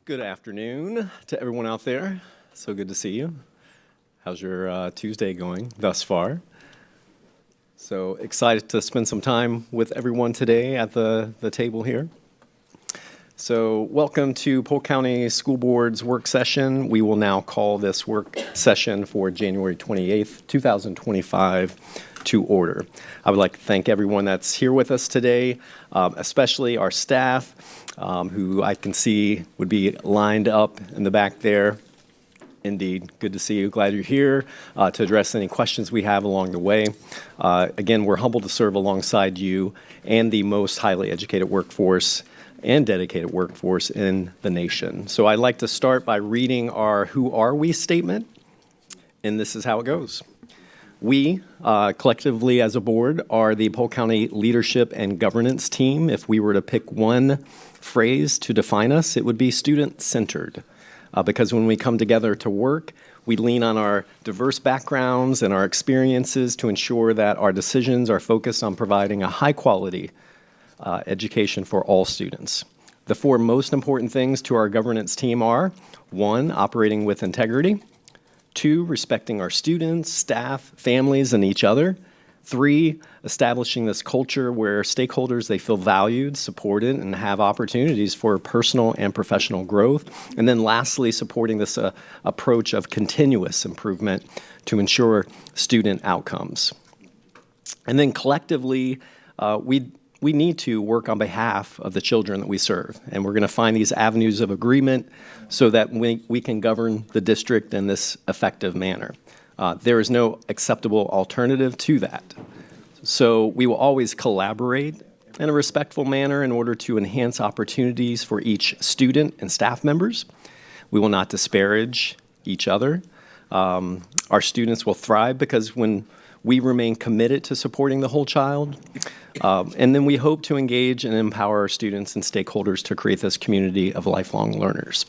Good afternoon to everyone out there. So good to see you. How's your Tuesday going thus far? So excited to spend some time with everyone today at the table here. So welcome to Polk County School Board's work session. We will now call this work session for January 28th, 2025 to order. I would like to thank everyone that's here with us today, especially our staff, who I can see would be lined up in the back there. Indeed, good to see you. Glad you're here to address any questions we have along the way. Again, we're humbled to serve alongside you and the most highly educated workforce and dedicated workforce in the nation. So I'd like to start by reading our Who Are We statement, and this is how it goes. We, collectively as a board, are the Polk County Leadership and Governance Team. If we were to pick one phrase to define us, it would be student-centered. Because when we come together to work, we lean on our diverse backgrounds and our experiences to ensure that our decisions are focused on providing a high-quality education for all students. The four most important things to our governance team are: 1, operating with integrity; 2, respecting our students, staff, families, and each other; 3, establishing this culture where stakeholders, they feel valued, supported, and have opportunities for personal and professional growth; and then lastly, supporting this approach of continuous improvement to ensure student outcomes. And then collectively, we need to work on behalf of the children that we serve, and we're going to find these avenues of agreement so that we can govern the district in this effective manner. There is no acceptable alternative to that. So we will always collaborate in a respectful manner in order to enhance opportunities for each student and staff members. We will not disparage each other. Our students will thrive because when we remain committed to supporting the whole child. And then we hope to engage and empower our students and stakeholders to create this community of lifelong learners.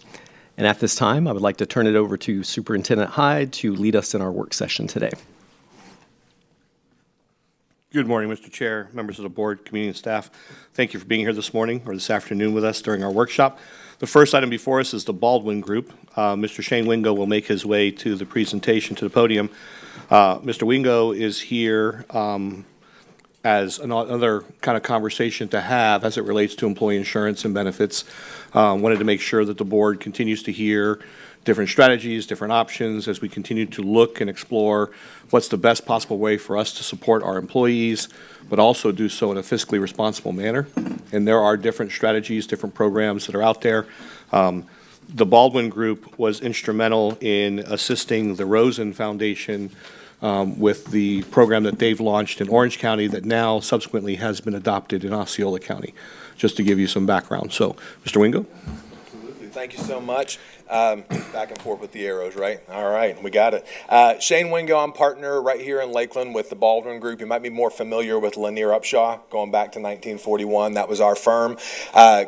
And at this time, I would like to turn it over to Superintendent Hyde to lead us in our work session today. Good morning, Mr. Chair, members of the board, community and staff. Thank you for being here this morning or this afternoon with us during our workshop. The first item before us is the Baldwin Group. Mr. Shane Wingo will make his way to the presentation to the podium. Mr. Wingo is here as another kind of conversation to have as it relates to employee insurance and benefits. Wanted to make sure that the board continues to hear different strategies, different options as we continue to look and explore what's the best possible way for us to support our employees, but also do so in a fiscally responsible manner. And there are different strategies, different programs that are out there. The Baldwin Group was instrumental in assisting the Rosen Foundation with the program that they've launched in Orange County that now subsequently has been adopted in Osceola County, just to give you some background. So, Mr. Wingo? Absolutely. Thank you so much. Back and forth with the arrows, right? All right, we got it. Shane Wingo, I'm partner right here in Lakeland with the Baldwin Group. You might be more familiar with Lanier Upshaw, going back to 1941. That was our firm.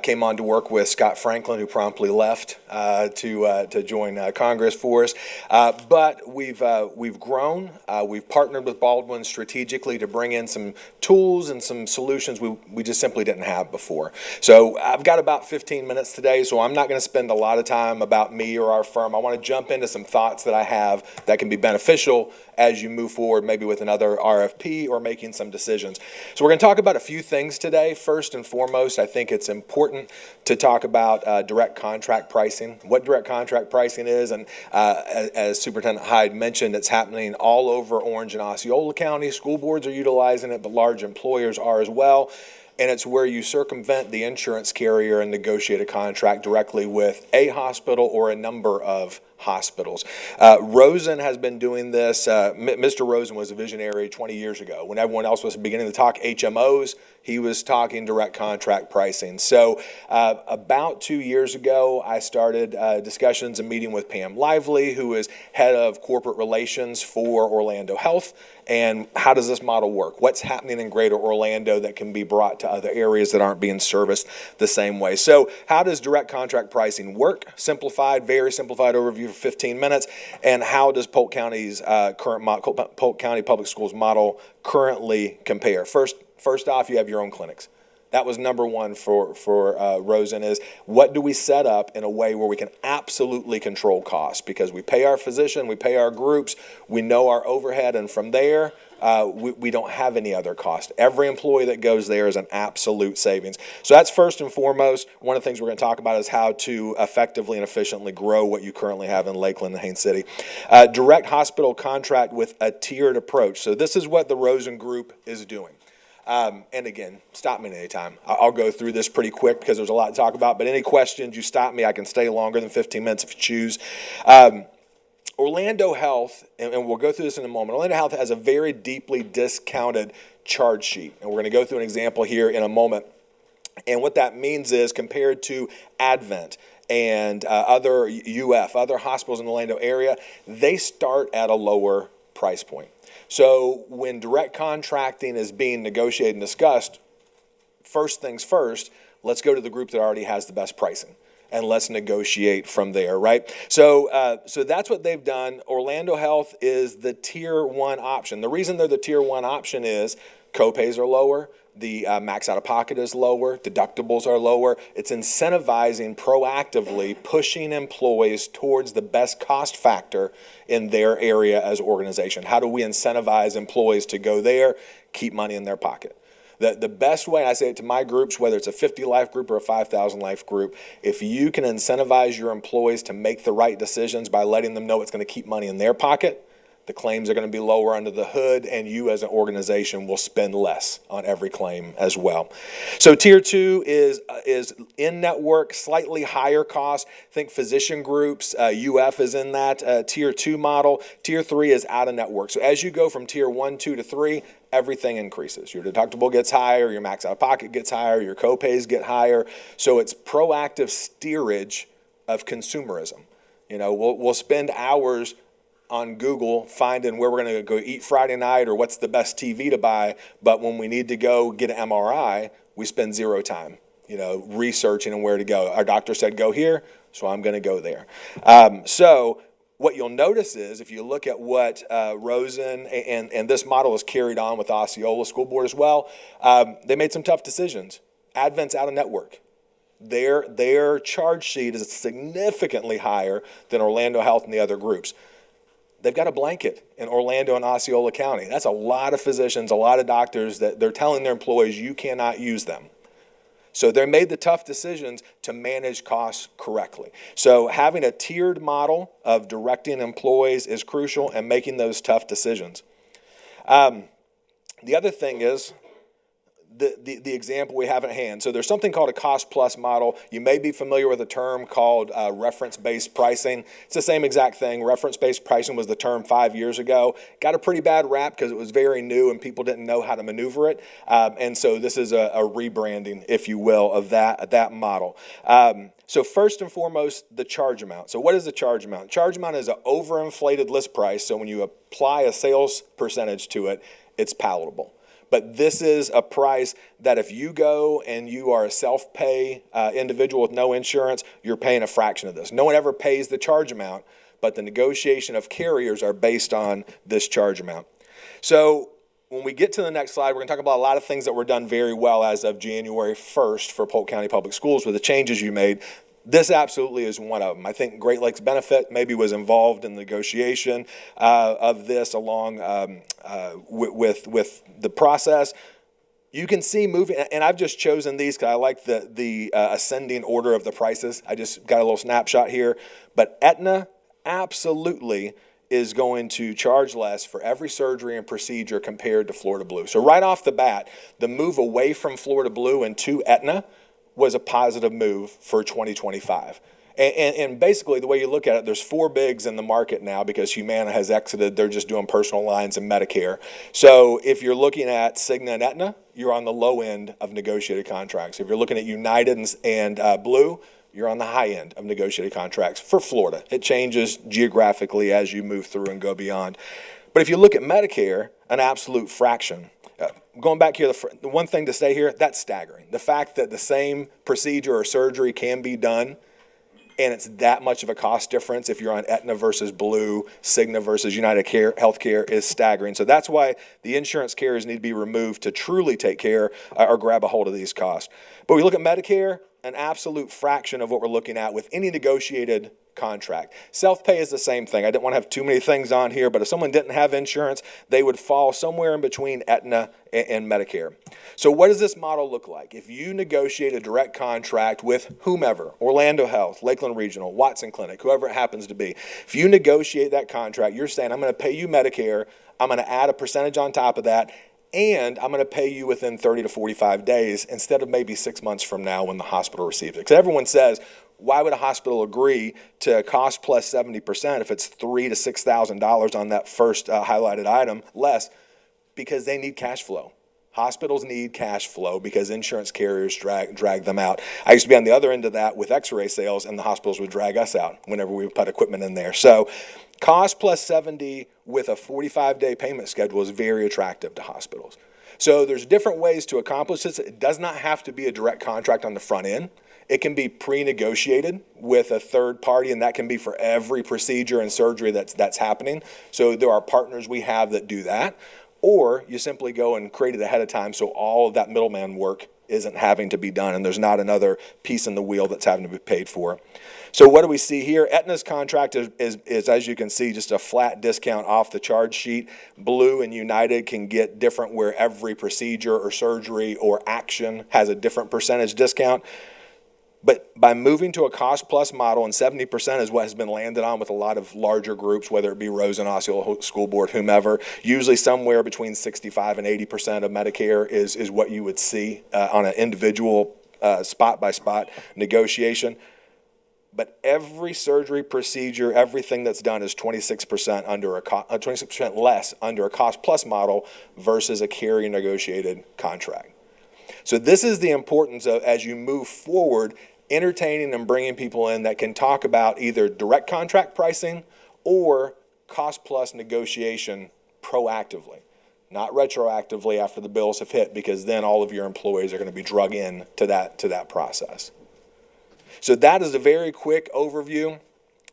Came on to work with Scott Franklin, who promptly left to join Congress for us. But we've grown. We've partnered with Baldwin strategically to bring in some tools and some solutions we just simply didn't have before. So I've got about 15 minutes today, so I'm not going to spend a lot of time about me or our firm. I want to jump into some thoughts that I have that can be beneficial as you move forward, maybe with another RFP or making some decisions. So we're going to talk about a few things today. First and foremost, I think it's important to talk about direct contract pricing, what direct contract pricing is. And as Superintendent Hyde mentioned, it's happening all over Orange and Osceola County. School boards are utilizing it, but large employers are as well. And it's where you circumvent the insurance carrier and negotiate a contract directly with a hospital or a number of hospitals. Rosen has been doing this. Mr. Rosen was a visionary 20 years ago. When everyone else was beginning to talk HMOs, he was talking direct contract pricing. So about 2 years ago, I started discussions and meeting with Pam Lively, who is head of corporate relations for Orlando Health. And how does this model work? What's happening in Greater Orlando that can be brought to other areas that aren't being serviced the same way? So how does direct contract pricing work? Simplified, very simplified overview for 15 minutes. And how does Polk County's Polk County Public Schools model currently compare? First off, you have your own clinics. That was number one for Rosen, is what do we set up in a way where we can absolutely control costs? Because we pay our physician, we pay our groups, we know our overhead, and from there, we don't have any other cost. Every employee that goes there is an absolute savings. So that's first and foremost. One of the things we're going to talk about is how to effectively and efficiently grow what you currently have in Lakeland and Haines City. Direct hospital contract with a tiered approach. So this is what the Rosen Group is doing. And again, stop me at any time. I'll go through this pretty quick because there's a lot to talk about. But any questions, you stop me. I can stay longer than 15 minutes if you choose. Orlando Health, and we'll go through this in a moment, Orlando Health has a very deeply discounted charge sheet. And we're going to go through an example here in a moment. And what that means is compared to Advent and other other hospitals in the Orlando area, they start at a lower price point. So when direct contracting is being negotiated and discussed, first things first, let's go to the group that already has the best pricing, and let's negotiate from there, right? So that's what they've done. Orlando Health is the tier 1 option. The reason they're the tier 1 option is copays are lower, the max out of pocket is lower, deductibles are lower. It's incentivizing proactively pushing employees towards the best cost factor in their area as an organization. How do we incentivize employees to go there, keep money in their pocket? The best way, I say it to my groups, whether it's a 50 life group or a 5,000 life group, if you can incentivize your employees to make the right decisions by letting them know it's going to keep money in their pocket, the claims are going to be lower under the hood, and you as an organization will spend less on every claim as well. So tier 2 is in-network, slightly higher cost. Think physician groups, UF is in that tier 2 model. Tier 3 is out-of-network. So as you go from tier 1, 2 to 3, everything increases. Your deductible gets higher, your max out-of-pocket gets higher, your copays get higher. So it's proactive steerage of consumerism. You know, we'll spend hours on Google finding where we're going to go eat Friday night or what's the best TV to buy, but when we need to go get an MRI, we spend zero time, researching and where to go. Our doctor said go here, so I'm going to go there. So what you'll notice is if you look at what Rosen and this model is carried on with Osceola School Board as well, they made some tough decisions. Advent's out of network. Their charge sheet is significantly higher than Orlando Health and the other groups. They've got a blanket in Orlando and Osceola County. That's a lot of physicians, a lot of doctors that they're telling their employees you cannot use them. So they made the tough decisions to manage costs correctly. So having a tiered model of directing employees is crucial and making those tough decisions. The other thing is the example we have at hand. So there's something called a cost-plus model. You may be familiar with a term called reference-based pricing. It's the same exact thing. Reference-based pricing was the term 5 years ago. Got a pretty bad rap because it was very new and people didn't know how to maneuver it. And so this is a rebranding, if you will, of that model. So first and foremost, the charge amount. So what is the charge amount? Charge amount is an overinflated list price. So when you apply a sales percentage to it, it's palatable. But this is a price that if you go and you are a self-pay individual with no insurance, you're paying a fraction of this. No one ever pays the charge amount, but the negotiation of carriers are based on this charge amount. So when we get to the next slide, we're going to talk about a lot of things that were done very well as of January 1st for Polk County Public Schools with the changes you made. This absolutely is one of them. I think Great Lakes Benefit maybe was involved in the negotiation of this along with the process. You can see moving, and I've just chosen these because I like the ascending order of the prices. I just got a little snapshot here. But Aetna absolutely is going to charge less for every surgery and procedure compared to Florida Blue. So right off the bat, the move away from Florida Blue and to Aetna was a positive move for 2025. And basically, the way you look at it, there's four bigs in the market now because Humana has exited. They're just doing personal lines and Medicare. So if you're looking at Cigna and Aetna, you're on the low end of negotiated contracts. If you're looking at United and Blue, you're on the high end of negotiated contracts for Florida. It changes geographically as you move through and go beyond. But if you look at Medicare, an absolute fraction. Going back here, the one thing to say here, that's staggering. The fact that the same procedure or surgery can be done and it's that much of a cost difference if you're on Aetna versus Blue, Cigna versus United Care, Healthcare is staggering. So that's why the insurance carriers need to be removed to truly take care or grab a hold of these costs. But we look at Medicare, an absolute fraction of what we're looking at with any negotiated contract. Self-pay is the same thing. I didn't want to have too many things on here, but if someone didn't have insurance, they would fall somewhere in between Aetna and Medicare. So what does this model look like? If you negotiate a direct contract with whomever, Orlando Health, Lakeland Regional, Watson Clinic, whoever it happens to be, if you negotiate that contract, you're saying, I'm going to pay you Medicare, I'm going to add a percentage on top of that, and I'm going to pay you within 30 to 45 days instead of maybe 6 months from now when the hospital receives it. Because everyone says, why would a hospital agree to cost plus 70% if it's $3,000 to $6,000 on that first highlighted item less? Because they need cash flow. Hospitals need cash flow because insurance carriers drag them out. I used to be on the other end of that with x-ray sales, and the hospitals would drag us out whenever we would put equipment in there. So cost plus 70 with a 45-day payment schedule is very attractive to hospitals. So there's different ways to accomplish this. It does not have to be a direct contract on the front end. It can be pre-negotiated with a third party, and that can be for every procedure and surgery that's happening. So there are partners we have that do that. Or you simply go and create it ahead of time so all of that middleman work isn't having to be done and there's not another piece in the wheel that's having to be paid for. So what do we see here? Aetna's contract is, as you can see, just a flat discount off the charge sheet. Blue and United can get different where every procedure or surgery or action has a different percentage discount. But by moving to a cost-plus model, and 70% is what has been landed on with a lot of larger groups, whether it be Rosen, Osceola School Board, whomever, usually somewhere between 65 and 80% of Medicare is what you would see on an individual spot-by-spot negotiation. But every surgery procedure, everything that's done is 26% under 26% less under a cost-plus model versus a carrier-negotiated contract. So this is the importance of, as you move forward, entertaining and bringing people in that can talk about either direct contract pricing or cost-plus negotiation proactively, not retroactively after the bills have hit, because then all of your employees are going to be drug in to that process. So that is a very quick overview.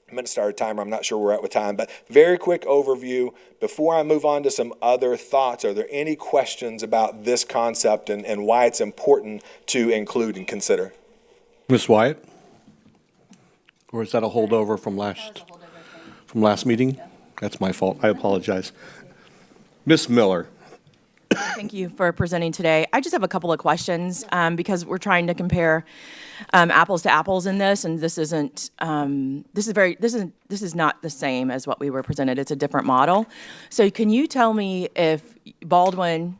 I'm going to start a timer. I'm not sure where we're at with time, but very quick overview. Before I move on to some other thoughts, are there any questions about this concept and why it's important to include and consider? Ms. Wyatt? Or is that a holdover from last meeting? That's my fault. I apologize. Ms. Miller? Thank you for presenting today. I just have a couple of questions because we're trying to compare apples to apples in this, and this is not the same as what we were presented. It's a different model. So can you tell me if Baldwin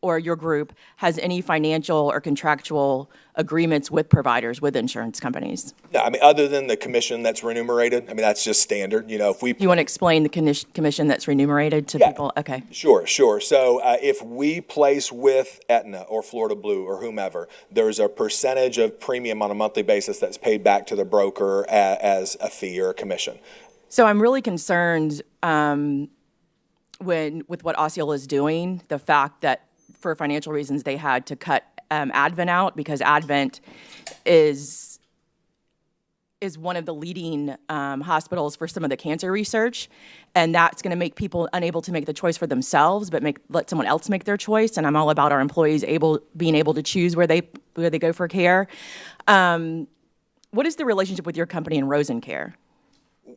or your group has any financial or contractual agreements with providers, with insurance companies? No, I mean, other than the commission that's remunerated, I mean, that's just standard. You know, if we You want to explain the commission that's remunerated to Yeah. people? Okay. Sure. So if we place with Aetna or Florida Blue or whomever, there's a percentage of premium on a monthly basis that's paid back to the broker as a fee or a commission. So I'm really concerned with what Osceola is doing, the fact that for financial reasons they had to cut Advent out because Advent is one of the leading hospitals for some of the cancer research, and that's going to make people unable to make the choice for themselves, but let someone else make their choice. And I'm all about our employees being able to choose where they go for care. What is the relationship with your company and Rosencare?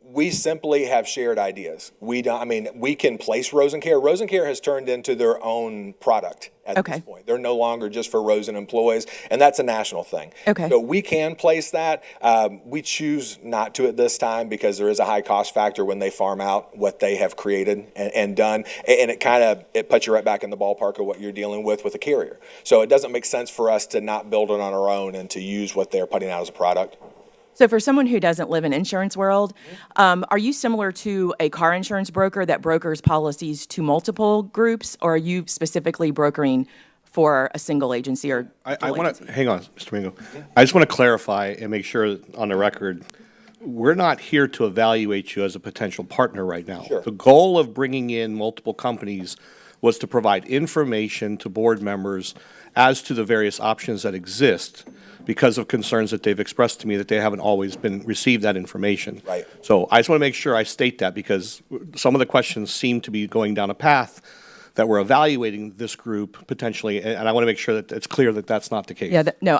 We simply have shared ideas. We don't, I mean, we can place Rosencare. Rosencare has turned into their own product at Okay. this point. They're no longer just for Rosen employees, and that's a national thing. Okay. So we can place that. We choose not to at this time because there is a high cost factor when they farm out what they have created and done, and it puts you right back in the ballpark of what you're dealing with a carrier. So it doesn't make sense for us to not build it on our own and to use what they're putting out as a product. So for someone who doesn't live in insurance world, are you similar to a car insurance broker that brokers policies to multiple groups, or are you specifically brokering for a single agency or I dual want agency? to, hang on, Mr. Mingo. I just want to clarify and make sure on the record, we're not here to evaluate you as a potential partner right now. Sure. The goal of bringing in multiple companies was to provide information to board members as to the various options that exist because of concerns that they've expressed to me that they haven't always received that information. Right. So I just want to make sure I state that, because some of the questions seem to be going down a path that we're evaluating this group potentially, and I want to make sure that it's clear that that's not the case. Yeah, no,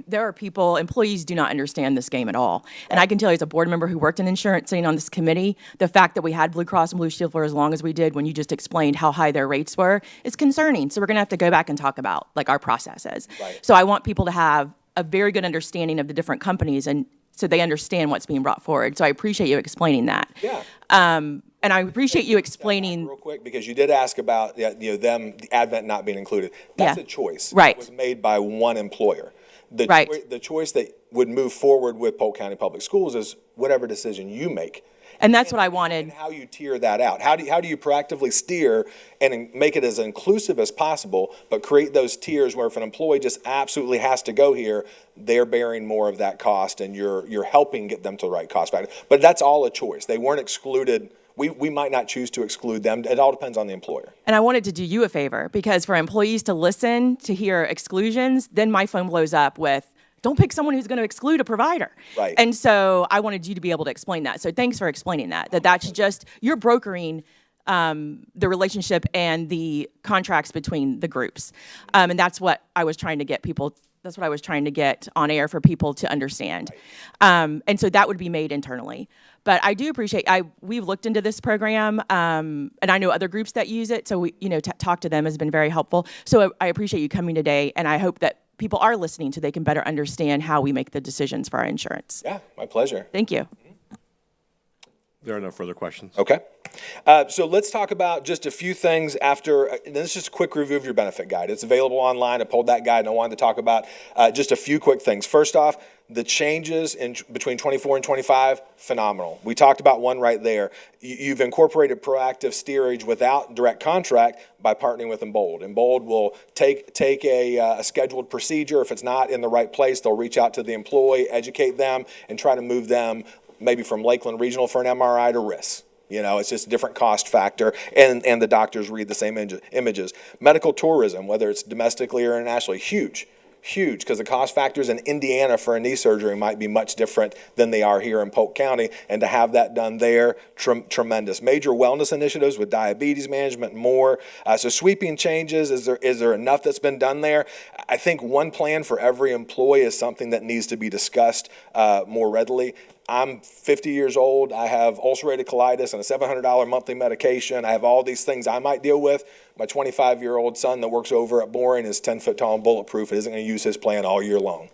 there are people, employees do not understand this game at all. And I can tell you as a board member who worked in insurance sitting on this committee, the fact that we had Blue Cross and Blue Shield for as long as we did when you just explained how high their rates were is concerning. So we're going to have to go back and talk about like our processes. Right. So I want people to have a very good understanding of the different companies and so they understand what's being brought forward. So I appreciate you explaining that. Yeah. And I appreciate you explaining. Real quick, because you did ask about the Advent not being included. That's Yeah. a choice. Right. It was made by one employer. The Right. The choice that would move forward with Polk County Public Schools is whatever decision you make. And that's what I And wanted. how you tier that out. How do you proactively steer and make it as inclusive as possible, but create those tiers where if an employee just absolutely has to go here, they're bearing more of that cost and you're helping get them to the right cost factor. But that's all a choice. They weren't excluded. We might not choose to exclude them. It all depends on the employer. And I wanted to do you a favor because for employees to listen, to hear exclusions, then my phone blows up with, don't pick someone who's going to exclude a provider. Right. And so I wanted you to be able to explain that. So thanks for explaining that's just, you're brokering the relationship and the contracts between the groups. And that's what I was trying to get people, that's what I was trying to get on air for people to understand. And so that would be made internally. But I do appreciate, we've looked into this program, and I know other groups that use it, so we, talk to them has been very helpful. So I appreciate you coming today, and I hope that people are listening so they can better understand how we make the decisions for our insurance. Yeah, my pleasure. Thank you. There are no further questions. Okay. So let's talk about just a few things after, this is just a quick review of your benefit guide. It's available online. I pulled that guide and I wanted to talk about just a few quick things. First off, the changes between 24 and 25, phenomenal. We talked about one right there. You've incorporated proactive steerage without direct contract by partnering with Embold. Embold will take a scheduled procedure. If it's not in the right place, they'll reach out to the employee, educate them, and try to move them maybe from Lakeland Regional for an MRI to RIS. It's just a different cost factor, and the doctors read the same images. Medical tourism, whether it's domestically or internationally, huge, because the cost factors in Indiana for a knee surgery might be much different than they are here in Polk County, and to have that done there, tremendous. Major wellness initiatives with diabetes management and more. So sweeping changes, is there enough that's been done there? I think one plan for every employee is something that needs to be discussed more readily. I'm 50 years old. I have ulcerative colitis and a $700 monthly medication. I have all these things I might deal with. My 25-year-old son that works over at Boring is 10 foot tall and bulletproof. It isn't going to use his plan all year long,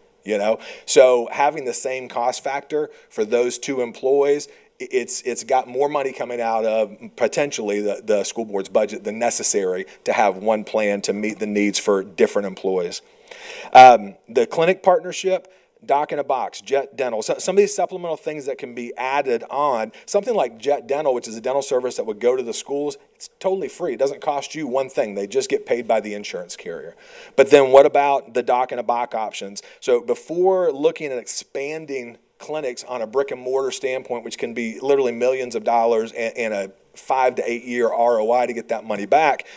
So having the same cost factor for those two employees, it's got more money coming out of potentially the school board's budget than necessary to have one plan to meet the needs for different employees. The clinic partnership, Doc in a Box, Jet Dental, some of these supplemental things that can be added on. Something like Jet Dental, which is a dental service that would go to the schools, it's totally free. It doesn't cost you one thing. They just get paid by the insurance carrier. But then what about the Doc in a Box options? So before looking at expanding clinics on a brick and mortar standpoint, which can be literally millions of dollars and a 5 to 8 year ROI to get that money back,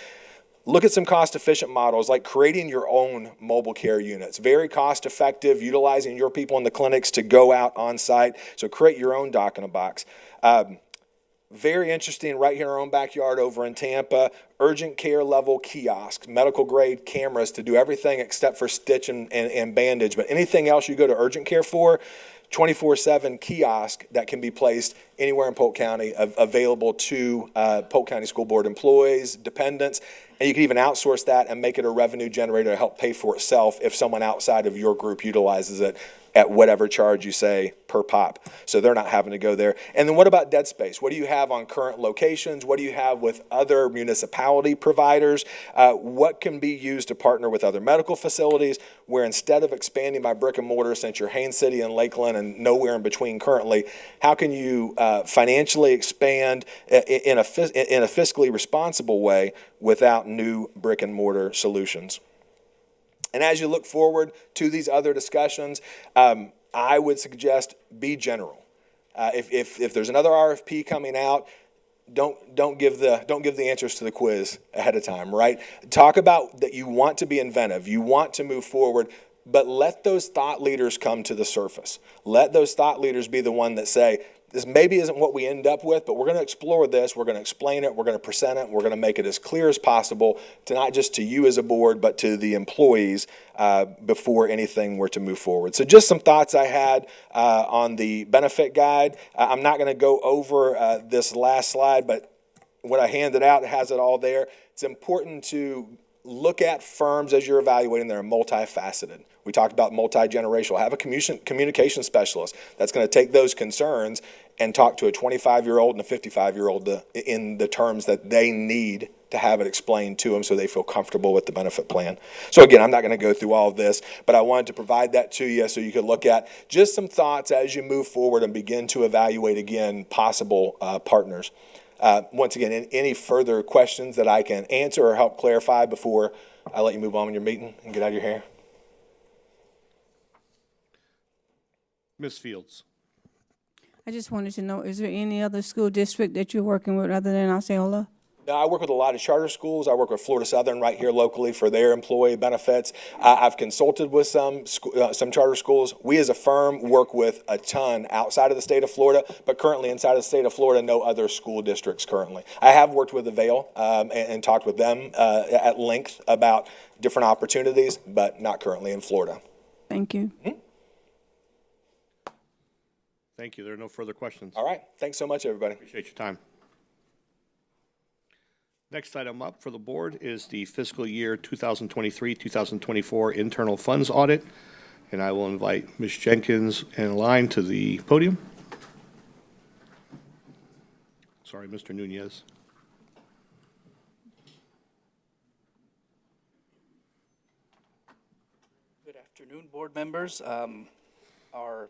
look at some cost-efficient models like creating your own mobile care units. Very cost-effective, utilizing your people in the clinics to go out on site. So create your own Doc in a Box. Very interesting right here in our own backyard over in Tampa, urgent care level kiosks, medical grade cameras to do everything except for stitch and bandage. But anything else you go to urgent care for, 24/7 kiosk that can be placed anywhere in Polk County, available to Polk County School Board employees, dependents, and you can even outsource that and make it a revenue generator to help pay for itself if someone outside of your group utilizes it at whatever charge you say per pop. So they're not having to go there. And then what about dead space? What do you have on current locations? What do you have with other municipality providers? What can be used to partner with other medical facilities where instead of expanding by brick and mortar, since you're Haines City and Lakeland and nowhere in between currently, how can you financially expand in a fiscally responsible way without new brick and mortar solutions? And as you look forward to these other discussions, I would suggest be general. If there's another RFP coming out, don't give the answers to the quiz ahead of time, right? Talk about that you want to be inventive, you want to move forward. but let those thought leaders come to the surface. Let those thought leaders be the one that say, this maybe isn't what we end up with, but we're going to explore this, we're going to explain it, we're going to present it, we're going to make it as clear as possible to not just to you as a board, but to the employees before anything were to move forward. So just some thoughts I had on the benefit guide. I'm not going to go over this last slide, but what I handed out has it all there. It's important to look at firms as you're evaluating that are multifaceted. We talked about multi-generational. Have a communication specialist that's going to take those concerns and talk to a 25-year-old and a 55-year-old in the terms that they need to have it explained to them so they feel comfortable with the benefit plan. So again, I'm not going to go through all of this, but I wanted to provide that to you so you could look at just some thoughts as you move forward and begin to evaluate, again, possible partners. Once again, any further questions that I can answer or help clarify before I let you move on with your meeting and get out of your hair? Ms. Fields. I just wanted to know, is there any other school district that you're working with other than Osceola? Now, I work with a lot of charter schools. I work with Florida Southern right here locally for their employee benefits. I've consulted with some charter schools. We as a firm work with a ton outside of the state of Florida, but currently inside of the state of Florida, no other school districts currently. I have worked with Avail and talked with them at length about different opportunities, but not currently in Florida. Thank you. Thank you. There are no further questions. All right. Thanks so much, everybody. Appreciate your time. Next item up for the board is the fiscal year 2023-2024 internal funds audit. And I will invite Ms. Jenkins and Line to the podium. Sorry, Mr. Nunez. Good afternoon, board members. Our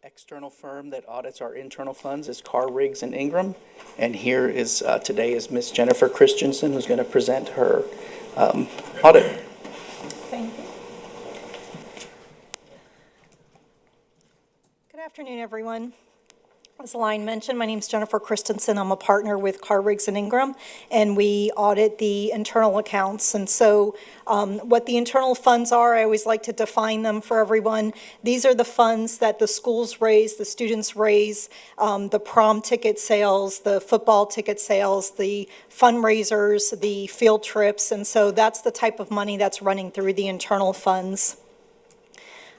external firm that audits our internal funds is Carr, Riggs & Ingram. And here is today is Ms. Jennifer Christensen, who's going to present her audit. Thank you. Good afternoon, everyone. As Line mentioned, my name is Jennifer Christensen. I'm a partner with Carr, Riggs & Ingram, and we audit the internal accounts. And so what the internal funds are, I always like to define them for everyone. These are the funds that the schools raise, the students raise, the prom ticket sales, the football ticket sales, the fundraisers, the field trips. And so that's the type of money that's running through the internal funds.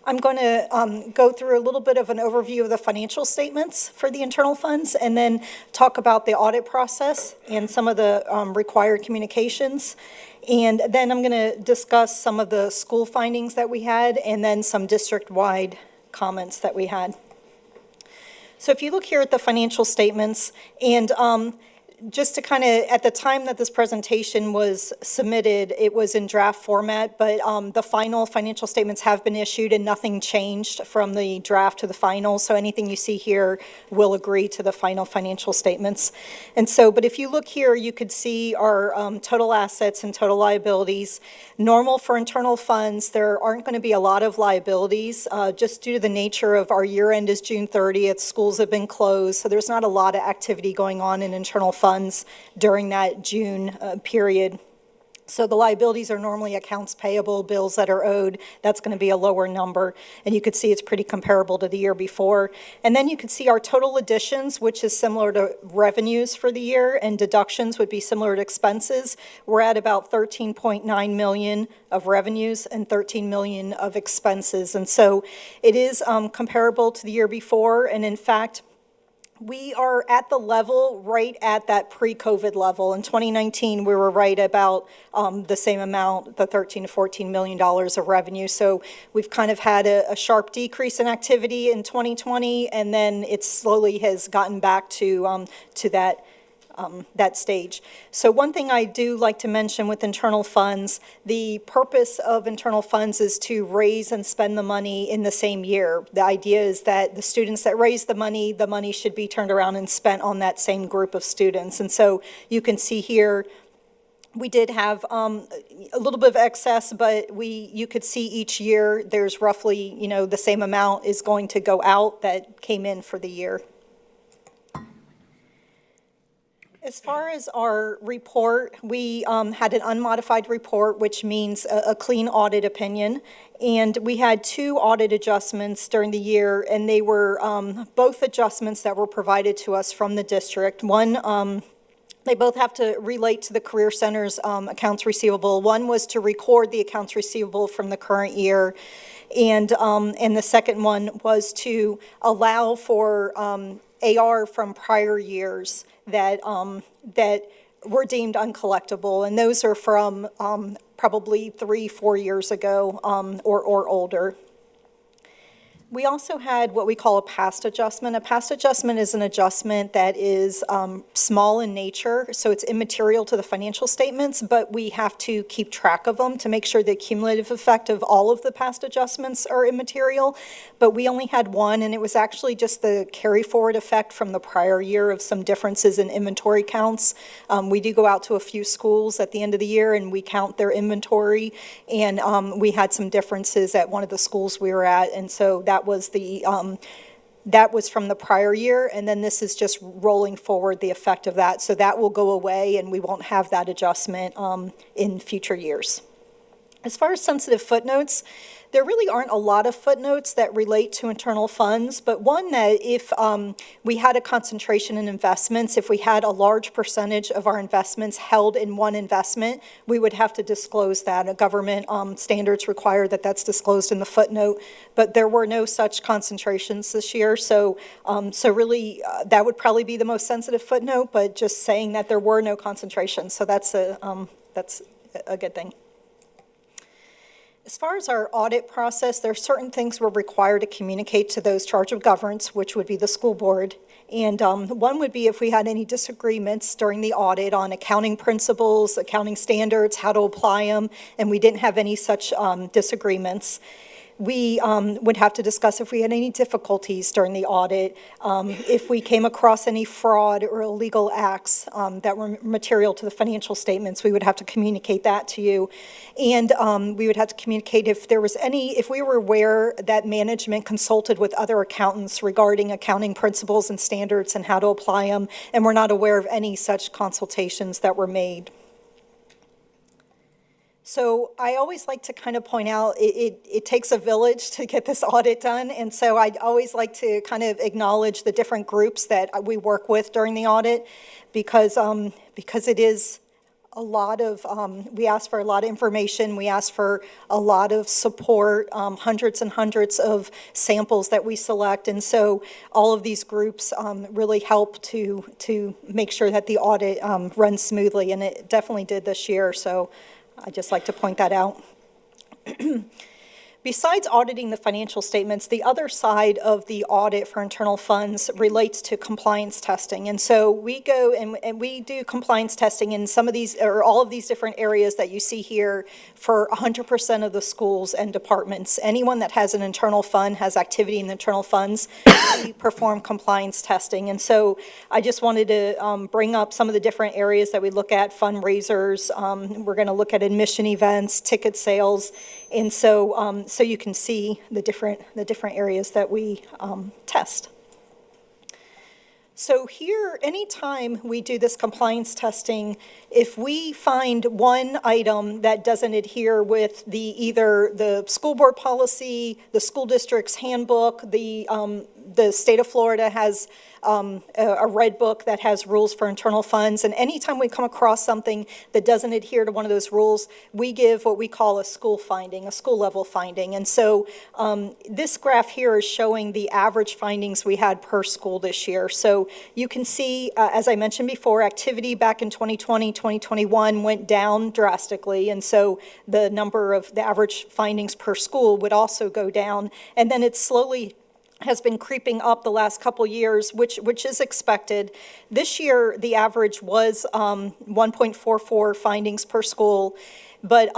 I'm going to go through a little bit of an overview of the financial statements for the internal funds and then talk about the audit process and some of the required communications. And then I'm going to discuss some of the school findings that we had and then some district-wide comments that we had. So if you look here at the financial statements, and just to kind of, at the time that this presentation was submitted, it was in draft format, but the final financial statements have been issued and nothing changed from the draft to the final. So anything you see here will agree to the final financial statements. And so, but if you look here, you could see our total assets and total liabilities. Normal for internal funds, there aren't going to be a lot of liabilities just due to the nature of our year end is June 30th. Schools have been closed, so there's not a lot of activity going on in internal funds during that June period. So the liabilities are normally accounts payable, bills that are owed. That's going to be a lower number. And you could see it's pretty comparable to the year before. And then you could see our total additions, which is similar to revenues for the year, and deductions would be similar to expenses. We're at about 13.9 million of revenues and 13 million of expenses. And so it is comparable to the year before. And in fact, we are at the level right at that pre-COVID level. In 2019, we were right about the same amount, the $13 to $14 million of revenue. So we've kind of had a sharp decrease in activity in 2020, and then it slowly has gotten back to that stage. So one thing I do like to mention with internal funds, the purpose of internal funds is to raise and spend the money in the same year. The idea is that the students that raise the money should be turned around and spent on that same group of students. And so you can see here, we did have a little bit of excess, but you could see each year there's roughly, the same amount is going to go out that came in for the year. As far as our report, we had an unmodified report, which means a clean audit opinion. And we had 2 audit adjustments during the year, and they were both adjustments that were provided to us from the district. One, they both have to relate to the Career Center's accounts receivable. One was to record the accounts receivable from the current year, and the second one was to allow for AR from prior years that were deemed uncollectible, and those are from probably 3-4 years ago or older. We also had what we call a past adjustment. A past adjustment is an adjustment that is small in nature, so it's immaterial to the financial statements, but we have to keep track of them to make sure the cumulative effect of all of the past adjustments are immaterial. But we only had one, and it was actually just the carry forward effect from the prior year of some differences in inventory counts. We do go out to a few schools at the end of the year, and we count their inventory, and we had some differences at one of the schools we were at, and so that was from the prior year, and then this is just rolling forward the effect of that. So that will go away, and we won't have that adjustment in future years. As far as sensitive footnotes, there really aren't a lot of footnotes that relate to internal funds, but one that if we had a concentration in investments, if we had a large percentage of our investments held in one investment, we would have to disclose that. Government standards require that that's disclosed in the footnote, but there were no such concentrations this year, so really that would probably be the most sensitive footnote, but just saying that there were no concentrations, so that's a good thing. As far as our audit process, there are certain things we're required to communicate to those charged with governance, which would be the school board. And one would be if we had any disagreements during the audit on accounting principles, accounting standards, how to apply them, and we didn't have any such disagreements. We would have to discuss if we had any difficulties during the audit, if we came across any fraud or illegal acts that were material to the financial statements, we would have to communicate that to you. And we would have to communicate if we were aware that management consulted with other accountants regarding accounting principles and standards and how to apply them, and we're not aware of any such consultations that were made. So I always like to kind of point out it takes a village to get this audit done, and so I'd always like to kind of acknowledge the different groups that we work with during the audit, because it is a lot of, we ask for a lot of information, we ask for a lot of support, hundreds and hundreds of samples that we select, and so all of these groups really help to make sure that the audit runs smoothly, and it definitely did this year, so I'd just like to point that out. Besides auditing the financial statements, the other side of the audit for internal funds relates to compliance testing. And so we go and we do compliance testing in some of these, or all of these different areas that you see here for 100% of the schools and departments. Anyone that has an internal fund, has activity in the internal funds, we perform compliance testing. And so I just wanted to bring up some of the different areas that we look at: fundraisers, we're going to look at admission events, ticket sales, and so so you can see the different areas that we test. So here, anytime we do this compliance testing, if we find one item that doesn't adhere with either the school board policy, the school district's handbook, the state of Florida has a red book that has rules for internal funds, and anytime we come across something that doesn't adhere to one of those rules, we give what we call a school finding, a school level finding. And so this graph here is showing the average findings we had per school this year. So you can see, as I mentioned before, activity back in 2020, 2021 went down drastically, and so the average findings per school would also go down, and then it slowly has been creeping up the last couple years, which is expected. This year, the average was 1.44 findings per school. But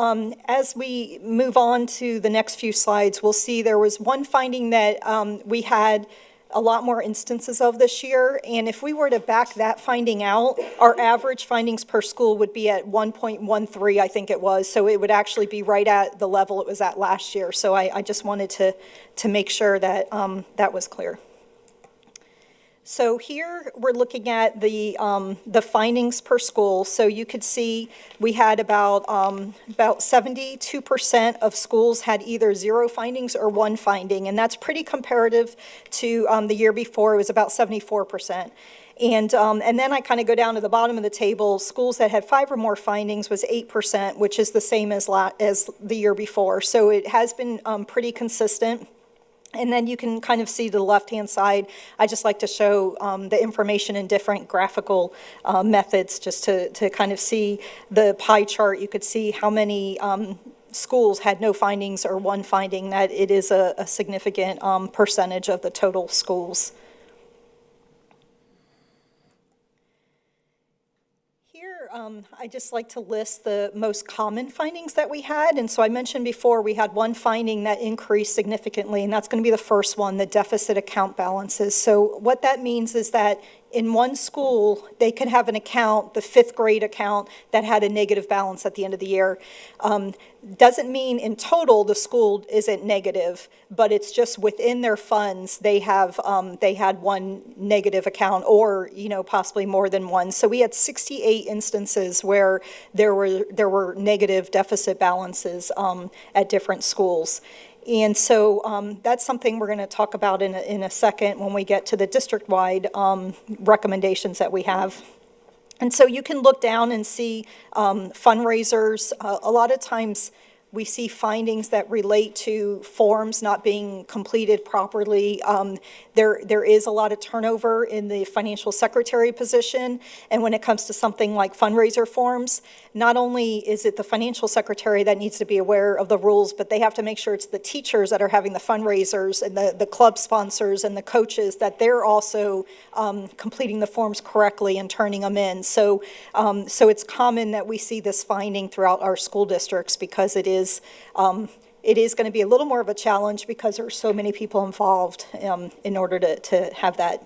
as we move on to the next few slides, we'll see there was one finding that we had a lot more instances of this year, and if we were to back that finding out, our average findings per school would be at 1.13, I think it was, so it would actually be right at the level it was at last year. So I just wanted to make sure that that was clear. So here, we're looking at the findings per school. So you could see we had about 72% of schools had either 0 findings or 1 finding, and that's pretty comparative to the year before. It was about 74%. And then I kind of go down to the bottom of the table. Schools that had 5 or more findings was 8%, which is the same as the year before. So it has been pretty consistent. And then you can kind of see to the left-hand side, I just like to show the information in different graphical methods just to kind of see the pie chart. You could see how many schools had no findings or 1 finding, that it is a significant percentage of the total schools. I just like to list the most common findings that we had. And so I mentioned before, we had 1 finding that increased significantly, and that's going to be the first one, the deficit account balances. So what that means is that in one school, they could have an account, the 5th grade account, that had a negative balance at the end of the year. Doesn't mean in total the school isn't negative, but it's just within their funds, they had 1 negative account, or, possibly more than 1. So we had 68 instances where there were negative deficit balances at different schools. And so that's something we're going to talk about in a second when we get to the district-wide recommendations that we have. And so you can look down and see fundraisers. A lot of times we see findings that relate to forms not being completed properly. There is a lot of turnover in the financial secretary position. And when it comes to something like fundraiser forms, not only is it the financial secretary that needs to be aware of the rules, but they have to make sure it's the teachers that are having the fundraisers and the club sponsors and the coaches, that they're also completing the forms correctly and turning them in. So it's common that we see this finding throughout our school districts, because it is going to be a little more of a challenge because there are so many people involved in order to have that.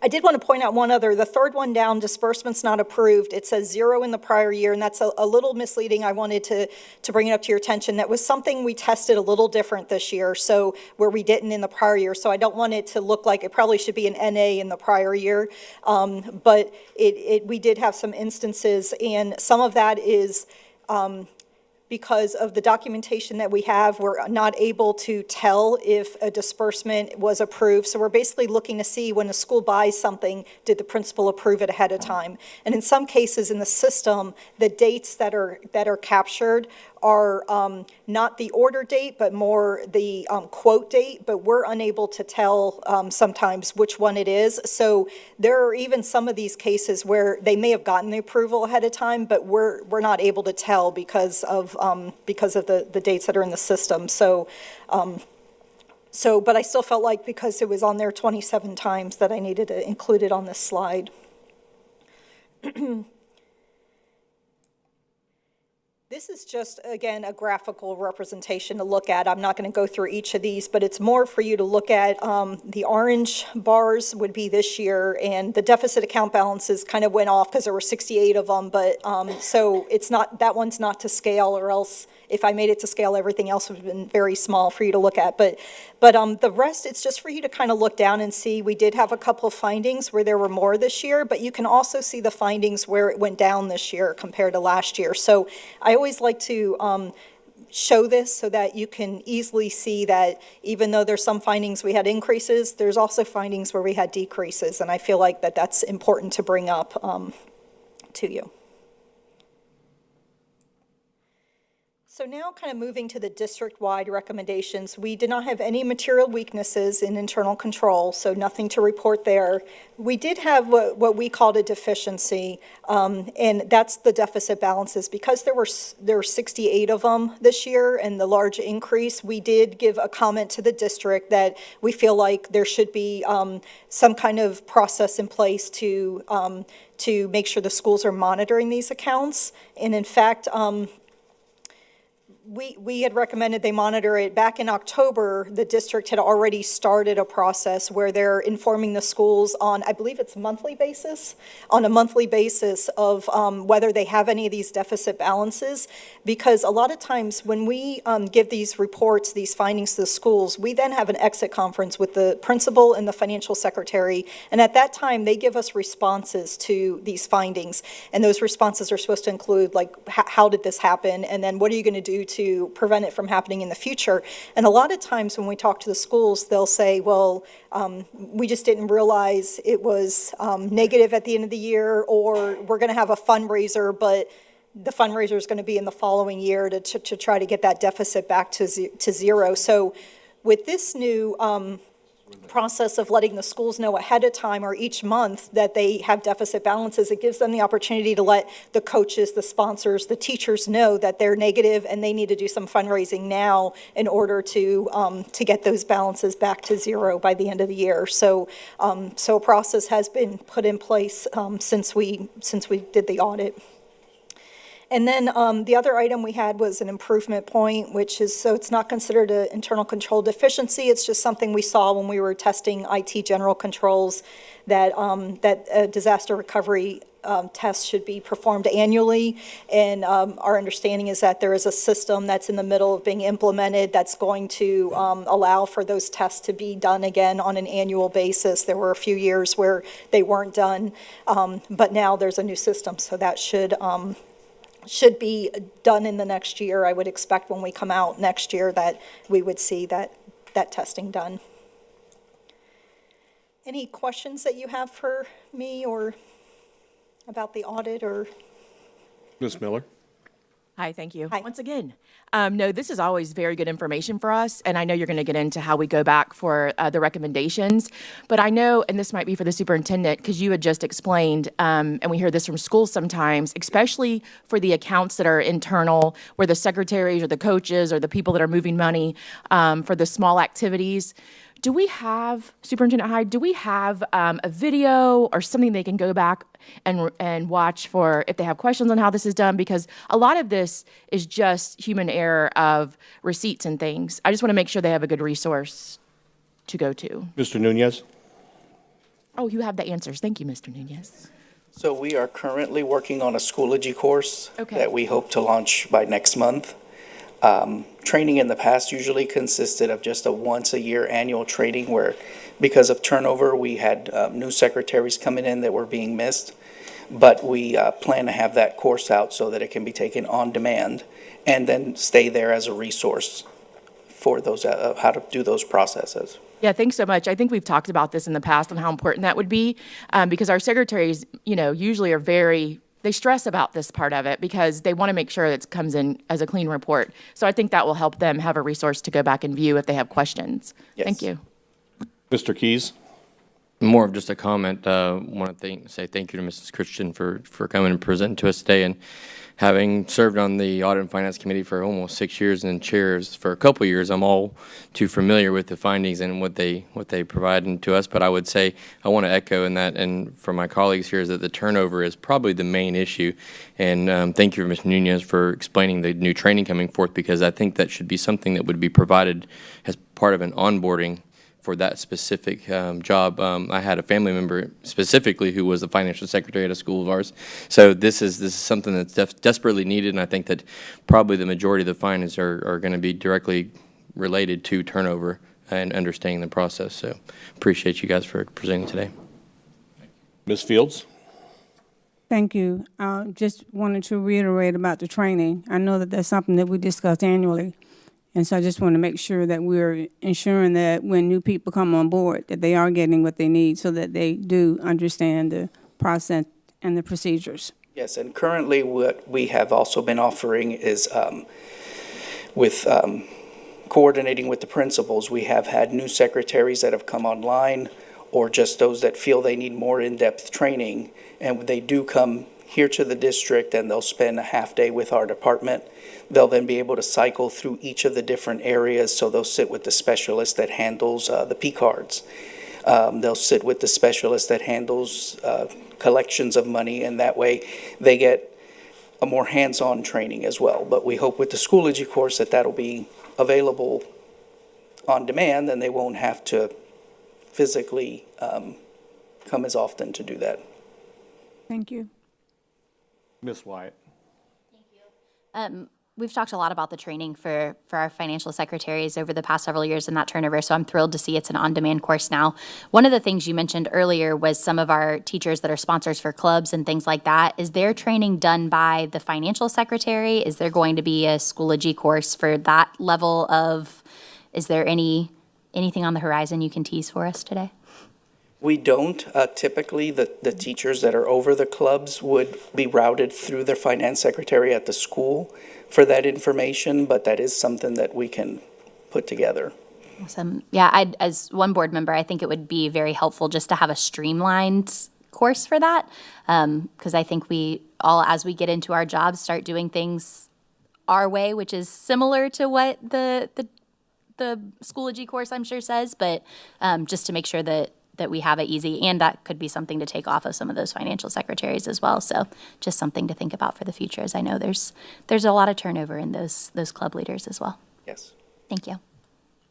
I did want to point out one other, the 3rd one down, disbursements not approved. It says 0 in the prior year, and that's a little misleading. I wanted to bring it up to your attention. That was something we tested a little different this year, so where we didn't in the prior year. So I don't want it to look like it probably should be an NA in the prior year, but we did have some instances, and some of that is because of the documentation that we have, we're not able to tell if a disbursement was approved. So we're basically looking to see, when a school buys something, did the principal approve it ahead of time? And in some cases in the system, the dates that are captured are not the order date, but more the quote date, but we're unable to tell sometimes which one it is. So there are even some of these cases where they may have gotten the approval ahead of time, but we're not able to tell because of the dates that are in the system. So but I still felt like, because it was on there 27 times, that I needed to include it on this slide. This is just, again, a graphical representation to look at. I'm not going to go through each of these, but it's more for you to look at. The orange bars would be this year, and the deficit account balances kind of went off because there were 68 of them, but so it's not, that one's not to scale, or else if I made it to scale, everything else would have been very small for you to look at. But the rest, it's just for you to kind of look down and see. We did have a couple of findings where there were more this year, but you can also see the findings where it went down this year compared to last year. So I always like to show this so that you can easily see that even though there's some findings we had increases, there's also findings where we had decreases. And I feel like that's important to bring up to you. So now, kind of moving to the district-wide recommendations, we did not have any material weaknesses in internal control, so nothing to report there. We did have what we called a deficiency, and that's the deficit balances. Because there were 68 of them this year and the large increase, we did give a comment to the district that we feel like there should be some kind of process in place to make sure the schools are monitoring these accounts. And in fact, we had recommended they monitor it. Back in October, the district had already started a process where they're informing the schools on, I believe it's monthly basis, on a monthly basis of whether they have any of these deficit balances. Because a lot of times when we give these reports, these findings to the schools, we then have an exit conference with the principal and the financial secretary. And at that time, they give us responses to these findings. And those responses are supposed to include, like, how did this happen? And then what are you going to do to prevent it from happening in the future? And a lot of times when we talk to the schools, they'll say, well, we just didn't realize it was negative at the end of the year, or we're going to have a fundraiser, but the fundraiser is going to be in the following year to try to get that deficit back to zero. So with this new process of letting the schools know ahead of time or each month that they have deficit balances, it gives them the opportunity to let the coaches, the sponsors, the teachers know that they're negative and they need to do some fundraising now in order to get those balances back to zero by the end of the year. So a process has been put in place since we did the audit. And then the other item we had was an improvement point, which is, so it's not considered an internal control deficiency. It's just something we saw when we were testing IT general controls, that a disaster recovery test should be performed annually. And our understanding is that there is a system that's in the middle of being implemented that's going to allow for those tests to be done again on an annual basis. There were a few years where they weren't done, but now there's a new system, so that should be done in the next year. I would expect when we come out next year that we would see that testing done. Any questions that you have for me or about the audit or? Ms. Miller? Hi, thank you. Hi. Once again, no, this is always very good information for us, and I know you're going to get into how we go back for the recommendations, but I know, and this might be for the superintendent, because you had just explained, and we hear this from schools sometimes, especially for the accounts that are internal, where the secretaries or the coaches or the people that are moving money for the small activities. Do we have, Superintendent Hyde, do we have a video or something they can go back and watch for if they have questions on how this is done? Because a lot of this is just human error of receipts and things. I just want to make sure they have a good resource to go to. Mr. Nunez? Oh, you have the answers. Thank you, Mr. Nunez. So we are currently working on a Schoology course Okay. that we hope to launch by next month. Training in the past usually consisted of just a once-a-year annual training where, because of turnover, we had new secretaries coming in that were being missed. But we plan to have that course out so that it can be taken on demand and then stay there as a resource for those, how to do those processes. Yeah, thanks so much. I think we've talked about this in the past on how important that would be, because our secretaries, usually are they stress about this part of it because they want to make sure that it comes in as a clean report. So I think that will help them have a resource to go back and view if they have questions. Yes. Thank you. Mr. Keys? More of just a comment. Want to say thank you to Mrs. Christian for coming and presenting to us today. And having served on the Audit and Finance Committee for almost 6 years and chairs for a couple of years, I'm all too familiar with the findings and what they provided to us. But I would say I want to echo in that, and for my colleagues here, is that the turnover is probably the main issue. And thank you, Mr. Nunez, for explaining the new training coming forth, because I think that should be something that would be provided as part of an onboarding for that specific job. I had a family member specifically who was the financial secretary at a school of ours. So this is something that's desperately needed, and I think that probably the majority of the findings are going to be directly related to turnover and understanding the process. So appreciate you guys for presenting today. Ms. Fields? Thank you. Just wanted to reiterate about the training. I know that that's something that we discuss annually. And so I just want to make sure that we're ensuring that when new people come on board, that they are getting what they need so that they do understand the process and the procedures. Yes, and currently what we have also been offering is with coordinating with the principals. We have had new secretaries that have come online, or just those that feel they need more in-depth training, and they do come here to the district and they'll spend a half day with our department. They'll then be able to cycle through each of the different areas, so they'll sit with the specialist that handles the P cards. They'll sit with the specialist that handles collections of money, and that way they get a more hands-on training as well. But we hope with the Schoology course that that'll be available on demand, and they won't have to physically come as often to do that. Thank you. Ms. Wyatt. We've talked a lot about the training for our financial secretaries over the past several years and that turnover, so I'm thrilled to see it's an on-demand course now. One of the things you mentioned earlier was some of our teachers that are sponsors for clubs and things like that. Is their training done by the financial secretary? Is there going to be a Schoology course for that level of, is there anything on the horizon you can tease for us today? We don't. Typically, the teachers that are over the clubs would be routed through their finance secretary at the school for that information, but that is something that we can put together. Awesome. Yeah, as one board member, I think it would be very helpful just to have a streamlined course for that, because I think we all, as we get into our jobs, start doing things our way, which is similar to what the Schoology course, I'm sure, says, but just to make sure that we have it easy, and that could be something to take off of some of those financial secretaries as well. So just something to think about for the future, as I know there's a lot of turnover in those club leaders as well. Yes. Thank you.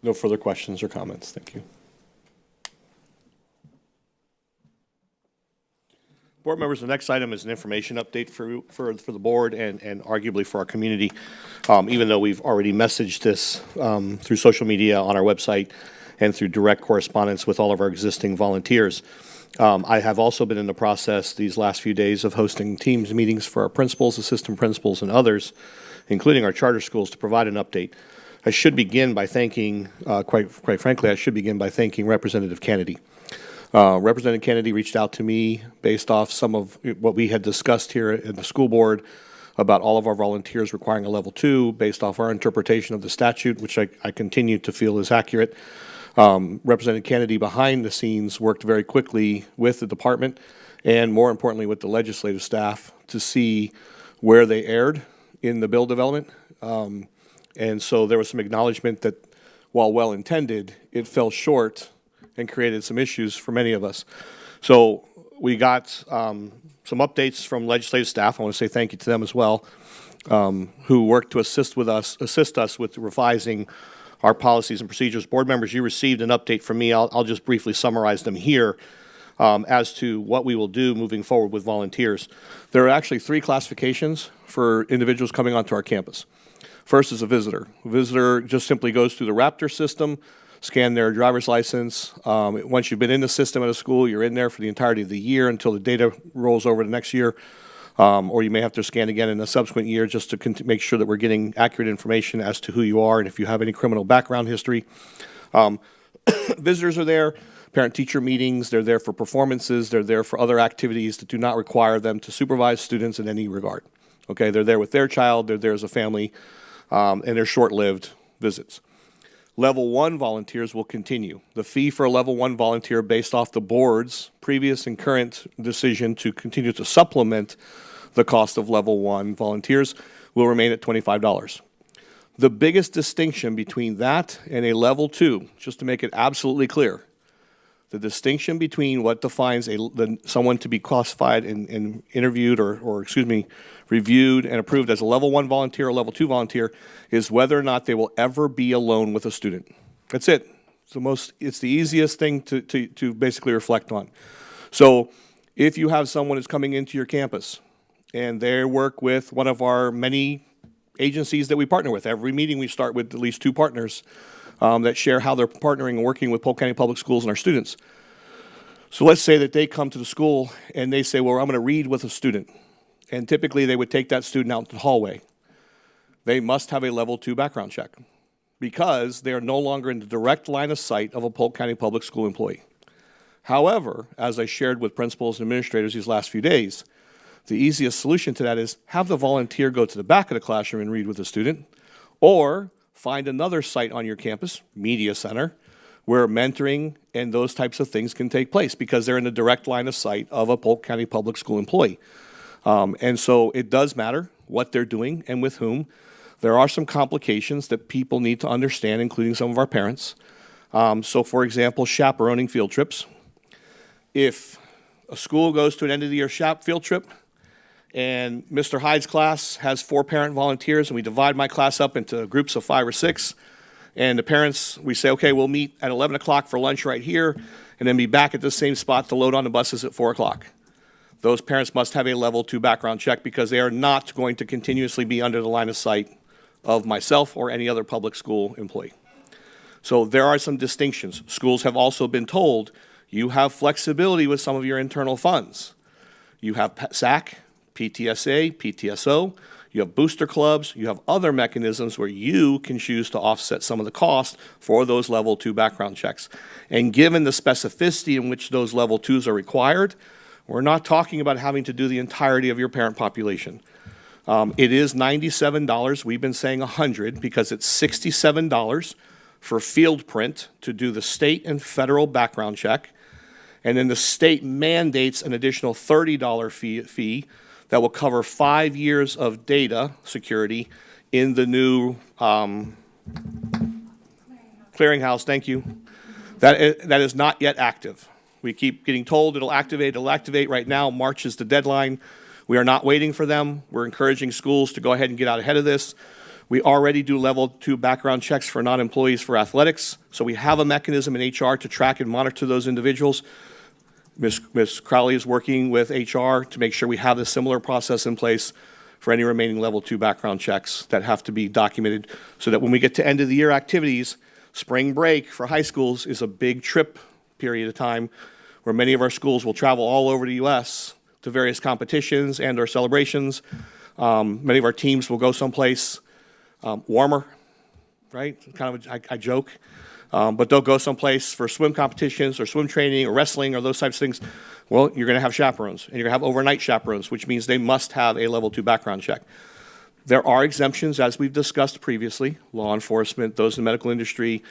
No further questions or comments. Thank you. Board members, the next item is an information update for the board and arguably for our community. Even though we've already messaged this through social media, on our website, and through direct correspondence with all of our existing volunteers. I have also been in the process these last few days of hosting Teams meetings for our principals, assistant principals, and others, including our charter schools, to provide an update. I should begin by thanking, quite frankly, I should begin by thanking Representative Kennedy. Representative Kennedy reached out to me based off some of what we had discussed here at the school board about all of our volunteers requiring a level 2 based off our interpretation of the statute, which I continue to feel is accurate. Representative Kennedy behind the scenes worked very quickly with the department and, more importantly, with the legislative staff to see where they erred in the bill development. And so there was some acknowledgement that, while well-intended, it fell short and created some issues for many of us. So we got some updates from legislative staff. I want to say thank you to them as well, who worked to assist us with revising our policies and procedures. Board members, you received an update from me. I'll just briefly summarize them here as to what we will do moving forward with volunteers. There are actually 3 classifications for individuals coming onto our campus. First is a visitor. A visitor just simply goes through the Raptor system, scan their driver's license. Once you've been in the system at a school, you're in there for the entirety of the year until the data rolls over to next year. Or you may have to scan again in a subsequent year just to make sure that we're getting accurate information as to who you are and if you have any criminal background history. Visitors are there, parent-teacher meetings, they're there for performances, they're there for other activities that do not require them to supervise students in any regard. Okay, they're there with their child, they're there as a family, and they're short-lived visits. Level 1 volunteers will continue. The fee for a Level 1 volunteer based off the board's previous and current decision to continue to supplement the cost of Level 1 volunteers will remain at $25. The biggest distinction between that and a Level 2, just to make it absolutely clear, the distinction between what defines someone to be classified and interviewed or reviewed and approved as a Level 1 volunteer or Level 2 volunteer is whether or not they will ever be alone with a student. That's it. It's the easiest thing to basically reflect on. So if you have someone who's coming into your campus and they work with one of our many agencies that we partner with, every meeting we start with at least 2 partners that share how they're partnering and working with Polk County Public Schools and our students. So let's say that they come to the school and they say, well, I'm going to read with a student. And typically they would take that student out into the hallway. They must have a Level 2 background check because they are no longer in the direct line of sight of a Polk County Public School employee. However, as I shared with principals and administrators these last few days, the easiest solution to that is have the volunteer go to the back of the classroom and read with the student, or find another site on your campus, media center, where mentoring and those types of things can take place because they're in the direct line of sight of a Polk County Public School employee. And so it does matter what they're doing and with whom. There are some complications that people need to understand, including some of our parents. So for example, chaperoning field trips. If a school goes to an end-of-the-year field trip and Mr. Hyde's class has 4 parent volunteers, and we divide my class up into groups of 5 or 6. And the parents, we say, okay, we'll meet at 11 o'clock for lunch right here, and then be back at the same spot to load on the buses at 4 o'clock. Those parents must have a level 2 background check because they are not going to continuously be under the line of sight of myself or any other public school employee. So there are some distinctions. Schools have also been told you have flexibility with some of your internal funds. You have SAC, PTSA, PTSO, you have booster clubs, you have other mechanisms where you can choose to offset some of the cost for those level 2 background checks. And given the specificity in which those level 2s are required, we're not talking about having to do the entirety of your parent population. It is $97. We've been saying $100 because it's $67 for field print to do the state and federal background check. And then the state mandates an additional $30 fee that will cover 5 years of data security in the new clearinghouse. Thank you. That is not yet active. We keep getting told it'll activate. Right now. March is the deadline. We are not waiting for them. We're encouraging schools to go ahead and get out ahead of this. We already do level 2 background checks for non-employees for athletics, so we have a mechanism in HR to track and monitor those individuals. Ms. Crowley is working with HR to make sure we have a similar process in place for any remaining level 2 background checks that have to be documented so that when we get to end of the year activities, spring break for high schools is a big trip period of time where many of our schools will travel all over the U.S. to various competitions and or celebrations. Many of our teams will go someplace warmer, right? Kind of, I joke. But they'll go someplace for swim competitions or swim training or wrestling or those types of things. Well, you're going to have chaperones, and you're going to have overnight chaperones, which means they must have a level 2 background check. There are exemptions, as we've discussed previously, law enforcement, those in the medical industry,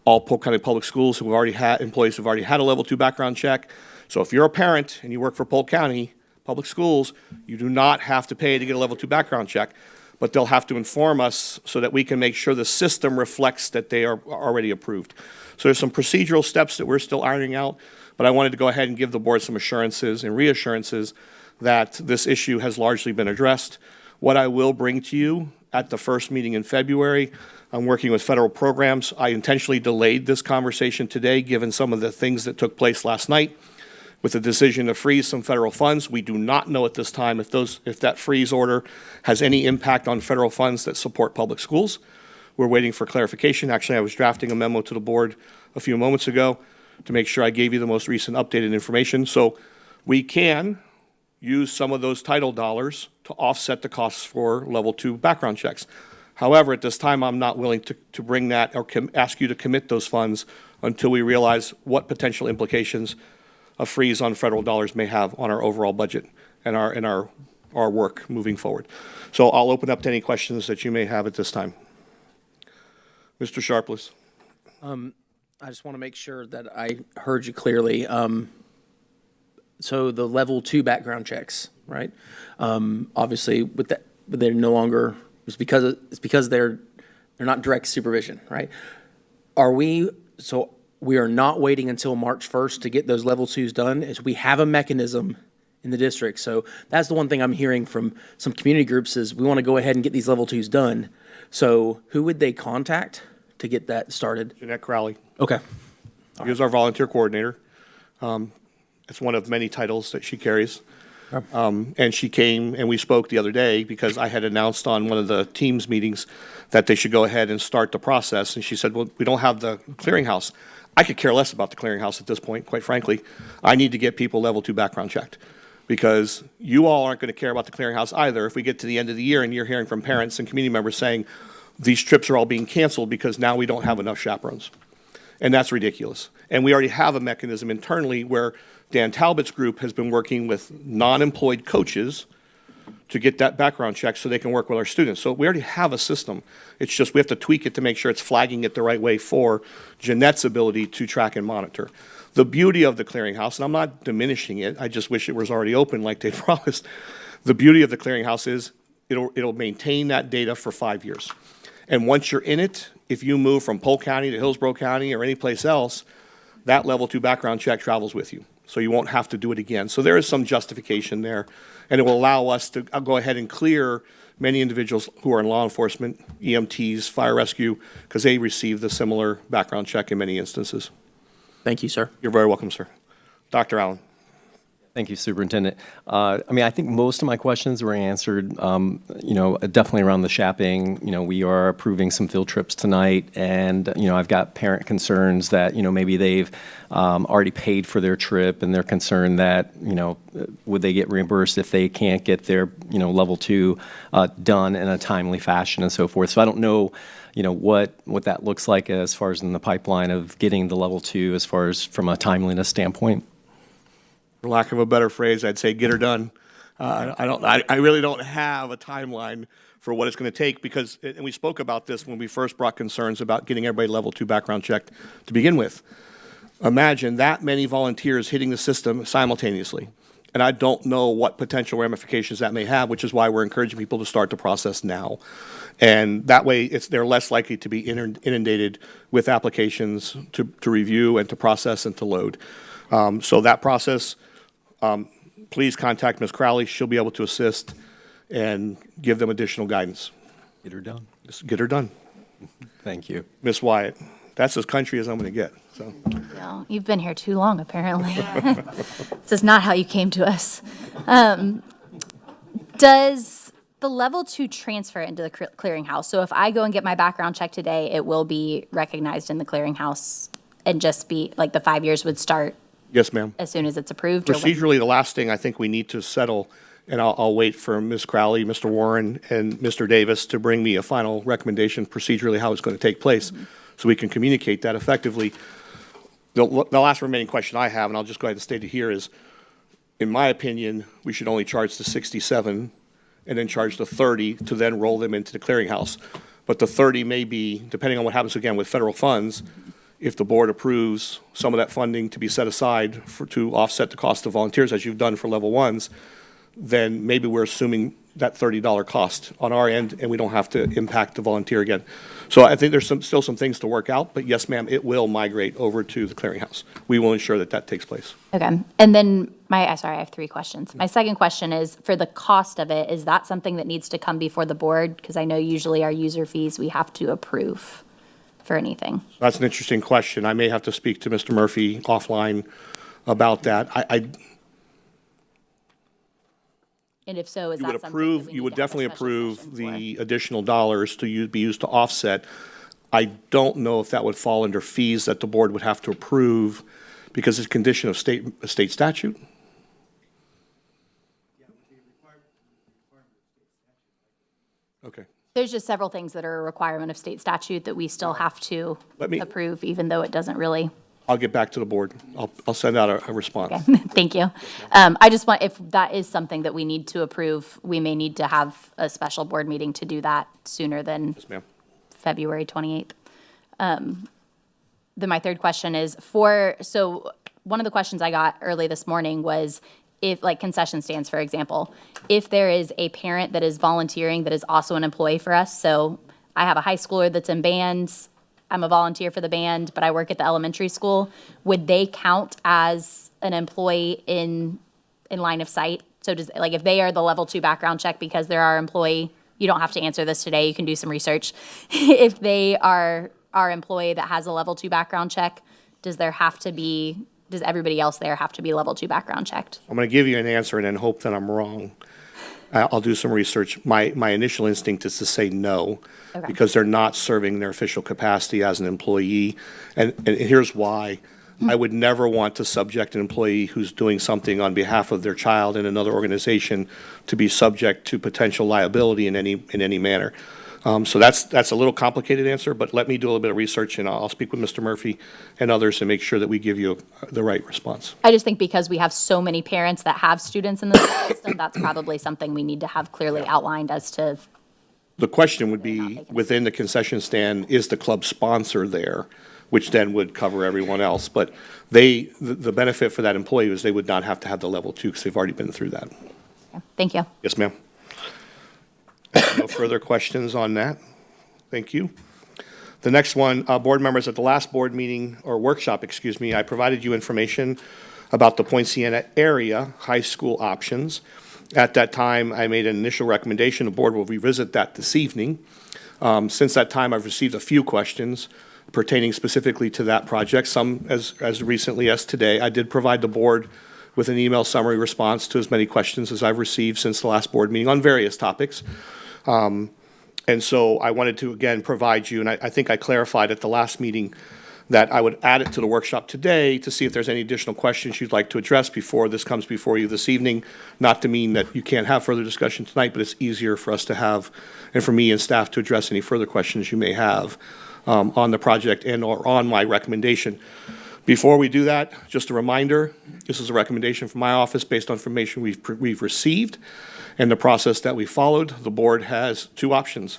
all Polk County Public Schools who have already had employees who've already had a level 2 background check. So if you're a parent and you work for Polk County Public Schools, you do not have to pay to get a level 2 background check, but they'll have to inform us so that we can make sure the system reflects that they are already approved. So there's some procedural steps that we're still ironing out, but I wanted to go ahead and give the board some assurances and reassurances that this issue has largely been addressed. What I will bring to you at the first meeting in February, I'm working with federal programs. I intentionally delayed this conversation today given some of the things that took place last night. With the decision to freeze some federal funds, we do not know at this time if that freeze order has any impact on federal funds that support public schools. We're waiting for clarification. Actually, I was drafting a memo to the board a few moments ago to make sure I gave you the most recent updated information. So we can use some of those title dollars to offset the costs for level 2 background checks. However, at this time, I'm not willing to bring that or ask you to commit those funds until we realize what potential implications a freeze on federal dollars may have on our overall budget and our work moving forward. So I'll open up to any questions that you may have at this time. Mr. Sharpless. I just want to make sure that I heard you clearly. So the level 2 background checks, right? Obviously, with that, but they're no longer. It's because they're not direct supervision, right? We are not waiting until March 1st to get those level 2s done. We have a mechanism in the district. So that's the one thing I'm hearing from some community groups is we want to go ahead and get these level 2s done. So who would they contact to get that started? Jeanette Crowley. Okay. She is our volunteer coordinator. It's one of many titles that she carries. And she came and we spoke the other day because I had announced on one of the teams meetings that they should go ahead and start the process. And she said, well, we don't have the clearinghouse. I could care less about the clearinghouse at this point, quite frankly. I need to get people level 2 background checked because you all aren't going to care about the clearinghouse either if we get to the end of the year and you're hearing from parents and community members saying these trips are all being canceled because now we don't have enough chaperones. And that's ridiculous. And we already have a mechanism internally where Dan Talbot's group has been working with non-employed coaches to get that background check so they can work with our students. So we already have a system. It's just we have to tweak it to make sure it's flagging it the right way for Jeanette's ability to track and monitor. The beauty of the clearinghouse, and I'm not diminishing it, I just wish it was already open like they promised. The beauty of the clearinghouse is it'll maintain that data for 5 years. And once you're in it, if you move from Polk County to Hillsborough County or any place else, that level 2 background check travels with you. so you won't have to do it again. So there is some justification there, and it will allow us to go ahead and clear many individuals who are in law enforcement, EMTs, fire rescue, because they receive the similar background check in many instances. Thank you, sir. You're very welcome, sir. Dr. Allen. Thank you, Superintendent. I think most of my questions were answered, definitely around the shopping. We are approving some field trips tonight, and, I've got parent concerns that, maybe they've already paid for their trip, and they're concerned that, would they get reimbursed if they can't get their, level 2 done in a timely fashion and so forth. So I don't know, what that looks like as far as in the pipeline of getting the level 2 as far as from a timeliness standpoint. For lack of a better phrase, I'd say get her done. I really don't have a timeline for what it's going to take because, and we spoke about this when we first brought concerns about getting everybody level 2 background checked to begin with. Imagine that many volunteers hitting the system simultaneously. And I don't know what potential ramifications that may have, which is why we're encouraging people to start the process now. And that way, they're less likely to be inundated with applications to review and to process and to load. So that process, please contact Ms. Crowley. She'll be able to assist and give them additional guidance. Get her done. Just get her done. Thank you. Ms. Wyatt, that's as country as I'm going to get. So. No, you've been here too long, apparently. This is not how you came to us. Does the level 2 transfer into the clearinghouse? So if I go and get my background check today, it will be recognized in the clearinghouse and just be, like, the 5 years would start Yes, ma'am. as soon as it's approved? Or when? Procedurally, the last thing I think we need to settle, and I'll wait for Ms. Crowley, Mr. Warren, and Mr. Davis to bring me a final recommendation procedurally how it's going to take place, so we can communicate that effectively. The last remaining question I have, and I'll just go ahead and state it here, is, in my opinion, we should only charge the 67 and then charge the 30 to then roll them into the clearinghouse. But the 30 may be, depending on what happens again with federal funds, if the board approves some of that funding to be set aside to offset the cost of volunteers, as you've done for level 1s, then maybe we're assuming that $30 cost on our end, and we don't have to impact the volunteer again. So I think there's still some things to work out, but yes, ma'am, it will migrate over to the clearinghouse. We will ensure that that takes place. Okay. And then sorry, I have 3 questions. My second question is, for the cost of it, is that something that needs to come before the board? Because I know usually our user fees, we have to approve for anything. That's an interesting question. I may have to speak to Mr. Murphy offline about that. And if so, is You that would something approve, that we you need would to have a definitely special approve session the additional dollars to be used to offset. I don't know if that would fall under fees that the board would have to approve because it's a condition of state statute. Okay. There's just several things that are a requirement of state statute that we still have to approve, even though it doesn't really. I'll get back to the board. I'll send out a response. Okay, thank you. I just want, if that is something that we need to approve, we may need to have a special board meeting to do that sooner than Yes, ma'am. February 28th. Then my third question is so one of the questions I got early this morning was if, like concession stands, for example, if there is a parent that is volunteering that is also an employee for us. So I have a high schooler that's in bands. I'm a volunteer for the band, but I work at the elementary school. Would they count as an employee in line of sight? So does, like, if they are the level 2 background check because they're our employee, you don't have to answer this today, you can do some research. If they are our employee that has a level 2 background check, does everybody else there have to be level 2 background checked? I'm going to give you an answer and then hope that I'm wrong. I'll do some research. My initial instinct is to say no, Okay. because they're not serving their official capacity as an employee. And here's why. I would never want to subject an employee who's doing something on behalf of their child in another organization to be subject to potential liability in any manner. So that's a little complicated answer, but let me do a little bit of research, and I'll speak with Mr. Murphy and others to make sure that we give you the right response. I just think because we have so many parents that have students in the school system, that's probably something we need to have clearly outlined as to. The question would be, within the concession stand, is the club sponsor there, which then would cover everyone else. But the benefit for that employee is they would not have to have the level 2 because they've already been through that. Thank you. Yes, ma'am. No further questions on that. Thank you. The next one, board members, at the last board meeting, or workshop, excuse me, I provided you information about the Poinciana area high school options. At that time, I made an initial recommendation. The board will revisit that this evening. Since that time, I've received a few questions pertaining specifically to that project, some as recently as today. I did provide the board with an email summary response to as many questions as I've received since the last board meeting on various topics. And so I wanted to, again, provide you, and I think I clarified at the last meeting that I would add it to the workshop today to see if there's any additional questions you'd like to address before this comes before you this evening. Not to mean that you can't have further discussion tonight, but it's easier for us to have, and for me and staff to address any further questions you may have on the project and or on my recommendation. Before we do that, just a reminder, this is a recommendation from my office based on information we've received and the process that we followed. The board has two options.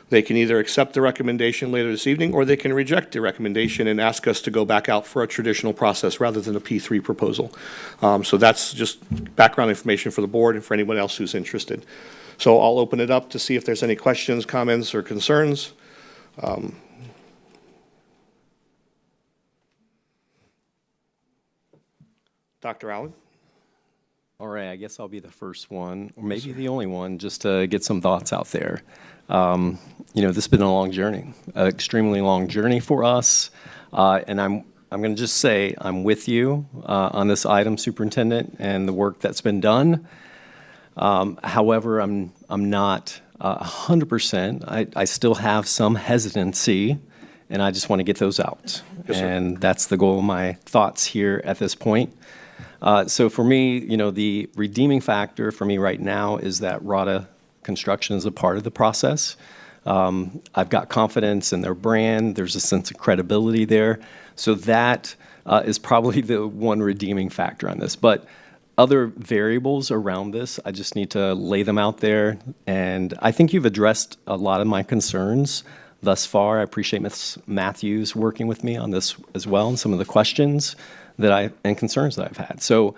They can either accept the recommendation later this evening, or they can reject the recommendation and ask us to go back out for a traditional process rather than a P3 proposal. So that's just background information for the board and for anyone else who's interested. So I'll open it up to see if there's any questions, comments, or concerns. Dr. Allen? All right, I guess I'll be the first one, or maybe the only one, just to get some thoughts out there. You know, this has been a long journey, an extremely long journey for us, and I'm going to just say I'm with you on this item, Superintendent, and the work that's been done. However, I'm not 100%. I still have some hesitancy, and I just want to get those out. Yes, sir. And that's the goal of my thoughts here at this point. So for me, you know, the redeeming factor for me right now is that RADA Construction is a part of the process. I've got confidence in their brand. There's a sense of credibility there. So that is probably the one redeeming factor on this. But other variables around this, I just need to lay them out there. And I think you've addressed a lot of my concerns thus far. I appreciate Ms. Matthews working with me on this as well, and some of the questions and concerns that I've had. So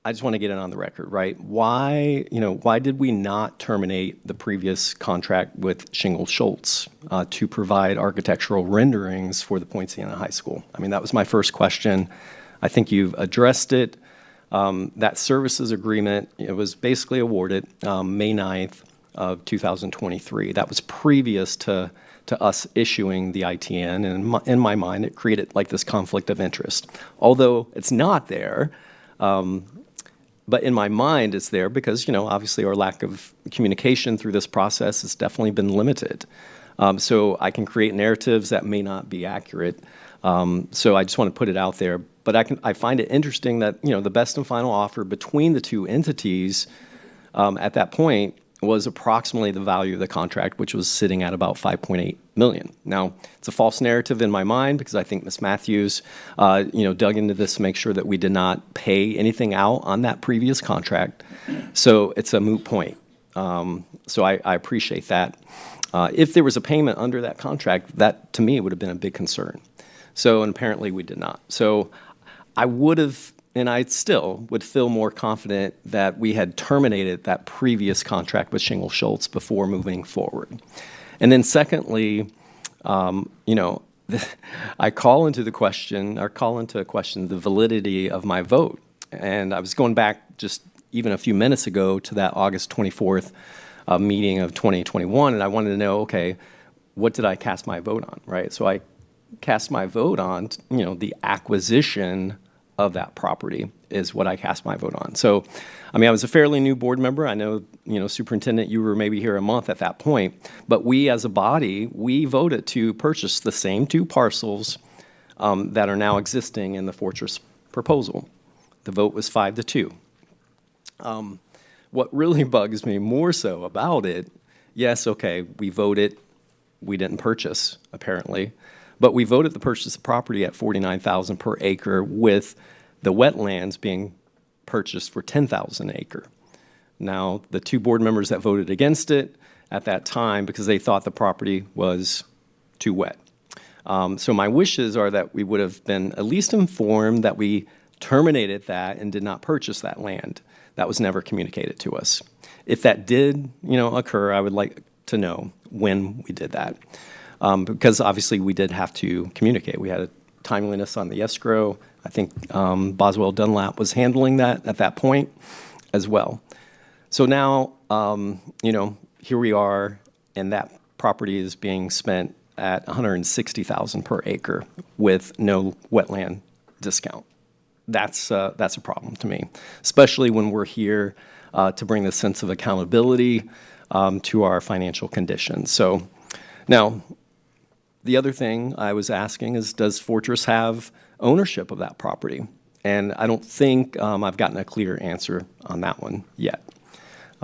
I just want to get it on the record, right? Why did we not terminate the previous contract with Shingle Schultz to provide architectural renderings for the Poinciana High School? I mean, that was my first question. I think you've addressed it. That services agreement, it was basically awarded May 9th of 2023. That was previous to us issuing the ITN, and in my mind, it created like this conflict of interest. Although it's not there, but in my mind, it's there because, you know, obviously our lack of communication through this process has definitely been limited. So I can create narratives that may not be accurate. So I just want to put it out there. But I find it interesting that, you know, the best and final offer between the two entities at that point was approximately the value of the contract, which was sitting at about $5.8 million. Now, it's a false narrative in my mind because I think Ms. Matthews, dug into this to make sure that we did not pay anything out on that previous contract. So it's a moot point. So I appreciate that. If there was a payment under that contract, that to me would have been a big concern. So, and apparently we did not. So I would have, and I still would feel more confident that we had terminated that previous contract with Shingle Schultz before moving forward. And then secondly, I call into question the validity of my vote. And I was going back just even a few minutes ago to that August 24th meeting of 2021, and I wanted to know, okay, what did I cast my vote on, right? So I cast my vote on, the acquisition of that property is what I cast my vote on. So, I mean, I was a fairly new board member. I know, Superintendent, you were maybe here a month at that point, but we as a body, we voted to purchase the same two parcels that are now existing in the Fortress proposal. The vote was 5-2. What really bugs me more so about it, yes, okay, we voted, we didn't purchase, apparently, but we voted to purchase the property at $49,000 per acre with the wetlands being purchased for $10,000 an acre. Now, the two board members that voted against it at that time because they thought the property was too wet. So my wishes are that we would have been at least informed that we terminated that and did not purchase that land. That was never communicated to us. If that did, occur, I would like to know when we did that. Because obviously we did have to communicate. We had a timeliness on the escrow. I think Boswell Dunlap was handling that at that point as well. So now, here we are, and that property is being spent at $160,000 per acre with no wetland discount. That's a problem to me, especially when we're here to bring the sense of accountability to our financial conditions. So now, the other thing I was asking is, does Fortress have ownership of that property? And I don't think I've gotten a clear answer on that one yet.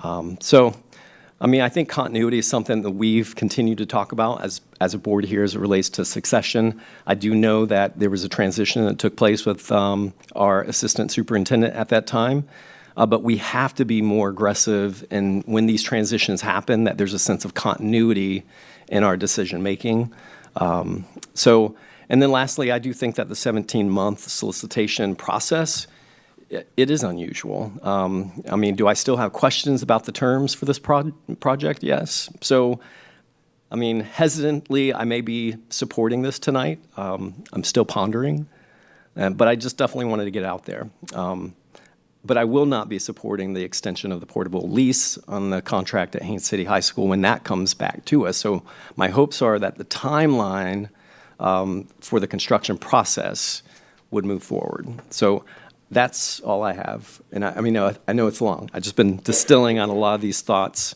I think continuity is something that we've continued to talk about as a board here as it relates to succession. I do know that there was a transition that took place with our assistant superintendent at that time, but we have to be more aggressive in when these transitions happen, that there's a sense of continuity in our decision-making. And then lastly, I do think that the 17-month solicitation process, it is unusual. Do I still have questions about the terms for this project? Yes. So, hesitantly, I may be supporting this tonight. I'm still pondering, but I just definitely wanted to get out there. But I will not be supporting the extension of the portable lease on the contract at Haines City High School when that comes back to us. So my hopes are that the timeline for the construction process would move forward. So that's all I have. And I know it's long. I've just been distilling on a lot of these thoughts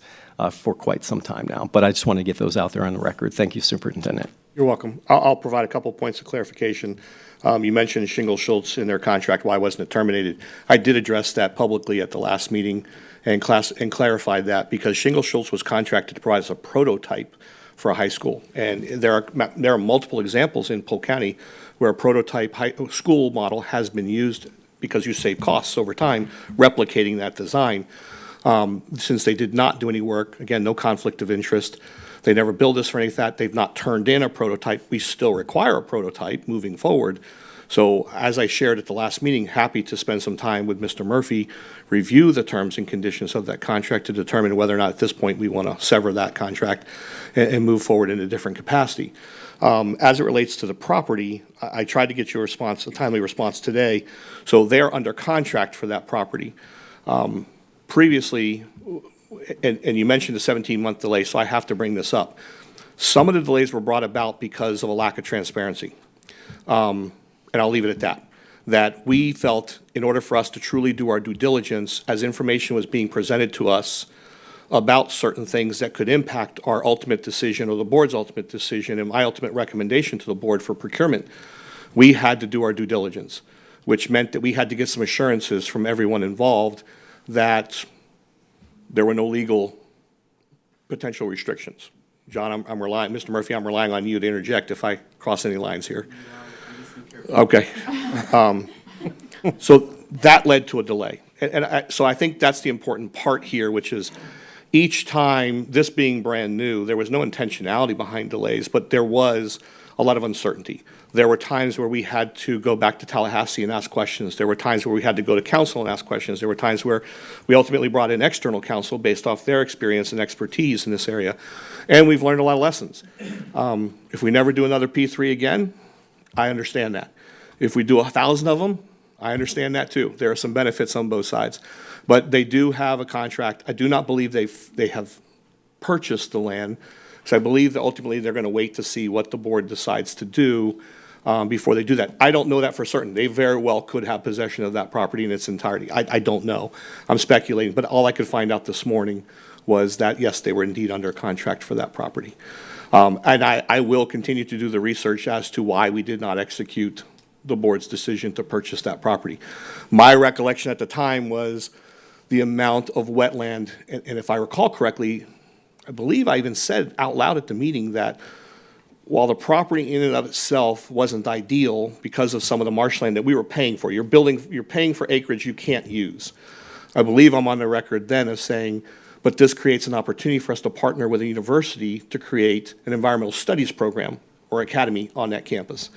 for quite some time now, but I just want to get those out there on the record. Thank you, Superintendent. You're welcome. I'll provide a couple points of clarification. You mentioned Shingle Schultz in their contract. Why wasn't it terminated? I did address that publicly at the last meeting and clarified that because Shingle Schultz was contracted to provide us a prototype for a high school. And there are multiple examples in Polk County where a prototype school model has been used because you save costs over time replicating that design. Since they did not do any work, again, no conflict of interest, they never billed us for any of that. They've not turned in a prototype. We still require a prototype moving forward. So as I shared at the last meeting, happy to spend some time with Mr. Murphy, review the terms and conditions of that contract to determine whether or not at this point we want to sever that contract and move forward in a different capacity. As it relates to the property, I tried to get you a timely response today. So they're under contract for that property. Previously, and you mentioned the 17-month delay, so I have to bring this up. Some of the delays were brought about because of a lack of transparency. And I'll leave it at that. That we felt in order for us to truly do our due diligence, as information was being presented to us about certain things that could impact our ultimate decision or the board's ultimate decision and my ultimate recommendation to the board for procurement, we had to do our due diligence, which meant that we had to get some assurances from everyone involved that there were no legal potential restrictions. John, I'm relying, Mr. Murphy, I'm relying on you to interject if I cross any lines here. Okay. So that led to a delay. So I think that's the important part here, which is each time, this being brand new, there was no intentionality behind delays, but there was a lot of uncertainty. There were times where we had to go back to Tallahassee and ask questions. There were times where we had to go to council and ask questions. There were times where we ultimately brought in external counsel based off their experience and expertise in this area. And we've learned a lot of lessons. If we never do another P3 again, I understand that. If we do 1,000 of them, I understand that too. There are some benefits on both sides. But they do have a contract. I do not believe they have purchased the land, because I believe that ultimately they're going to wait to see what the board decides to do before they do that. I don't know that for certain. They very well could have possession of that property in its entirety. I don't know. I'm speculating. But all I could find out this morning was that, yes, they were indeed under contract for that property. And I will continue to do the research as to why we did not execute the board's decision to purchase that property. My recollection at the time was the amount of wetland, and if I recall correctly, I believe I even said out loud at the meeting that while the property in and of itself wasn't ideal because of some of the marshland that we were paying for, you're paying for acreage you can't use. I believe I'm on the record then as saying, but this creates an opportunity for us to partner with a university to create an environmental studies program or academy on that campus,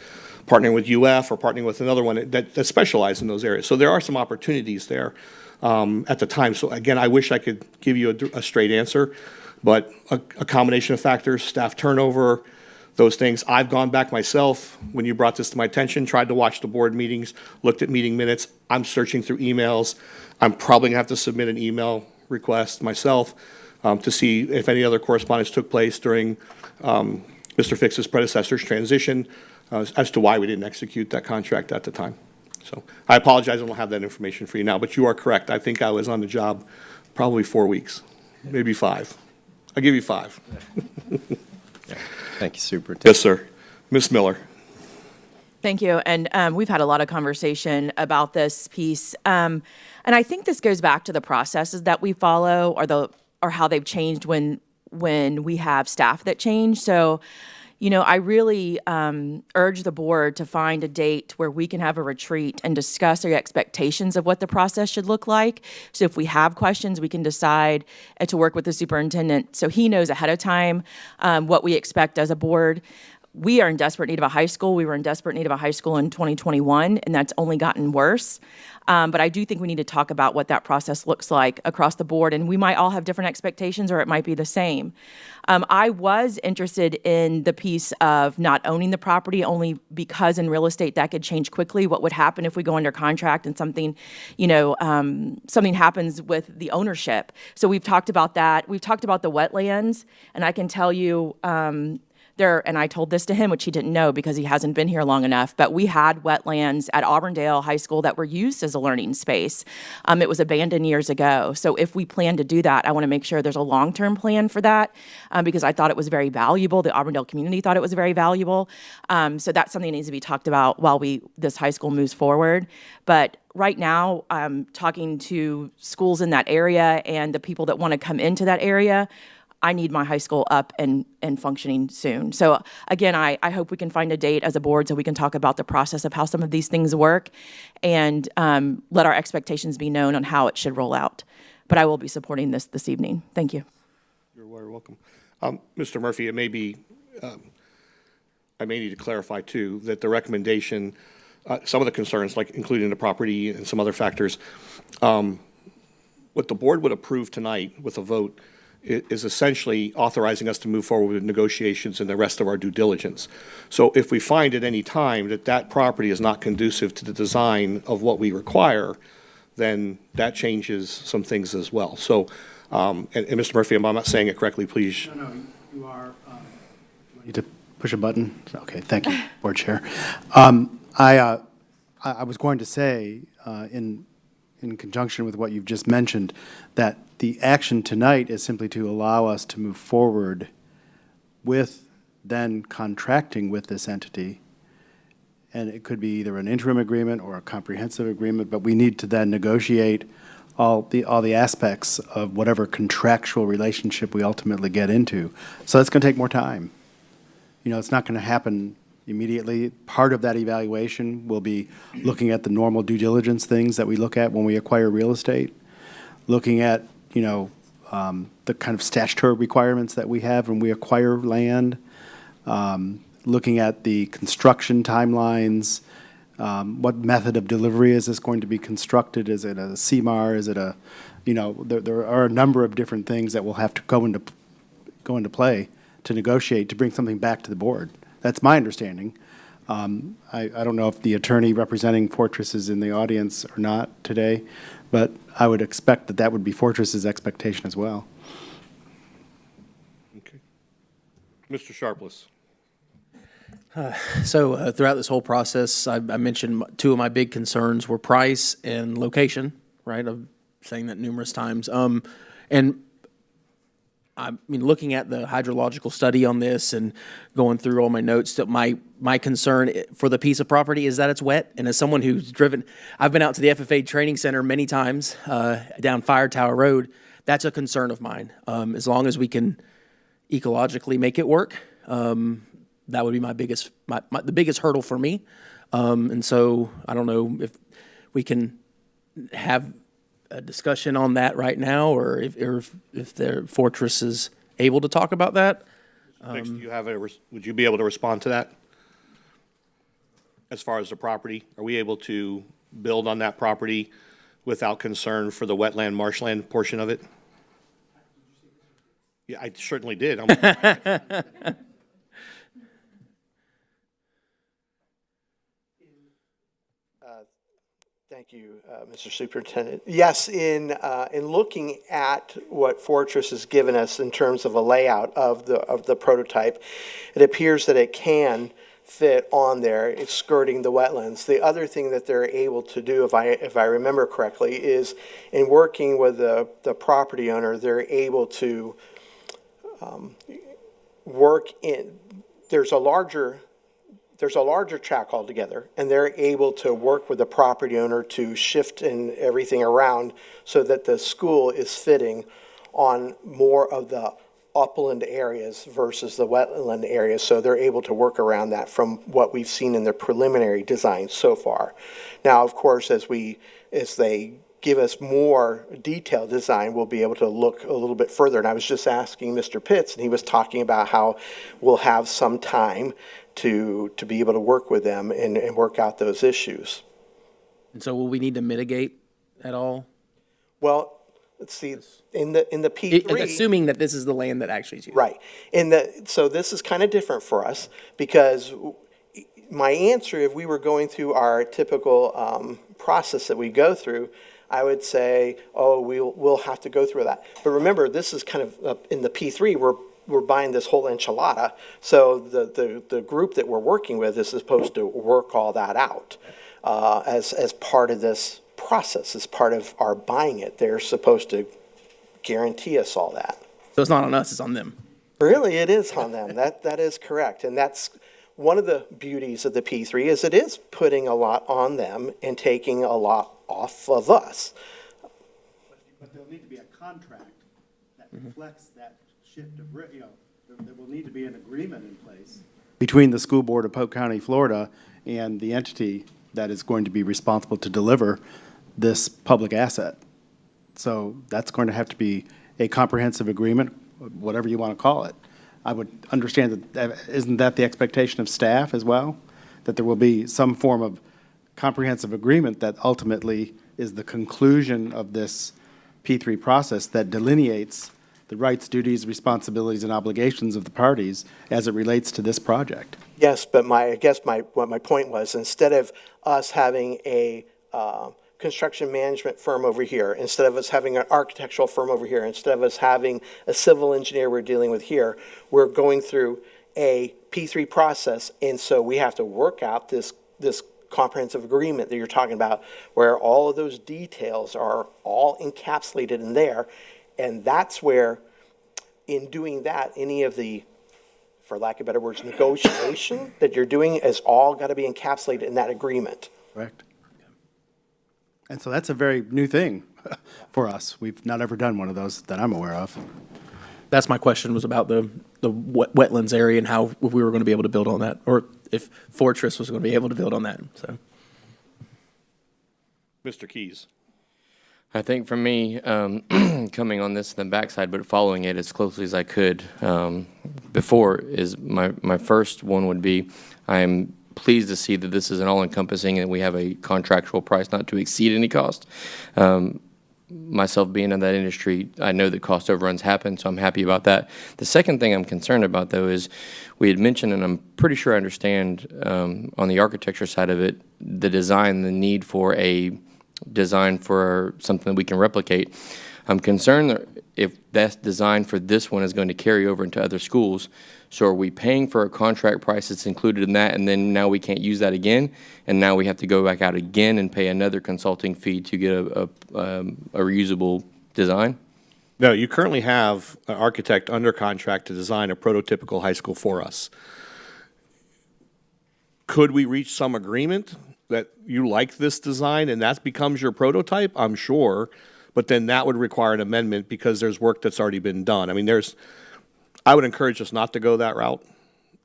partnering with UF or partnering with another one that specializes in those areas. So there are some opportunities there at the time. So again, I wish I could give you a straight answer, but a combination of factors, staff turnover, those things. I've gone back myself, when you brought this to my attention, tried to watch the board meetings, looked at meeting minutes. I'm searching through emails. I'm probably gonna have to submit an email request myself to see if any other correspondence took place during Mr. Fix's predecessor's transition as to why we didn't execute that contract at the time. So I apologize, I don't have that information for you now, but you are correct. I think I was on the job probably 4 weeks, maybe 5. I'll give you 5. Thank you, Superintendent. Yes, sir. Ms. Miller. Thank you. And we've had a lot of conversation about this piece. And I think this goes back to the processes that we follow or how they've changed when we have staff that change. So, you know, I really urge the board to find a date where we can have a retreat and discuss our expectations of what the process should look like. So if we have questions, we can decide to work with the superintendent so he knows ahead of time what we expect as a board. We are in desperate need of a high school. We were in desperate need of a high school in 2021, and that's only gotten worse. But I do think we need to talk about what that process looks like across the board, and we might all have different expectations, or it might be the same. I was interested in the piece of not owning the property only because in real estate that could change quickly. What would happen if we go under contract and something, something happens with the ownership? So we've talked about that. We've talked about the wetlands, and I can tell you, and I told this to him, which he didn't know because he hasn't been here long enough, but we had wetlands at Auburndale High School that were used as a learning space. It was abandoned years ago. So if we plan to do that, I want to make sure there's a long-term plan for that because I thought it was very valuable. The Auburndale community thought it was very valuable. So that's something that needs to be talked about while this high school moves forward. But right now, I'm talking to schools in that area and the people that want to come into that area. I need my high school up and functioning soon. So again, I hope we can find a date as a board so we can talk about the process of how some of these things work and let our expectations be known on how it should roll out. But I will be supporting this evening. Thank you. You're very welcome. Mr. Murphy, it may be, I may need to clarify too, that the recommendation, some of the concerns, like including the property and some other factors, what the board would approve tonight with a vote is essentially authorizing us to move forward with negotiations and the rest of our due diligence. So if we find at any time that that property is not conducive to the design of what we require, then that changes some things as well. So, and Mr. Murphy, if I'm not saying it correctly, please. No, you are. Need to push a button? Okay, thank you, Board Chair. I was going to say, in conjunction with what you've just mentioned, that the action tonight is simply to allow us to move forward with then contracting with this entity. And it could be either an interim agreement or a comprehensive agreement, but we need to then negotiate all the aspects of whatever contractual relationship we ultimately get into. So that's going to take more time. You know, it's not going to happen immediately. Part of that evaluation will be looking at the normal due diligence things that we look at when we acquire real estate, looking at, the kind of statutory requirements that we have when we acquire land, looking at the construction timelines, what method of delivery is this going to be constructed? Is it a CMAR? Is it there are a number of different things that will have to go into play to negotiate to bring something back to the board. That's my understanding. I don't know if the attorney representing Fortress is in the audience or not today, but I would expect that would be Fortress's expectation as well. Okay. Mr. Sharpless. So throughout this whole process, I mentioned two of my big concerns were price and location, right? I'm saying that numerous times. And I mean, looking at the hydrological study on this and going through all my notes, that my concern for the piece of property is that it's wet. And as someone who's driven, I've been out to the FFA Training Center many times down Fire Tower Road. That's a concern of mine. As long as we can ecologically make it work, that would be the biggest hurdle for me. And so I don't know if we can have a discussion on that right now, or if the Fortress is able to talk about that. Fix, do you have would you be able to respond to that? As far as the property, are we able to build on that property without concern for the wetland, marshland portion of it? Yeah, I certainly did. Thank you, Mr. Superintendent. Yes, in looking at what Fortress has given us in terms of a layout of the prototype, it appears that it can fit on there. It's skirting the wetlands. The other thing that they're able to do, if I remember correctly, is in working with the property owner, they're able to work in. There's a larger track altogether, and they're able to work with the property owner to shift and everything around so that the school is fitting on more of the upland areas versus the wetland areas. So they're able to work around that from what we've seen in the preliminary design so far. Now, of course, as they give us more detailed design, we'll be able to look a little bit further. And I was just asking Mr. Pitts, and he was talking about how we'll have some time to be able to work with them and work out those issues. And so will we need to mitigate at all? Well, let's see, in the P3. Assuming that this is the land that actually is used. Right. So this is kind of different for us because my answer, if we were going through our typical process that we go through, I would say, oh, we'll have to go through that. But remember, this is kind of in the P3, we're buying this whole enchilada. So the group that we're working with is supposed to work all that out as part of this process, as part of our buying it. They're supposed to guarantee us all that. So it's not on us, it's on them. Really, it is on them. That is correct. And that's one of the beauties of the P3 is it is putting a lot on them and taking a lot off of us. But there'll need to be a contract that reflects that shift of, there will need to be an agreement in place between the school board of Polk County, Florida, and the entity that is going to be responsible to deliver this public asset. So that's going to have to be a comprehensive agreement, whatever you want to call it. I would understand that, isn't that the expectation of staff as well? That there will be some form of comprehensive agreement that ultimately is the conclusion of this P3 process that delineates the rights, duties, responsibilities, and obligations of the parties as it relates to this project. Yes, but what my point was, instead of us having a construction management firm over here, instead of us having an architectural firm over here, instead of us having a civil engineer we're dealing with here, we're going through a P3 process, and so we have to work out this comprehensive agreement that you're talking about, where all of those details are all encapsulated in there, and that's where, in doing that, any of the, for lack of better words, negotiation that you're doing is all got to be encapsulated in that agreement. Correct. And so that's a very new thing for us. We've not ever done one of those that I'm aware of. That's my question, was about the wetlands area and how we were going to be able to build on that, or if Fortress was going to be able to build on that, so. Mr. Keys. I think for me, coming on this on the backside, but following it as closely as I could before, is my first one would be, I'm pleased to see that this is an all-encompassing and we have a contractual price not to exceed any cost. Myself being in that industry, I know that cost overruns happen, so I'm happy about that. The second thing I'm concerned about, though, is we had mentioned, and I'm pretty sure I understand on the architecture side of it, the design, the need for a design for something that we can replicate. I'm concerned that if that design for this one is going to carry over into other schools, so are we paying for a contract price that's included in that, and then now we can't use that again, and now we have to go back out again and pay another consulting fee to get a reusable design? No, you currently have an architect under contract to design a prototypical high school for us. Could we reach some agreement that you like this design and that becomes your prototype? I'm sure, but then that would require an amendment because there's work that's already been done. I mean, I would encourage us not to go that route.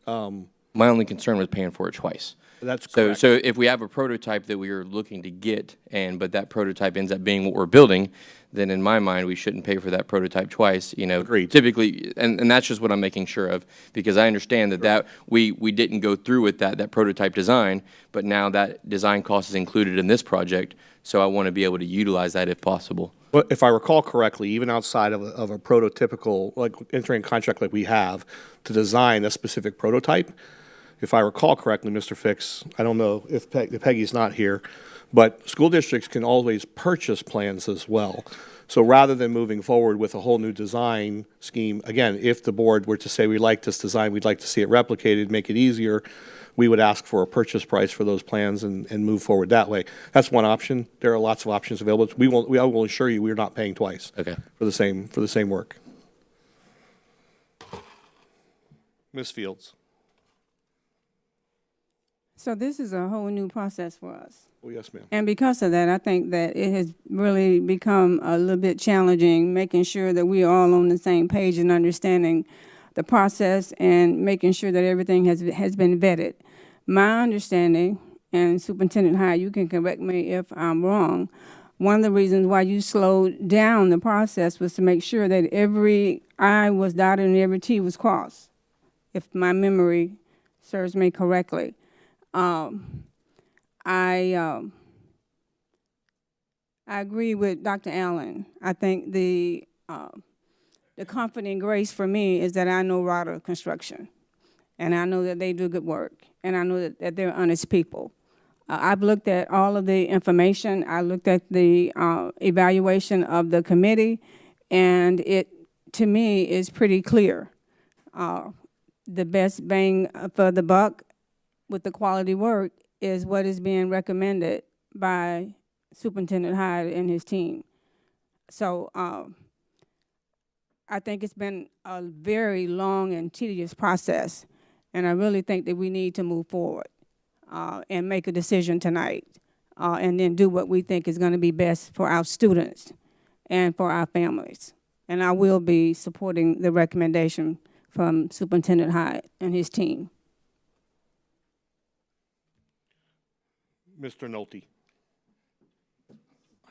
My only concern was paying for it twice. That's correct. So if we have a prototype that we are looking to get, but that prototype ends up being what we're building, then in my mind, we shouldn't pay for that prototype twice, Agreed. Typically, and that's just what I'm making sure of, because I understand that we didn't go through with that prototype design, but now that design cost is included in this project, so I want to be able to utilize that if possible. Well, if I recall correctly, even outside of a prototypical, like entering a contract like we have to design a specific prototype, if I recall correctly, Mr. Fix, I don't know if Peggy's not here, but school districts can always purchase plans as well. So rather than moving forward with a whole new design scheme, again, if the board were to say, we like this design, we'd like to see it replicated, make it easier, we would ask for a purchase price for those plans and move forward that way. That's one option. There are lots of options available. I will assure you, we're not paying twice Okay. for the same work. Ms. Fields. So this is a whole new process for us. Oh, yes, ma'am. And because of that, I think that it has really become a little bit challenging, making sure that we are all on the same page and understanding the process and making sure that everything has been vetted. My understanding, and Superintendent Hyde, you can correct me if I'm wrong, one of the reasons why you slowed down the process was to make sure that every I was dotted and every T was crossed, if my memory serves me correctly. I agree with Dr. Allen. I think the comforting grace for me is that I know Rada Construction, and I know that they do good work, and I know that they're honest people. I've looked at all of the information. I looked at the evaluation of the committee, and it, to me, is pretty clear. The best bang for the buck with the quality work is what is being recommended by Superintendent Hyde and his team. So I think it's been a very long and tedious process, and I really think that we need to move forward and make a decision tonight and then do what we think is going to be best for our students and for our families. And I will be supporting the recommendation from Superintendent Hyde and his team. Mr. Nolte.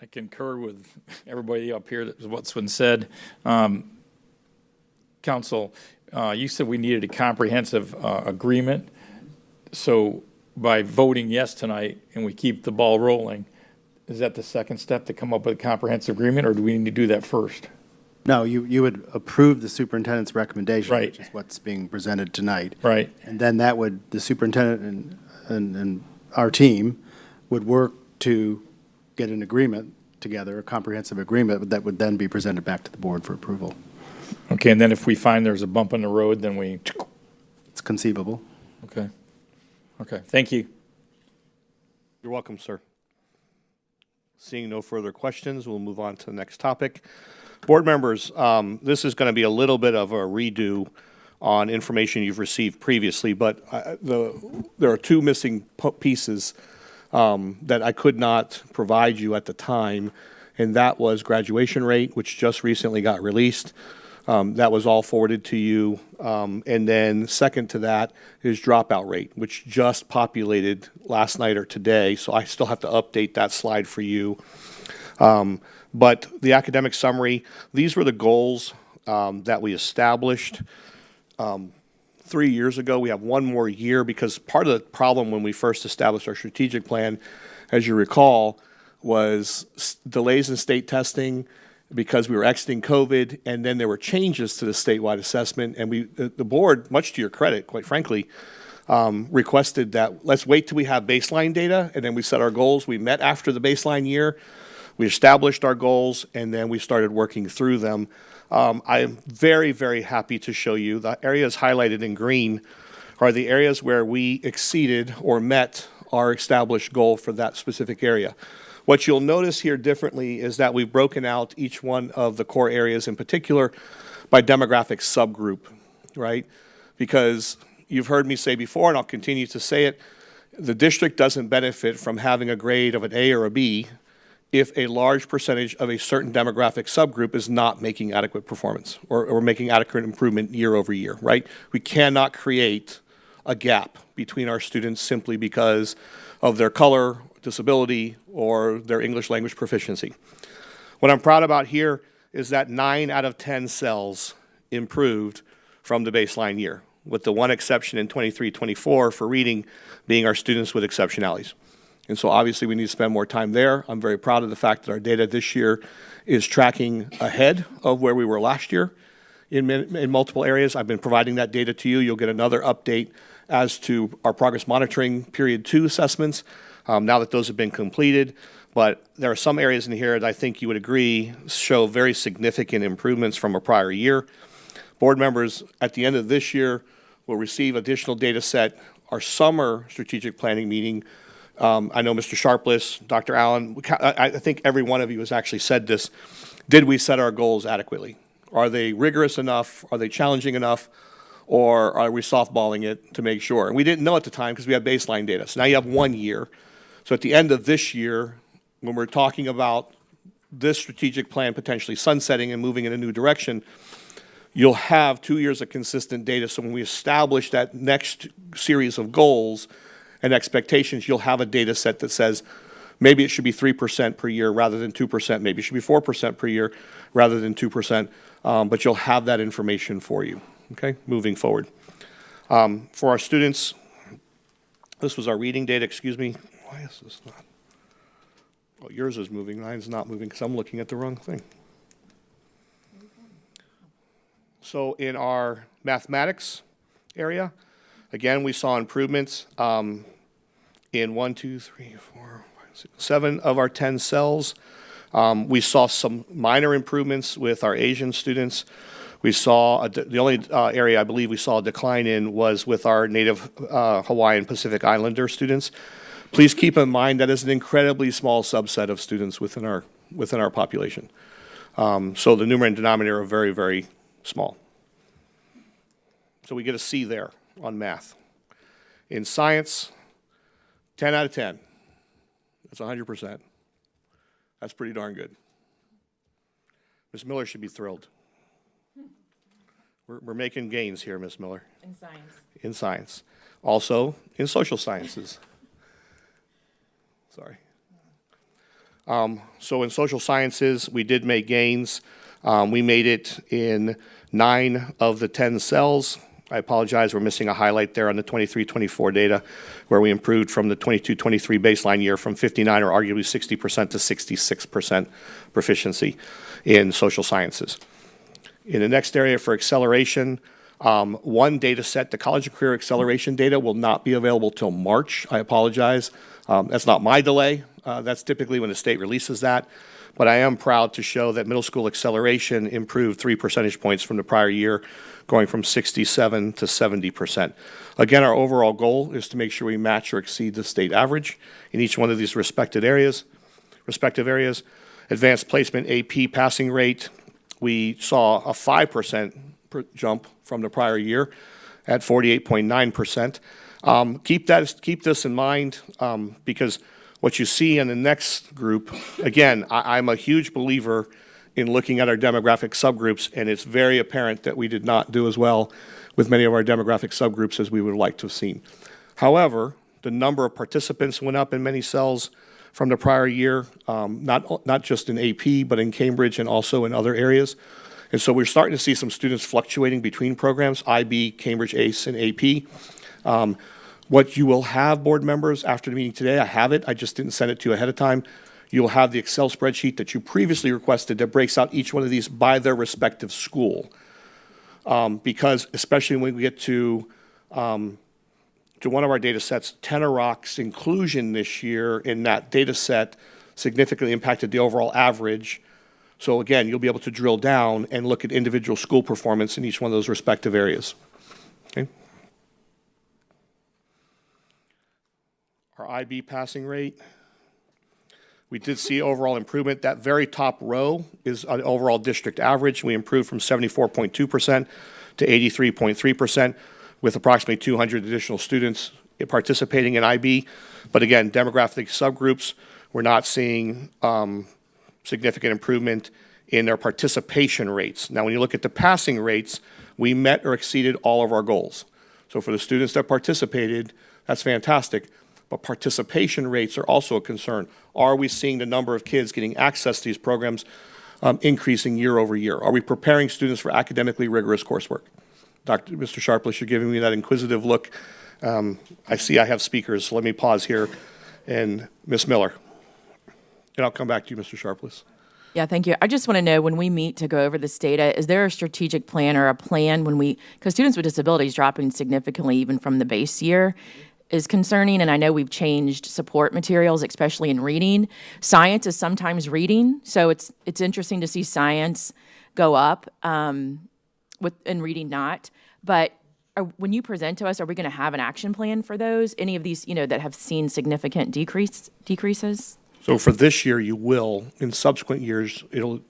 I concur with everybody up here, that what's been said. Council, you said we needed a comprehensive agreement. So by voting yes tonight and we keep the ball rolling, is that the second step to come up with a comprehensive agreement, or do we need to do that first? No, you would approve the superintendent's recommendation, Right. which is what's being presented tonight. Right. And then that would, the superintendent and our team would work to get an agreement together, a comprehensive agreement that would then be presented back to the board for approval. Okay, and then if we find there's a bump in the road, then we, It's conceivable. okay. Okay, thank you. You're welcome, sir. Seeing no further questions, we'll move on to the next topic. Board members, this is going to be a little bit of a redo on information you've received previously, but there are two missing pieces that I could not provide you at the time, and that was graduation rate, which just recently got released. That was all forwarded to you. And then second to that is dropout rate, which just populated last night or today, so I still have to update that slide for you. But the academic summary, these were the goals that we established 3 years ago. We have one more year because part of the problem when we first established our strategic plan, as you recall, was delays in state testing because we were exiting COVID, and then there were changes to the statewide assessment, and the board, much to your credit, quite frankly, requested that let's wait till we have baseline data, and then we set our goals. We met after the baseline year. We established our goals, and then we started working through them. I am very, very happy to show you the areas highlighted in green are the areas where we exceeded or met our established goal for that specific area. What you'll notice here differently is that we've broken out each one of the core areas in particular by demographic subgroup, right? Because you've heard me say before, and I'll continue to say it, the district doesn't benefit from having a grade of an A or a B if a large percentage of a certain demographic subgroup is not making adequate performance or making adequate improvement year over year, right? We cannot create a gap between our students simply because of their color, disability, or their English language proficiency. What I'm proud about here is that 9 out of 10 cells improved from the baseline year, with the one exception in 23-24 for reading being our students with exceptionalities. And so obviously we need to spend more time there. I'm very proud of the fact that our data this year is tracking ahead of where we were last year in multiple areas. I've been providing that data to you. You'll get another update as to our progress monitoring period 2 assessments, now that those have been completed. But there are some areas in here that I think you would agree show very significant improvements from a prior year. Board members, at the end of this year, will receive additional data set. Our summer strategic planning meeting, I know Mr. Sharpless, Dr. Allen, I think every one of you has actually said this. Did we set our goals adequately? Are they rigorous enough? Are they challenging enough? Or are we softballing it to make sure? And we didn't know at the time because we had baseline data. So now you have 1 year. So at the end of this year, when we're talking about this strategic plan potentially sunsetting and moving in a new direction, you'll have 2 years of consistent data. So when we establish that next series of goals and expectations, you'll have a data set that says maybe it should be 3% per year rather than 2%. Maybe it should be 4% per year rather than 2%. But you'll have that information for you, okay, moving forward. For our students, this was our reading data, excuse me. Why is this not? Oh, yours is moving, mine's not moving because I'm looking at the wrong thing. So in our mathematics area, again, we saw improvements in 1, 2, 3, 4, 5, 6, 7 of our 10 cells. We saw some minor improvements with our Asian students. We saw, the only area I believe we saw a decline in was with our Native Hawaiian Pacific Islander students. Please keep in mind that is an incredibly small subset of students within our population. So the numerator and denominator are very, very small. So we get a C there on math. In science, 10 out of 10. That's 100%. That's pretty darn good. Ms. Miller should be thrilled. We're making gains here, Ms. Miller. In science. In science. Also, in social sciences. Sorry. So in social sciences, we did make gains. We made it in 9 of the 10 cells. I apologize, we're missing a highlight there on the 23-24 data, where we improved from the 22-23 baseline year from 59 or arguably 60% to 66% proficiency in social sciences. In the next area for acceleration, one data set, the college and career acceleration data, will not be available till March. I apologize. That's not my delay. That's typically when the state releases that. But I am proud to show that middle school acceleration improved 3 percentage points from the prior year, going from 67 to 70%. Again, our overall goal is to make sure we match or exceed the state average in each one of these respective areas. Advanced placement AP passing rate, we saw a 5% jump from the prior year at 48.9%. Keep this in mind because what you see in the next group, again, I'm a huge believer in looking at our demographic subgroups, and it's very apparent that we did not do as well with many of our demographic subgroups as we would like to have seen. However, the number of participants went up in many cells from the prior year, not just in AP, but in Cambridge and also in other areas. And so we're starting to see some students fluctuating between programs, IB, Cambridge ACE, and AP. What you will have, board members, after the meeting today, I have it, I just didn't send it to you ahead of time. You'll have the Excel spreadsheet that you previously requested that breaks out each one of these by their respective school. Because especially when we get to one of our data sets, Tenor Rock's inclusion this year in that data set significantly impacted the overall average. So again, you'll be able to drill down and look at individual school performance in each one of those respective areas. Okay. Our IB passing rate. We did see overall improvement. That very top row is an overall district average. We improved from 74.2% to 83.3% with approximately 200 additional students participating in IB. But again, demographic subgroups, we're not seeing significant improvement in their participation rates. Now, when you look at the passing rates, we met or exceeded all of our goals. So for the students that participated, that's fantastic. But participation rates are also a concern. Are we seeing the number of kids getting access to these programs increasing year over year? Are we preparing students for academically rigorous coursework? Mr. Sharpless, you're giving me that inquisitive look. I see I have speakers, so let me pause here. And Ms. Miller. And I'll come back to you, Mr. Sharpless. Yeah, thank you. I just want to know, when we meet to go over this data, is there a strategic plan or a plan because students with disabilities dropping significantly even from the base year is concerning, and I know we've changed support materials, especially in reading. Science is sometimes reading, so it's interesting to see science go up and reading not. But when you present to us, are we going to have an action plan for those? Any of these, that have seen significant decreases? So for this year, you will. In subsequent years,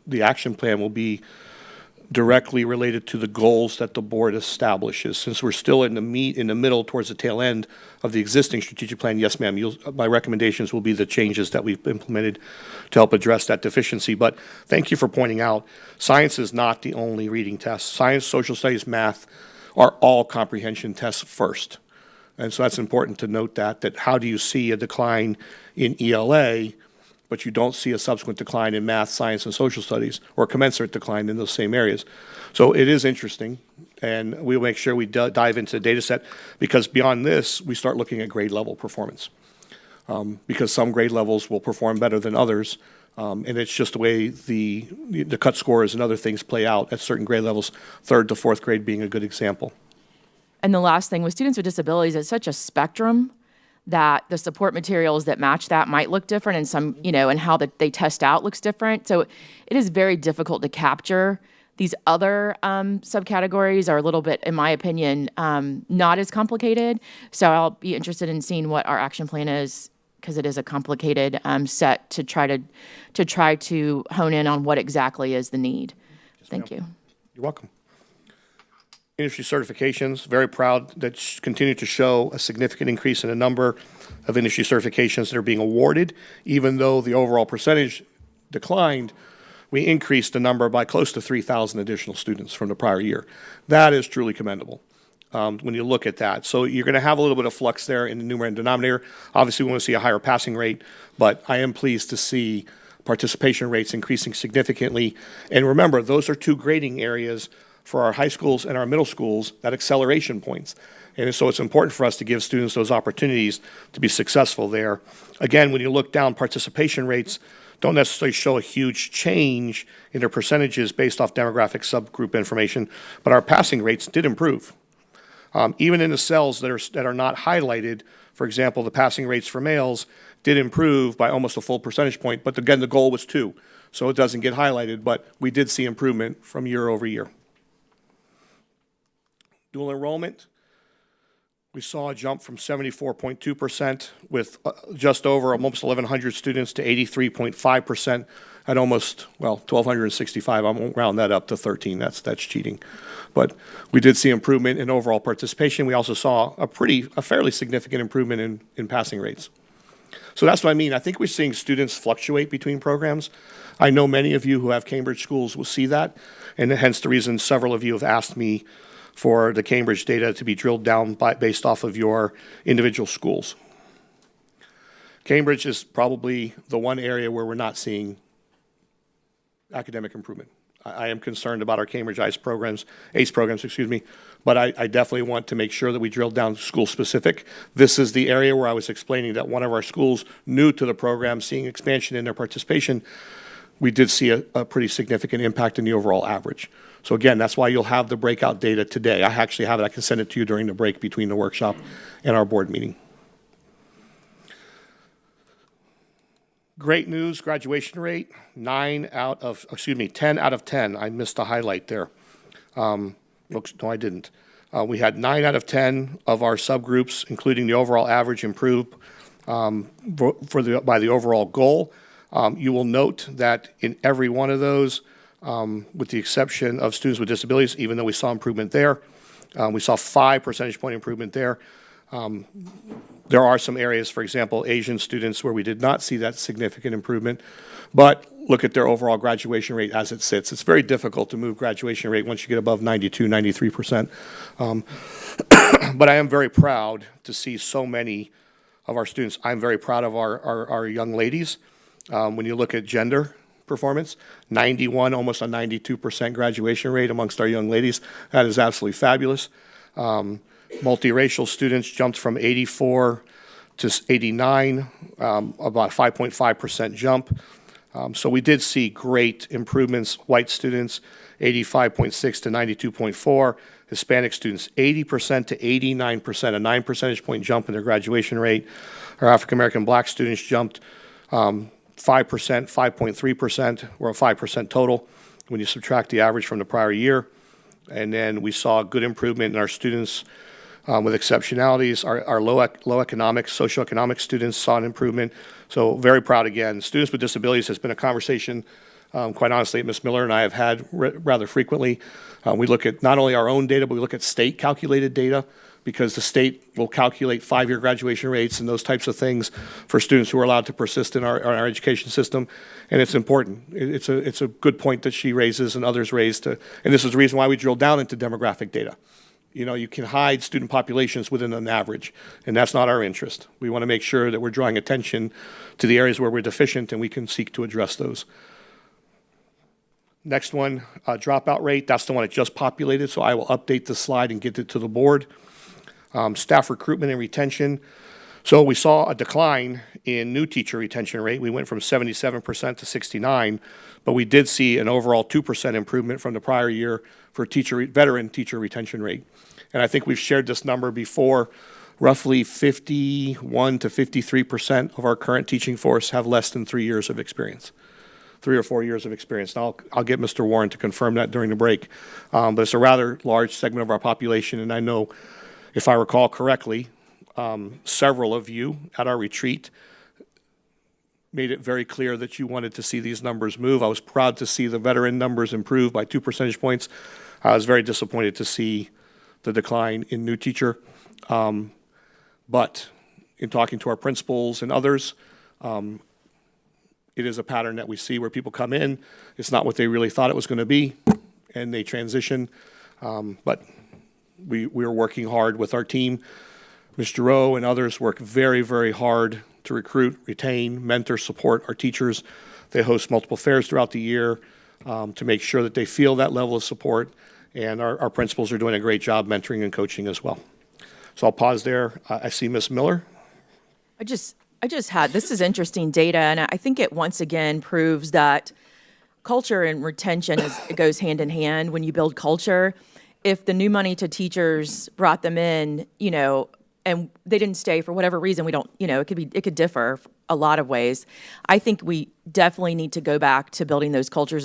the action plan will be directly related to the goals that the board establishes. Since we're still in the middle towards the tail end of the existing strategic plan, yes, ma'am, my recommendations will be the changes that we've implemented to help address that deficiency. But thank you for pointing out, science is not the only reading test. Science, social studies, math are all comprehension tests first. And so that's important to note that how do you see a decline in ELA, but you don't see a subsequent decline in math, science, and social studies, or commensurate decline in those same areas. So it is interesting, and we'll make sure we dive into the data set, because beyond this, we start looking at grade level performance. Because some grade levels will perform better than others, and it's just the way the cut scores and other things play out at certain grade levels, 3rd to 4th grade being a good example. And the last thing, with students with disabilities, it's such a spectrum that the support materials that match that might look different, and some, and how that they test out looks different. So it is very difficult to capture. These other subcategories are a little bit, in my opinion, not as complicated. So I'll be interested in seeing what our action plan is, because it is a complicated set to try to hone in on what exactly is the need. Thank you. You're welcome. Industry certifications, very proud that continue to show a significant increase in the number of industry certifications that are being awarded. Even though the overall percentage declined, we increased the number by close to 3,000 additional students from the prior year. That is truly commendable when you look at that. So you're going to have a little bit of flux there in the numerator and denominator. Obviously, we want to see a higher passing rate, but I am pleased to see participation rates increasing significantly. And remember, those are two grading areas for our high schools and our middle schools, that acceleration points. And so it's important for us to give students those opportunities to be successful there. Again, when you look down, participation rates don't necessarily show a huge change in their percentages based off demographic subgroup information, but our passing rates did improve. Even in the cells that are not highlighted, for example, the passing rates for males did improve by almost a full percentage point, but again, the goal was 2, so it doesn't get highlighted, but we did see improvement from year over year. Dual enrollment, we saw a jump from 74.2% with just over almost 1,100 students to 83.5% at almost, 1,265. I won't round that up to 13. That's cheating. But we did see improvement in overall participation. We also saw a fairly significant improvement in passing rates. So that's what I mean. I think we're seeing students fluctuate between programs. I know many of you who have Cambridge schools will see that, and hence the reason several of you have asked me for the Cambridge data to be drilled down based off of your individual schools. Cambridge is probably the one area where we're not seeing academic improvement. I am concerned about our Cambridge ACE programs, but I definitely want to make sure that we drill down school specific. This is the area where I was explaining that one of our schools new to the program, seeing expansion in their participation, we did see a pretty significant impact in the overall average. So again, that's why you'll have the breakout data today. I actually have it. I can send it to you during the break between the workshop and our board meeting. Great news, graduation rate, 10 out of 10. I missed a highlight there. No, I didn't. We had 9 out of 10 of our subgroups, including the overall average, improve by the overall goal. You will note that in every one of those, with the exception of students with disabilities, even though we saw improvement there, we saw 5 percentage point improvement there. There are some areas, for example, Asian students, where we did not see that significant improvement, but look at their overall graduation rate as it sits. It's very difficult to move graduation rate once you get above 92, 93%. But I am very proud to see so many of our students. I'm very proud of our young ladies. When you look at gender performance, 91, almost a 92% graduation rate amongst our young ladies. That is absolutely fabulous. Multiracial students jumped from 84 to 89, about 5.5% jump. So we did see great improvements. White students, 85.6 to 92.4. Hispanic students, 80% to 89%, a 9 percentage point jump in their graduation rate. Our African-American Black students jumped 5%, 5.3%. We're at 5% total when you subtract the average from the prior year. And then we saw good improvement in our students with exceptionalities. Our low economic, socioeconomic students saw an improvement. So very proud again. Students with disabilities has been a conversation, quite honestly, Ms. Miller and I have had rather frequently. We look at not only our own data, but we look at state calculated data, because the state will calculate 5-year graduation rates and those types of things for students who are allowed to persist in our education system. And it's important. It's a good point that she raises and others raised. And this is the reason why we drill down into demographic data. You know, you can hide student populations within an average, and that's not our interest. We want to make sure that we're drawing attention to the areas where we're deficient, and we can seek to address those. Next one, dropout rate. That's the one that just populated, so I will update the slide and get it to the board. Staff recruitment and retention. So we saw a decline in new teacher retention rate. We went from 77% to 69%, but we did see an overall 2% improvement from the prior year for veteran teacher retention rate. And I think we've shared this number before. Roughly 51 to 53% of our current teaching force have less than 3 years of experience. 3 or 4 years of experience. Now, I'll get Mr. Warren to confirm that during the break. But it's a rather large segment of our population, and I know, if I recall correctly, several of you at our retreat made it very clear that you wanted to see these numbers move. I was proud to see the veteran numbers improve by 2 percentage points. I was very disappointed to see the decline in new teacher. But in talking to our principals and others, it is a pattern that we see where people come in, it's not what they really thought it was going to be, and they transition. But we are working hard with our team. Mr. Rowe and others work very, very hard to recruit, retain, mentor, support our teachers. They host multiple fairs throughout the year to make sure that they feel that level of support, and our principals are doing a great job mentoring and coaching as well. So I'll pause there. I see Ms. Miller. I just had, this is interesting data, and I think it once again proves that culture and retention it goes hand in hand. When you build culture, if the new money to teachers brought them in, and they didn't stay for whatever reason, we don't, it could differ a lot of ways. I think we definitely need to go back to building those culture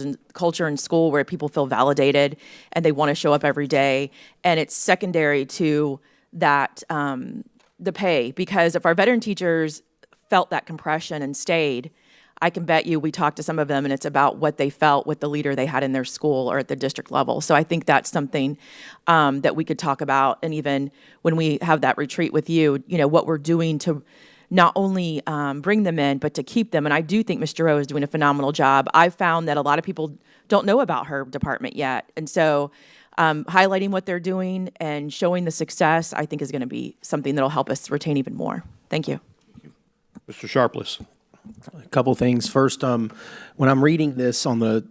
in school where people feel validated and they want to show up every day. And it's secondary to that, the pay, because if our veteran teachers felt that compression and stayed, I can bet you we talked to some of them and it's about what they felt with the leader they had in their school or at the district level. So I think that's something that we could talk about. And even when we have that retreat with you, what we're doing to not only bring them in, but to keep them. And I do think Mr. Rowe is doing a phenomenal job. I've found that a lot of people don't know about her department yet. And so highlighting what they're doing and showing the success, I think is going to be something that'll help us retain even more. Thank you. Mr. Sharpless. A couple things. First, when I'm reading this on the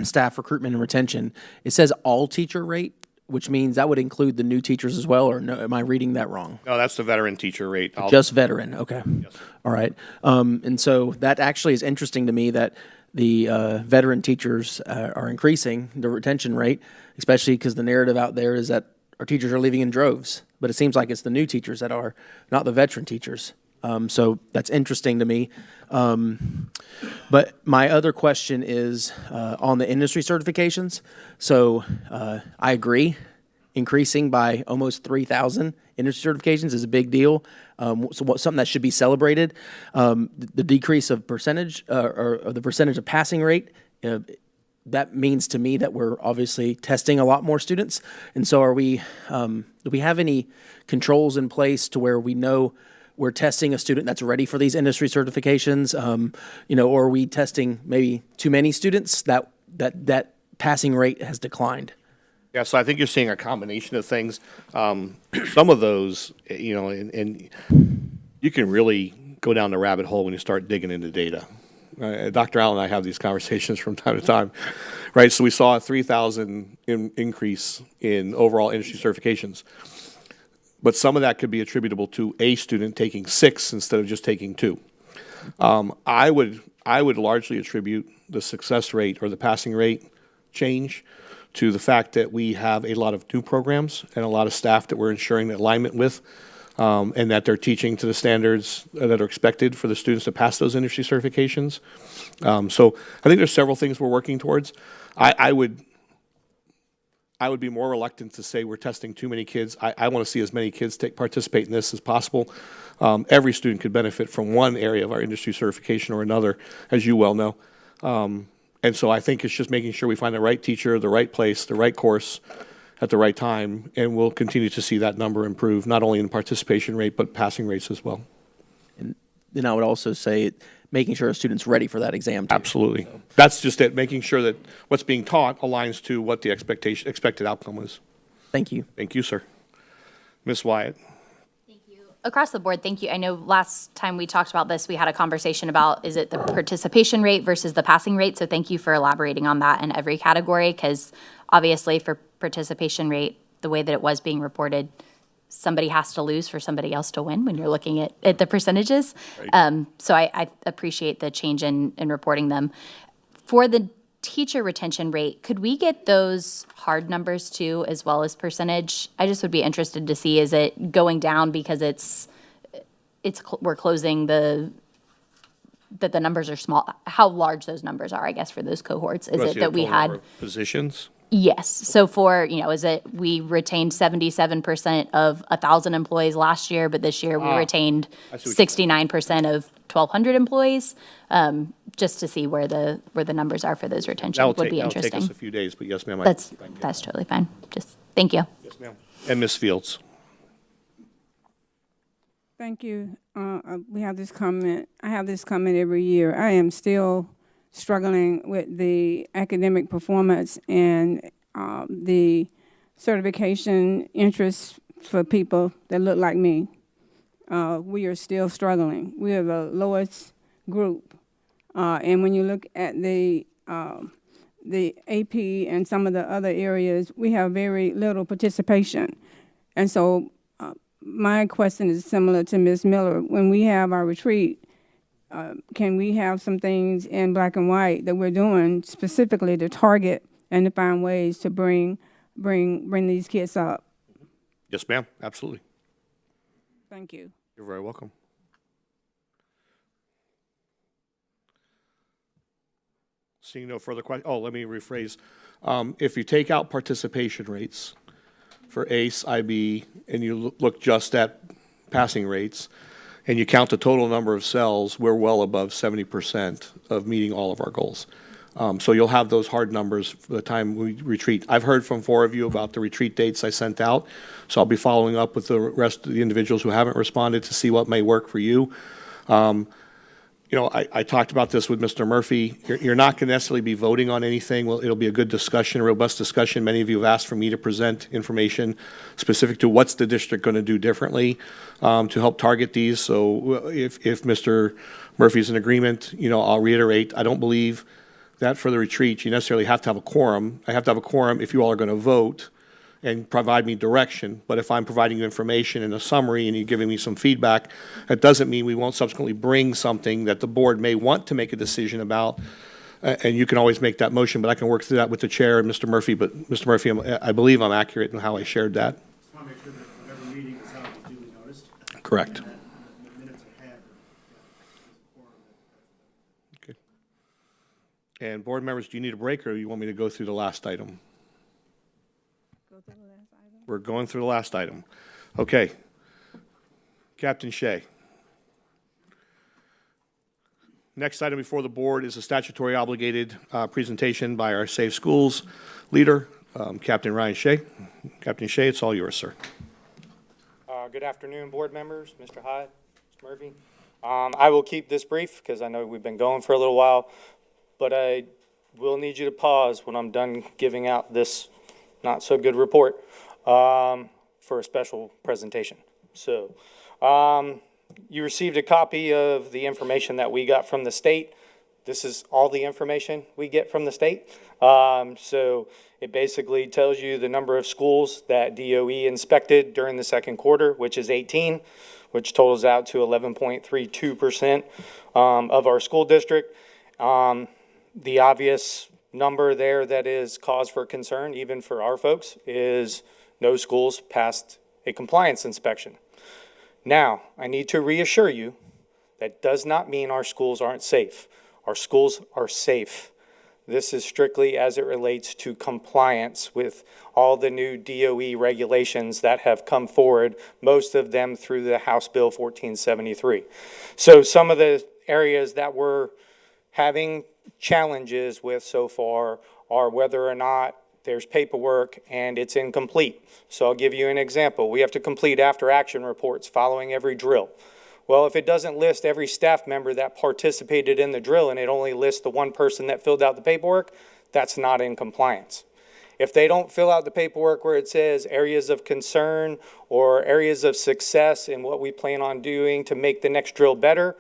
staff recruitment and retention, it says all teacher rate, which means that would include the new teachers as well, or no, am I reading that wrong? No, that's the veteran teacher rate. Just veteran, okay. Yes. All right. And so that actually is interesting to me that the veteran teachers are increasing the retention rate, especially because the narrative out there is that our teachers are leaving in droves, but it seems like it's the new teachers that are, not the veteran teachers. So that's interesting to me. But my other question is on the industry certifications. So I agree, increasing by almost 3,000 industry certifications is a big deal. Something that should be celebrated. The decrease of percentage or the percentage of passing rate, that means to me that we're obviously testing a lot more students. And so are we, do we have any controls in place to where we know we're testing a student that's ready for these industry certifications, or are we testing maybe too many students that passing rate has declined? Yeah, so I think you're seeing a combination of things. Some of those, and you can really go down the rabbit hole when you start digging into data. Dr. Allen and I have these conversations from time to time, right? So we saw a 3,000 increase in overall industry certifications. But some of that could be attributable to a student taking 6 instead of just taking 2. I would I would largely attribute the success rate or the passing rate change to the fact that we have a lot of new programs and a lot of staff that we're ensuring alignment with, and that they're teaching to the standards that are expected for the students to pass those industry certifications. So I think there's several things we're working towards. I would be more reluctant to say we're testing too many kids. I want to see as many kids participate in this as possible. Every student could benefit from one area of our industry certification or another, as you well know. And so I think it's just making sure we find the right teacher, the right place, the right course at the right time, and we'll continue to see that number improve, not only in participation rate, but passing rates as well. And then I would also say making sure a student's ready for that exam too. Absolutely. That's just it, making sure that what's being taught aligns to what the expected outcome is. Thank you. Thank you, sir. Ms. Wyatt. Across the board, thank you. I know last time we talked about this, we had a conversation about, is it the participation rate versus the passing rate? So thank you for elaborating on that in every category, because obviously for participation rate, the way that it was being reported, somebody has to lose for somebody else to win when you're looking at the percentages. Right. So I appreciate the change in reporting them. For the teacher retention rate, could we get those hard numbers too, as well as percentage? I just would be interested to see, is it going down because we're closing that the numbers are small, how large those numbers are, I guess, for those cohorts? Is it that we had positions? Yes. So for, is it we retained 77% of 1,000 employees last year, but this year we retained 69% of 1,200 employees? Just to see where the numbers are for those retention would be That'll take interesting. us a few days, but yes, ma'am. That's totally fine. Just, thank you. Yes, ma'am. And Ms. Fields. Thank you. We have this comment. I have this comment every year. I am still struggling with the academic performance and the certification interest for people that look like me. We are still struggling. We are the lowest group. And when you look at the AP and some of the other areas, we have very little participation. And so my question is similar to Ms. Miller. When we have our retreat, can we have some things in black and white that we're doing specifically to target and to find ways to bring these kids up? Yes, ma'am. Absolutely. Thank you. You're very welcome. Seeing no further questions. Oh, let me rephrase. If you take out participation rates for ACE, IB, and you look just at passing rates, and you count the total number of cells, we're well above 70% of meeting all of our goals. So you'll have those hard numbers for the time we retreat. I've heard from 4 of you about the retreat dates I sent out, so I'll be following up with the rest of the individuals who haven't responded to see what may work for you. I talked about this with Mr. Murphy. You're not going to necessarily be voting on anything. Well, it'll be a good discussion, a robust discussion. Many of you have asked for me to present information specific to what's the district going to do differently to help target these. So if Mr. Murphy's in agreement, I'll reiterate, I don't believe that for the retreat you necessarily have to have a quorum. I have to have a quorum if you all are going to vote and provide me direction. But if I'm providing you information in a summary and you're giving me some feedback, that doesn't mean we won't subsequently bring something that the board may want to make a decision about. And you can always make that motion, but I can work through that with the chair and Mr. Murphy. But Mr. Murphy, I believe I'm accurate in how I shared that. Just want to make sure that whatever meeting is held is duly noticed. Correct. And that the minutes are had. Okay. And board members, do you need a break or you want me to go through the last item? We're going through the last item. Okay. Captain Shea. Next item before the board is a statutory obligated presentation by our Safe Schools leader, Captain Ryan Shea. Captain Shea, it's all yours, sir. Good afternoon, board members, Mr. Hyde, Mr. Murphy. I will keep this brief because I know we've been going for a little while, but I will need you to pause when I'm done giving out this not so good report for a special presentation. So you received a copy of the information that we got from the state. This is all the information we get from the state. So it basically tells you the number of schools that DOE inspected during the second quarter, which is 18, which totals out to 11.32% of our school district. The obvious number there that is cause for concern, even for our folks, is no schools passed a compliance inspection. Now, I need to reassure you, that does not mean our schools aren't safe. Our schools are safe. This is strictly as it relates to compliance with all the new DOE regulations that have come forward, most of them through the House Bill 1473. So some of the areas that we're having challenges with so far are whether or not there's paperwork and it's incomplete. So I'll give you an example. We have to complete after-action reports following every drill. Well, if it doesn't list every staff member that participated in the drill and it only lists the one person that filled out the paperwork, that's not in compliance. If they don't fill out the paperwork where it says areas of concern or areas of success in what we plan on doing to make the next drill better,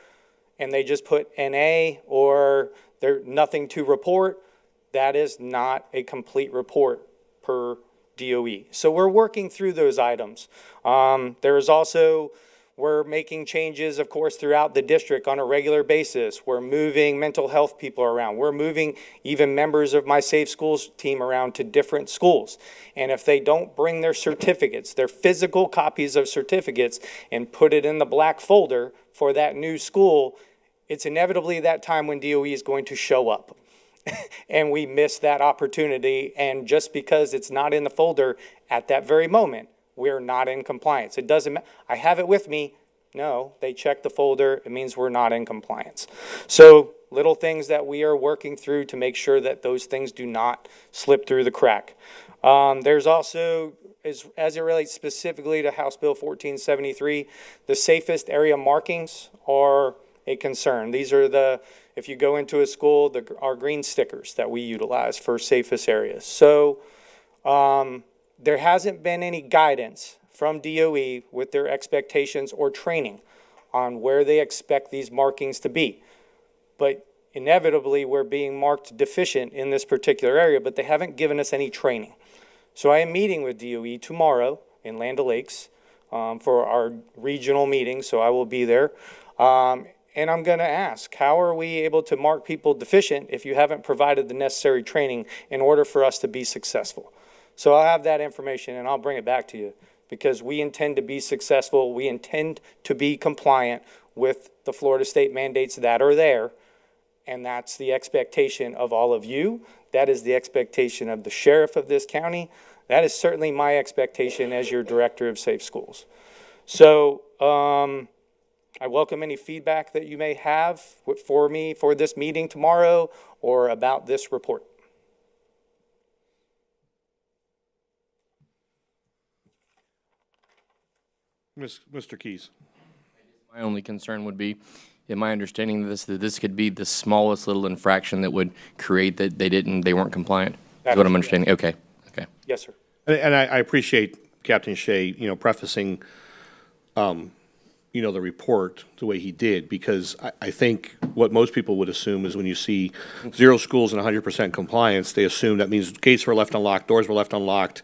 and they just put NA or there's nothing to report, that is not a complete report per DOE. So we're working through those items. There is also, we're making changes, of course, throughout the district on a regular basis. We're moving mental health people around. We're moving even members of my Safe Schools team around to different schools. And if they don't bring their certificates, their physical copies of certificates, and put it in the black folder for that new school, it's inevitably that time when DOE is going to show up. And we miss that opportunity. And just because it's not in the folder at that very moment, we're not in compliance. It doesn't, I have it with me. No, they check the folder. It means we're not in compliance. So little things that we are working through to make sure that those things do not slip through the crack. There's also, as it relates specifically to House Bill 1473, the safest area markings are a concern. These are the, if you go into a school, our green stickers that we utilize for safest areas. So there hasn't been any guidance from DOE with their expectations or training on where they expect these markings to be. But inevitably, we're being marked deficient in this particular area, but they haven't given us any training. So I am meeting with DOE tomorrow in Land O'Lakes for our regional meeting, so I will be there. And I'm going to ask, how are we able to mark people deficient if you haven't provided the necessary training in order for us to be successful? So I'll have that information and I'll bring it back to you because we intend to be successful. We intend to be compliant with the Florida state mandates that are there. And that's the expectation of all of you. That is the expectation of the sheriff of this county. That is certainly my expectation as your director of Safe Schools. So I welcome any feedback that you may have for me for this meeting tomorrow or about this report. Mr. Keys. My only concern would be, in my understanding of this, that this could be the smallest little infraction that would create that they weren't compliant. That's what I'm understanding. Okay. Okay. Yes, sir. And I appreciate Captain Shea, prefacing, the report the way he did, because I think what most people would assume is when you see 0 schools and 100% compliance, they assume that means gates were left unlocked, doors were left unlocked,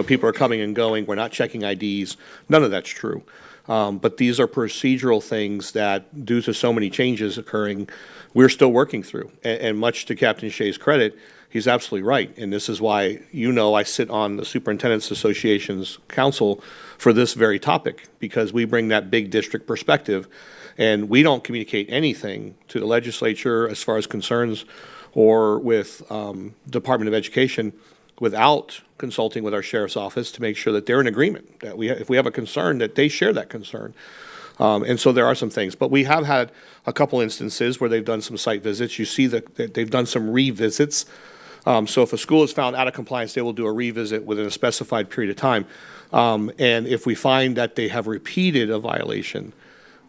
people are coming and going, we're not checking IDs. None of that's true. But these are procedural things that, due to so many changes occurring, we're still working through. And much to Captain Shea's credit, he's absolutely right. And this is why, I sit on the Superintendent's Association's council for this very topic, because we bring that big district perspective. And we don't communicate anything to the legislature as far as concerns or with Department of Education without consulting with our sheriff's office to make sure that they're in agreement, that if we have a concern, that they share that concern. And so there are some things. But we have had a couple instances where they've done some site visits. You see that they've done some revisits. So if a school is found out of compliance, they will do a revisit within a specified period of time. And if we find that they have repeated a violation,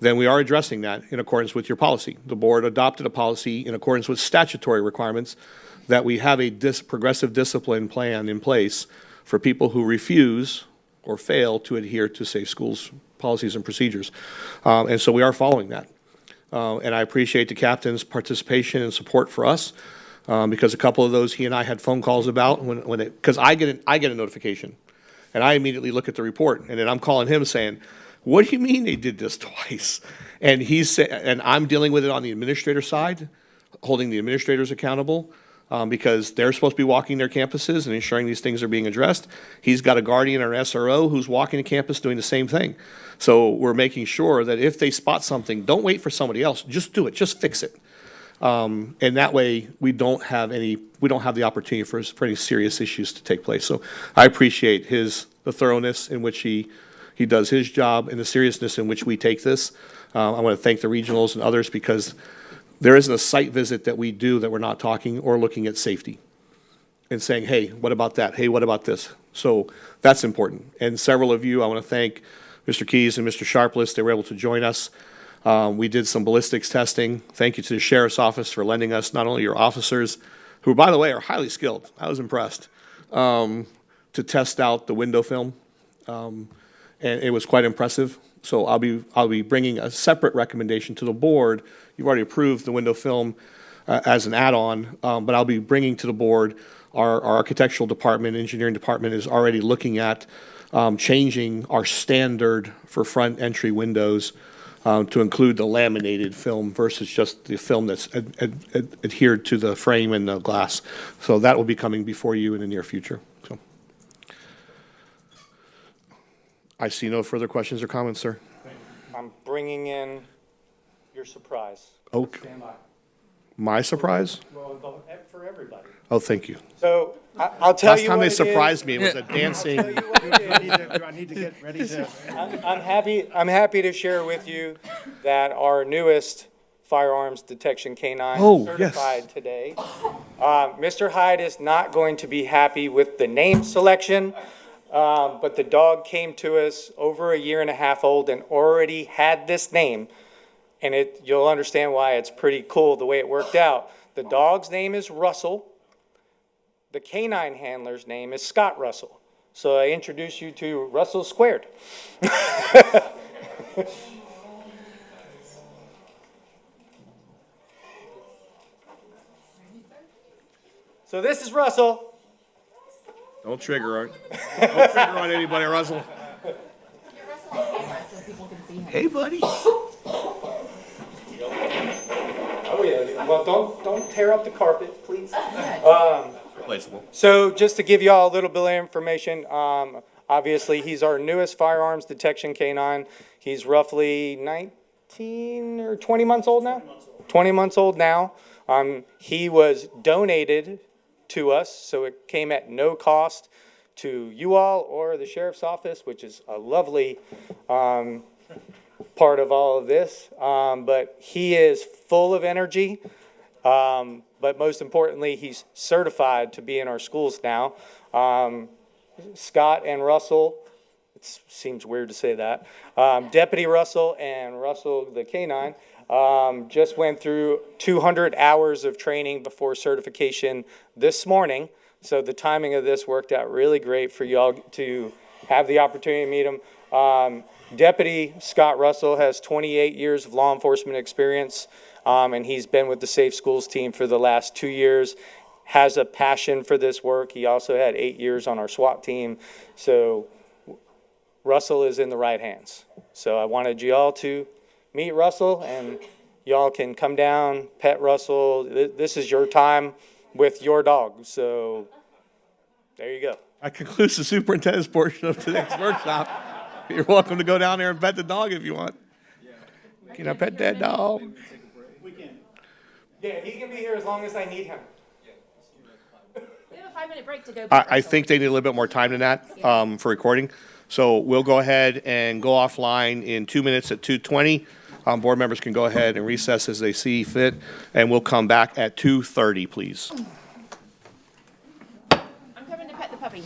then we are addressing that in accordance with your policy. The board adopted a policy in accordance with statutory requirements that we have a progressive discipline plan in place for people who refuse or fail to adhere to Safe Schools policies and procedures. And so we are following that. And I appreciate the captain's participation and support for us, because a couple of those he and I had phone calls about because I get a notification and I immediately look at the report and then I'm calling him saying, what do you mean they did this twice? And and I'm dealing with it on the administrator side. holding the administrators accountable, because they're supposed to be walking their campuses and ensuring these things are being addressed. He's got a guardian or SRO who's walking the campus doing the same thing. So we're making sure that if they spot something, don't wait for somebody else, just do it, just fix it. And that way, we don't have the opportunity for any serious issues to take place. So I appreciate the thoroughness in which he does his job and the seriousness in which we take this. I want to thank the regionals and others, because there isn't a site visit that we do that we're not talking or looking at safety and saying, hey, what about that? Hey, what about this? So that's important. And several of you, I want to thank Mr. Keys and Mr. Sharpless. They were able to join us. We did some ballistics testing. Thank you to the Sheriff's Office for lending us not only your officers, who, by the way, are highly skilled. I was impressed, to test out the window film. And it was quite impressive. So I'll be bringing a separate recommendation to the board. You've already approved the window film as an add-on, but I'll be bringing to the board, our architectural department, engineering department is already looking at changing our standard for front entry windows to include the laminated film versus just the film that's adhered to the frame and the glass. So that will be coming before you in the near future. So I see no further questions or comments, sir. I'm bringing in your surprise. Okay. Stand by. My surprise? Well, for everybody. Oh, thank you. So I'll tell Last you time what they it is. surprised me, it was a dancing. Do I need to get ready to? I'm happy to share with you that our newest firearms detection canine Oh, certified today. Mr. Hyde is not going to be happy with the name selection, but the dog came to us over a year and a half old and already had this name. And you'll understand why it's pretty cool the way it worked out. The dog's name is Russell. The canine handler's name is Scott Russell. So I introduce you to Russell Squared. So this is Russell. Don't trigger on anybody, Russell. Hey, buddy. Oh yeah. Well, don't tear up the carpet, please. Replaceable. So just to give you all a little bit of information, obviously he's our newest firearms detection canine. He's roughly 19 or 20 months old now. 20 months old now. He was donated to us, so it came at no cost to you all or the sheriff's office, which is a lovely part of all of this. But he is full of energy. But most importantly, he's certified to be in our schools now. Scott and Russell, it seems weird to say that, Deputy Russell and Russell the canine just went through 200 hours of training before certification this morning. So the timing of this worked out really great for y'all to have the opportunity to meet him. Deputy Scott Russell has 28 years of law enforcement experience, and he's been with the Safe Schools team for the last 2 years, has a passion for this work. He also had 8 years on our SWAT team. So Russell is in the right hands. So I wanted you all to meet Russell, and y'all can come down, pet Russell. This is your time with your dog. So there you go. That concludes the superintendent's portion of today's workshop. You're welcome to go down there and pet the dog if you want. Can I pet that dog? Yeah, he can be here as long as I need him. We have a 5-minute break to go. I think they need a little bit more time than that for recording. So we'll go ahead and go offline in 2 minutes at 2:20. Board members can go ahead and recess as they see fit, and we'll come back at 2:30, please. I'm coming to pet the puppy.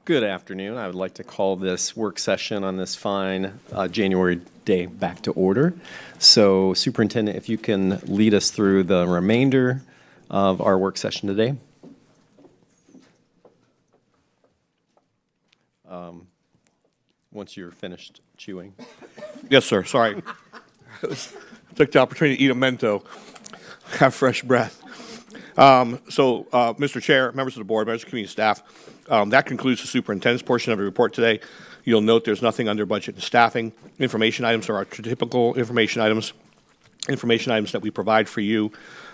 Good afternoon. I would like to call this work session on this fine January day back to order. So Superintendent, if you can lead us through the remainder of our work session today. Once you're finished chewing. Yes, sir, sorry. Took the opportunity to eat a Mento, have fresh breath. Mr. Chair, members of the board, members of the community staff, that concludes the superintendent's portion of the report today. You'll note there's nothing under budget and staffing. Information items are our typical information items that we provide for you.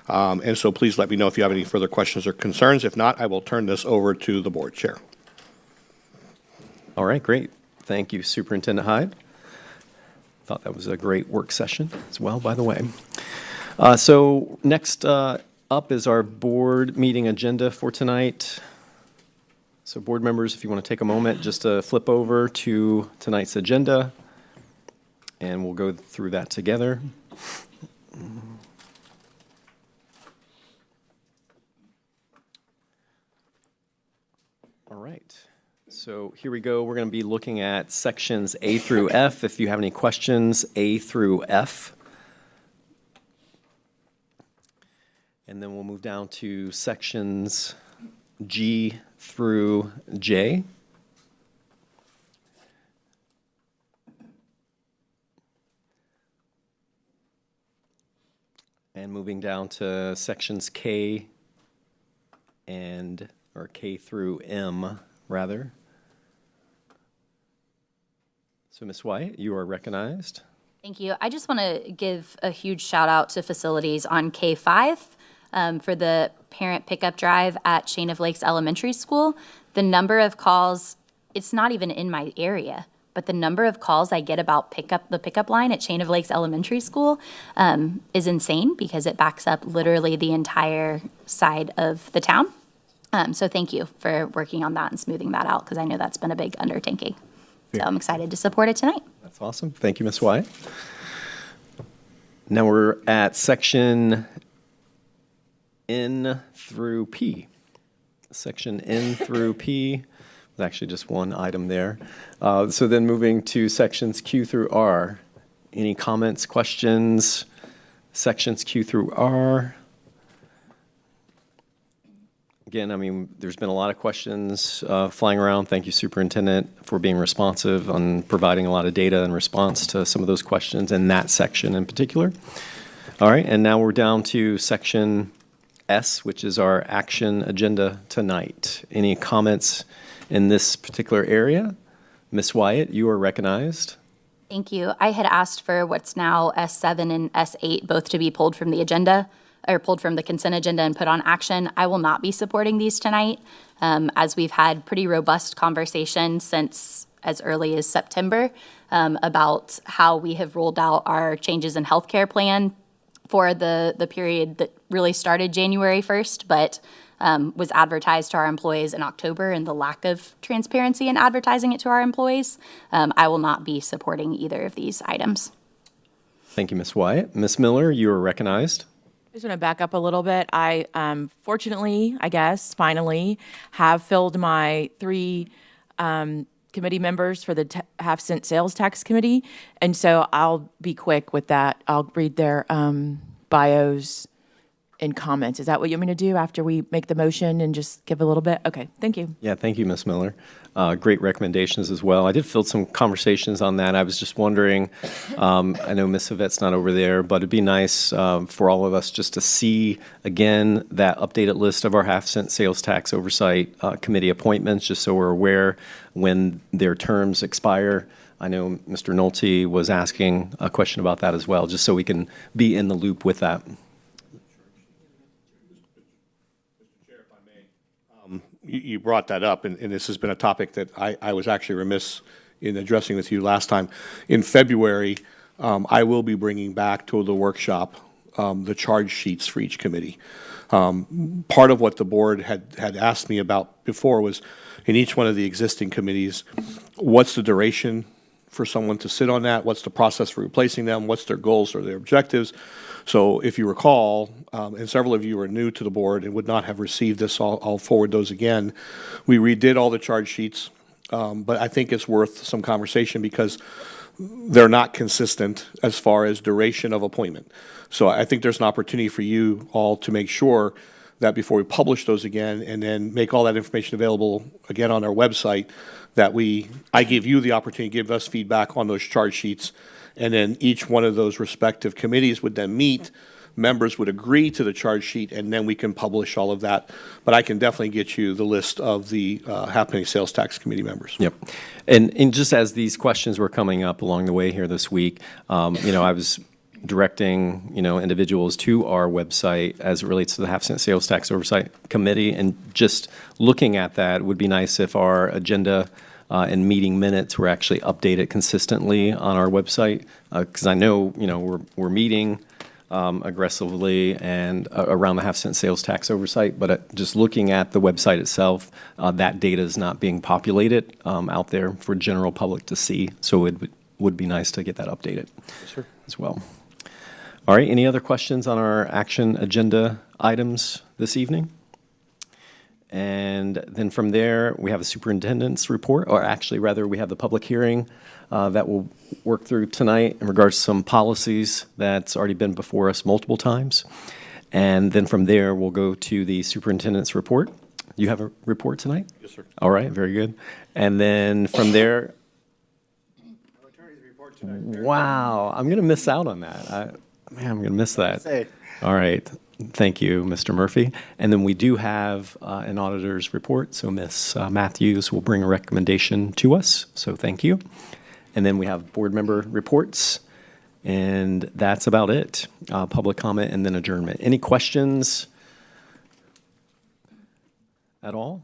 And so please let me know if you have any further questions or concerns. If not, I will turn this over to the board chair. All right, great. Thank you, Superintendent Hyde. Thought that was a great work session as well, by the way. So next up is our board meeting agenda for tonight. So board members, if you want to take a moment just to flip over to tonight's agenda, and we'll go through that together. All right. So here we go. We're going to be looking at sections A through F. If you have any questions, A through F. And then we'll move down to sections G through J. And moving down to sections K or K through M, rather. So Ms. White, you are recognized. Thank you. I just want to give a huge shout out to facilities on K5 for the parent pickup drive at Chain of Lakes Elementary School. The number of calls, it's not even in my area, but the number of calls I get about the pickup line at Chain of Lakes Elementary School is insane because it backs up literally the entire side of the town. So thank you for working on that and smoothing that out because I know that's been a big undertaking. So I'm excited to support it tonight. That's awesome. Thank you, Ms. White. Now we're at section N through P. Section N through P. There's actually just one item there. So then moving to sections Q through R. Any comments, questions? Sections Q through R. Again, I mean, there's been a lot of questions flying around. Thank you, Superintendent, for being responsive on providing a lot of data in response to some of those questions in that section in particular. All right, and now we're down to section S, which is our action agenda tonight. Any comments in this particular area? Ms. Wyatt, you are recognized. Thank you. I had asked for what's now S7 and S8 both to be pulled from the agenda, or pulled from the consent agenda and put on action. I will not be supporting these tonight, as we've had pretty robust conversations since as early as September about how we have rolled out our changes in healthcare plan for the period that really started January 1st, but was advertised to our employees in October, and the lack of transparency in advertising it to our employees. I will not be supporting either of these items. Thank you, Ms. Wyatt. Ms. Miller, you are recognized. I just want to back up a little bit. I fortunately, I guess, finally have filled my 3 committee members for the half-cent sales tax committee. And so I'll be quick with that. I'll read their bios and comments. Is that what you want me to do after we make the motion and just give a little bit? Okay, thank you. Yeah, thank you, Ms. Miller. Great recommendations as well. I did field some conversations on that. I was just wondering, I know Ms. Yvette's not over there, but it'd be nice for all of us just to see, again, that updated list of our half-cent sales tax oversight committee appointments, just so we're aware when their terms expire. I know Mr. Nolte was asking a question about that as well, just so we can be in the loop with that. You brought that up, and this has been a topic that I was actually remiss in addressing with you last time. In February, I will be bringing back to the workshop the charge sheets for each committee. Part of what the board had asked me about before was, in each one of the existing committees, what's the duration for someone to sit on that? What's the process for replacing them? What's their goals or their objectives? So if you recall, and several of you are new to the board and would not have received this, I'll forward those again. We redid all the charge sheets, but I think it's worth some conversation because they're not consistent as far as duration of appointment. So I think there's an opportunity for you all to make sure that before we publish those again and then make all that information available again on our website, that I give you the opportunity to give us feedback on those charge sheets. And then each one of those respective committees would then meet, members would agree to the charge sheet, and then we can publish all of that. But I can definitely get you the list of the Half-Penny Sales Tax Committee members. Yep. And just as these questions were coming up along the way here this week, I was directing, individuals to our website as it relates to the half-cent sales tax oversight committee. And just looking at that, it would be nice if our agenda and meeting minutes were actually updated consistently on our website. Because I know, we're meeting aggressively and around the half-cent sales tax oversight, but just looking at the website itself, that data is not being populated out there for general public to see. So it would be nice to get that updated as well. All right, any other questions on our action agenda items this evening? And then from there, we have a superintendent's report, or actually, rather, we have the public hearing that we'll work through tonight in regards to some policies that's already been before us multiple times. And then from there, we'll go to the superintendent's report. You have a report tonight? Yes, sir. All right, very good. And then from there, wow, I'm going to miss out on that. I'm going to miss that. All right. Thank you, Mr. Murphy. And then we do have an auditor's report. So Ms. Matthews will bring a recommendation to us. So thank you. And then we have board member reports. And that's about it. Public comment and then adjournment. Any questions at all?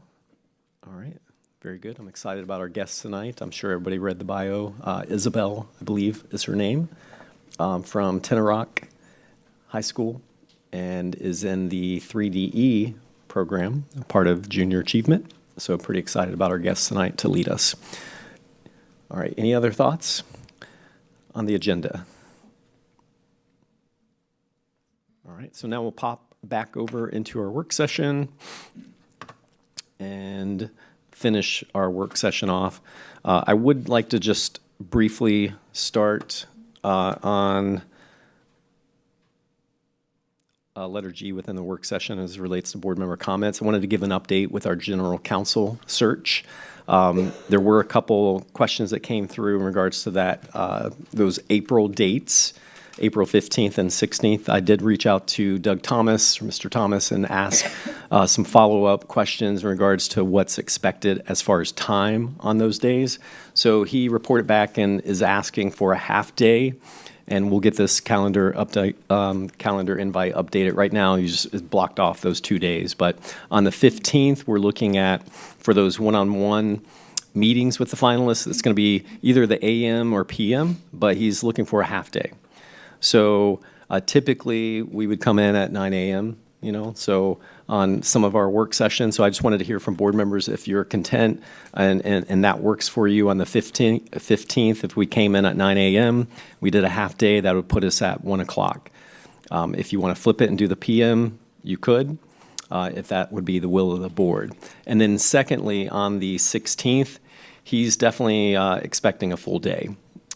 All right. Very good. I'm excited about our guests tonight. I'm sure everybody read the bio. Isabel, I believe, is her name, from Tenorock High School, and is in the 3DE program, part of Junior Achievement. So pretty excited about our guests tonight to lead us. All right, any other thoughts on the agenda? All right, so now we'll pop back over into our work session and finish our work session off. I would like to just briefly start on letter G within the work session as it relates to board member comments. I wanted to give an update with our general counsel search. There were a couple questions that came through in regards to that, those April dates, April 15th and 16th. I did reach out to Doug Thomas, Mr. Thomas, and ask some follow-up questions in regards to what's expected as far as time on those days. So he reported back and is asking for a half day. And we'll get this calendar invite updated. Right now, he's just blocked off those 2 days. But on the 15th, we're looking at, for those one-on-one meetings with the finalists, it's going to be either the AM or PM, but he's looking for a half day. So typically, we would come in at 9 a.m., so on some of our work sessions. So I just wanted to hear from board members if you're content and that works for you on the 15th. If we came in at 9 a.m., we did a half day, that would put us at 1 o'clock. If you want to flip it and do the PM, you could, if that would be the will of the board. And then secondly, on the 16th, he's definitely expecting a full day.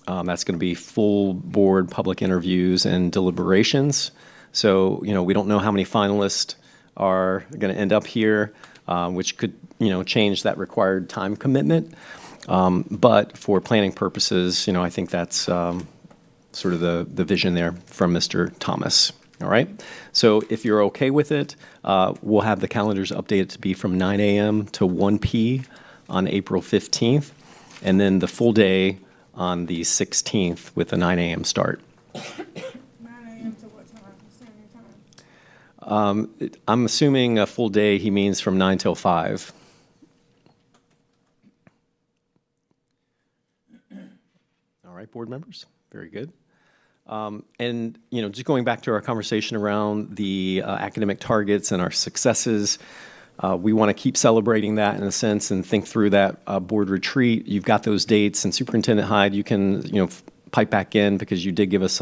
That's going to be full board public interviews and deliberations. So, we don't know how many finalists are going to end up here, which could, change that required time commitment. But for planning purposes, I think that's sort of the vision there from Mr. Thomas. All right. So if you're okay with it, we'll have the calendars updated to be from 9 a.m. to 1 p. on April 15th, and then the full day on the 16th with a 9 a.m. start. 9 a.m. to what time? Standard time? I'm assuming a full day, he means from 9 till 5. All right, board members, very good. And, just going back to our conversation around the academic targets and our successes, we want to keep celebrating that in a sense and think through that board retreat. You've got those dates, and Superintendent Hyde, you can, pipe back in because you did give us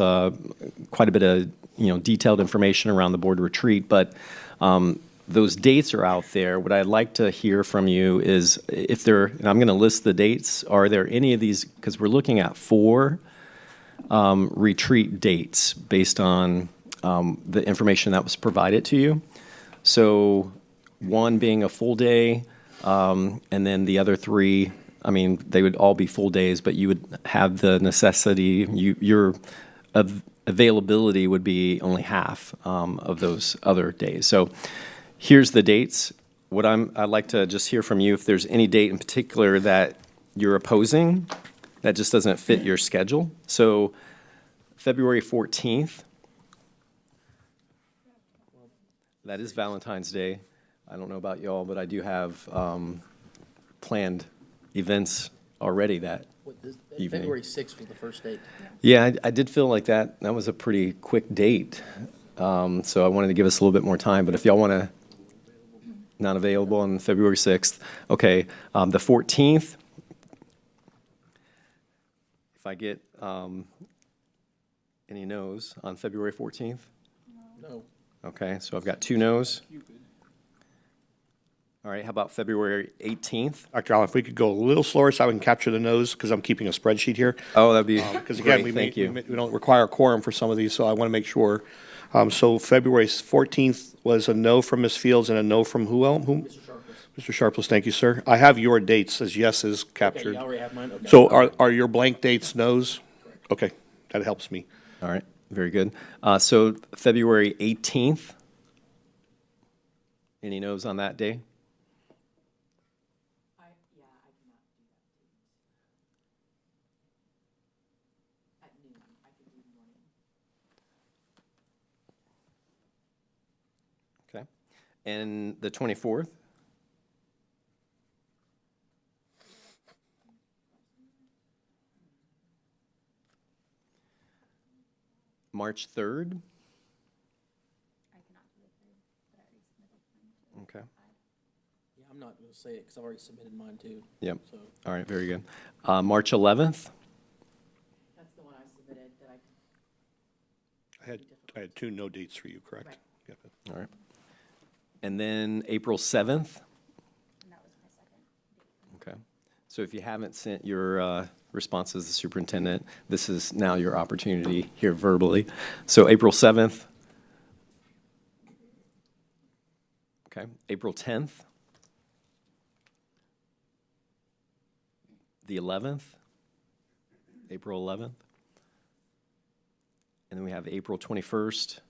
quite a bit of detailed information around the board retreat, but those dates are out there. What I'd like to hear from you is if there, and I'm going to list the dates, are there any of these, because we're looking at 4 retreat dates based on the information that was provided to you. So 1 being a full day, and then the other 3, I mean, they would all be full days, but you would have the necessity, your availability would be only half of those other days. So here's the dates. I'd like to just hear from you if there's any date in particular that you're opposing that just doesn't fit your schedule. So February 14th, that is Valentine's Day. I don't know about y'all, but I do have planned events already that evening. February 6th was the first date. Yeah, I did feel like that was a pretty quick date. So I wanted to give us a little bit more time, but if y'all want to, not available on February 6th. Okay, the 14th, if I get any no's on February 14th? No. Okay, so I've got 2 no's. All right, how about February 18th? Dr. Allen, if we could go a little slower so I can capture the no's, because I'm keeping a spreadsheet here. Oh, that'd be Because again, great, thank you. we don't require a quorum for some of these, so I want to make sure. So February 14th was a no from Ms. Fields and a no from who else? Mr. Sharpless, thank you, sir. I have your dates as yeses captured. Okay, you already have mine? Okay. So are your blank dates no's? Okay, that helps me. All right, very good. So February 18th, any no's on that day? Okay. And the 24th? March 3rd? Okay. Yeah, I'm not going to say it because I've already submitted mine too. Yep. So All right, very good. March 11th? That's the one I submitted that I had 2 no dates for you, correct? Right. Yep. All right. And then April 7th? Okay. So if you haven't sent your responses to the superintendent, this is now your opportunity here verbally. So April 7th? Okay. April 10th? The 11th? April 11th? And then we have April 21st?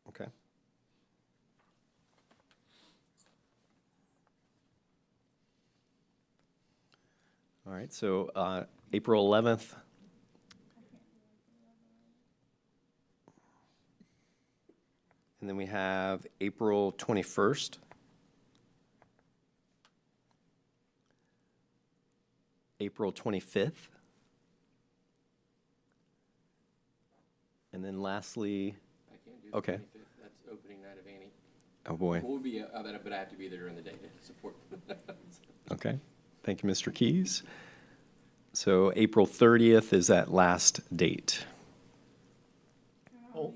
Okay. All right, so April 11th. And then we have April 21st. April 25th. And then lastly, okay. That's opening night of Annie. Oh, boy. We'll be, but I have to be there during the day to support. Okay. Thank you, Mr. Keys. So April 30th is that last date. Oh.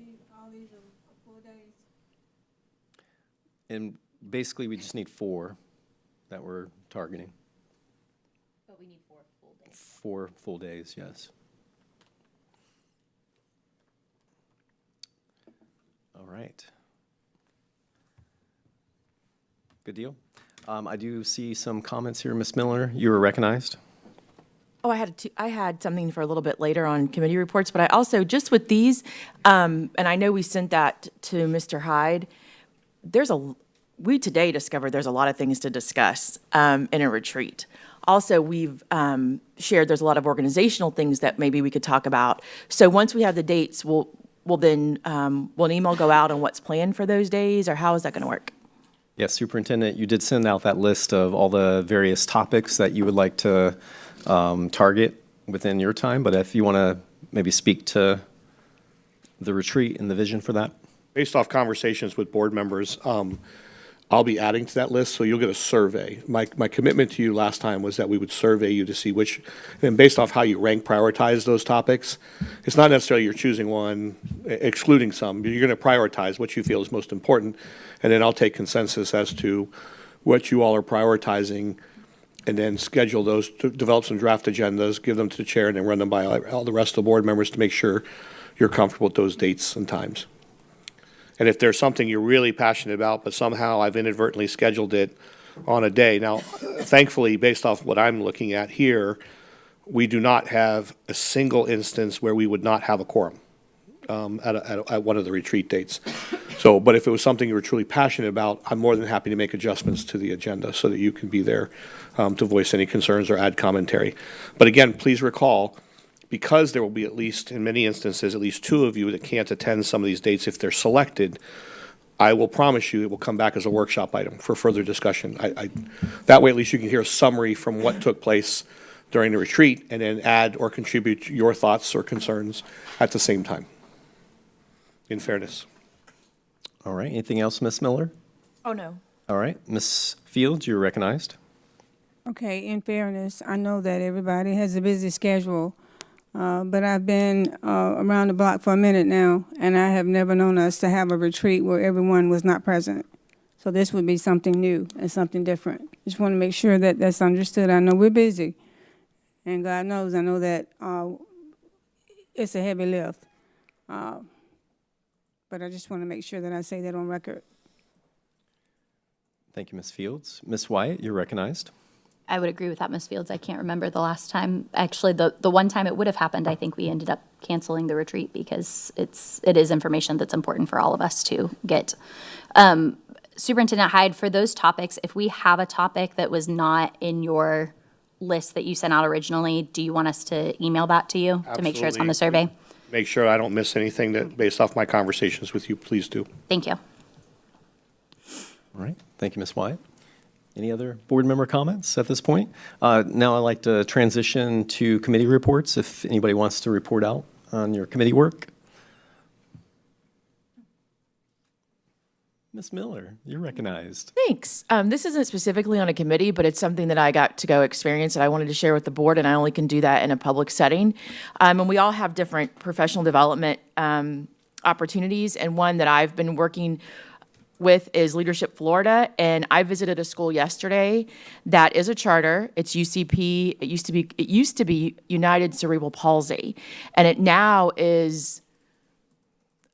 And basically, we just need 4 that we're targeting. But we need 4 full days. 4 full days, yes. All right. Good deal. I do see some comments here. Ms. Miller, you were recognized. Oh, I had something for a little bit later on committee reports, but I also, just with these, and I know we sent that to Mr. Hyde, we today discovered there's a lot of things to discuss in a retreat. Also, we've shared there's a lot of organizational things that maybe we could talk about. So once we have the dates, will an email go out on what's planned for those days, or how is that going to work? Yes, Superintendent, you did send out that list of all the various topics that you would like to target within your time, but if you want to maybe speak to the retreat and the vision for that. Based off conversations with board members, I'll be adding to that list, so you'll get a survey. My commitment to you last time was that we would survey you to see which, and based off how you rank prioritize those topics, it's not necessarily you're choosing one, excluding some, but you're going to prioritize what you feel is most important, and then I'll take consensus as to what you all are prioritizing, and then schedule those, to develop some draft agendas, give them to the chair, and then run them by all the rest of the board members to make sure you're comfortable with those dates and times. And if there's something you're really passionate about, but somehow I've inadvertently scheduled it on a day. Now, thankfully, based off what I'm looking at here, we do not have a single instance where we would not have a quorum at one of the retreat dates. So, but if it was something you were truly passionate about, I'm more than happy to make adjustments to the agenda so that you can be there to voice any concerns or add commentary. But again, please recall, because there will be at least, in many instances, at least two of you that can't attend some of these dates if they're selected, I will promise you it will come back as a workshop item for further discussion. That way, at least you can hear a summary from what took place during the retreat and then add or contribute your thoughts or concerns at the same time, in fairness. All right, anything else, Ms. Miller? Oh, no. All right, Ms. Fields, you're recognized. Okay, in fairness, I know that everybody has a busy schedule, but I've been around the block for a minute now, and I have never known us to have a retreat where everyone was not present. So this would be something new and something different. Just want to make sure that that's understood. I know we're busy, and God knows, I know that it's a heavy lift. But I just want to make sure that I say that on record. Thank you, Ms. Fields. Ms. Wyatt, you're recognized. I would agree with that, Ms. Fields. I can't remember the last time. Actually, the one time it would have happened, I think we ended up canceling the retreat because it is information that's important for all of us to get. Superintendent Hyde, for those topics, if we have a topic that was not in your list that you sent out originally, do you want us to email that to you to make sure it's on the survey? Make sure I don't miss anything that, based off my conversations with you, please do. Thank you. All right, thank you, Ms. Wyatt. Any other board member comments at this point? Now I'd like to transition to committee reports, if anybody wants to report out on your committee work. Ms. Miller, you're recognized. Thanks. This isn't specifically on a committee, but it's something that I got to go experience that I wanted to share with the board, and I only can do that in a public setting. And we all have different professional development opportunities, and one that I've been working with is Leadership Florida, and I visited a school yesterday that is a charter. It's UCP. It used to be United Cerebral Palsy, and it now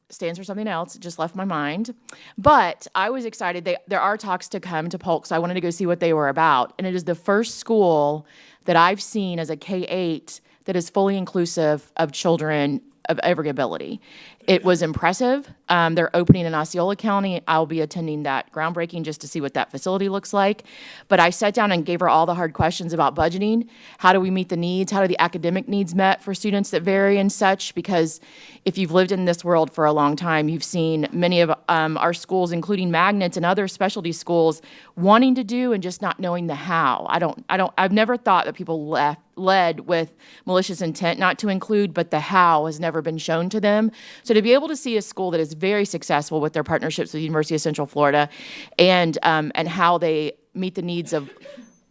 stands for something else. It just left my mind. But I was excited. There are talks to come to Polk, so I wanted to go see what they were about. And it is the first school that I've seen as a K-8 that is fully inclusive of children of every ability. It was impressive. They're opening in Osceola County. I'll be attending that groundbreaking just to see what that facility looks like. But I sat down and gave her all the hard questions about budgeting. How do we meet the needs? How do the academic needs met for students that vary and such? Because if you've lived in this world for a long time, you've seen many of our schools, including magnets and other specialty schools, wanting to do and just not knowing the how. I've never thought that people led with malicious intent not to include, but the how has never been shown to them. So to be able to see a school that is very successful with their partnerships with the University of Central Florida and how they meet the needs of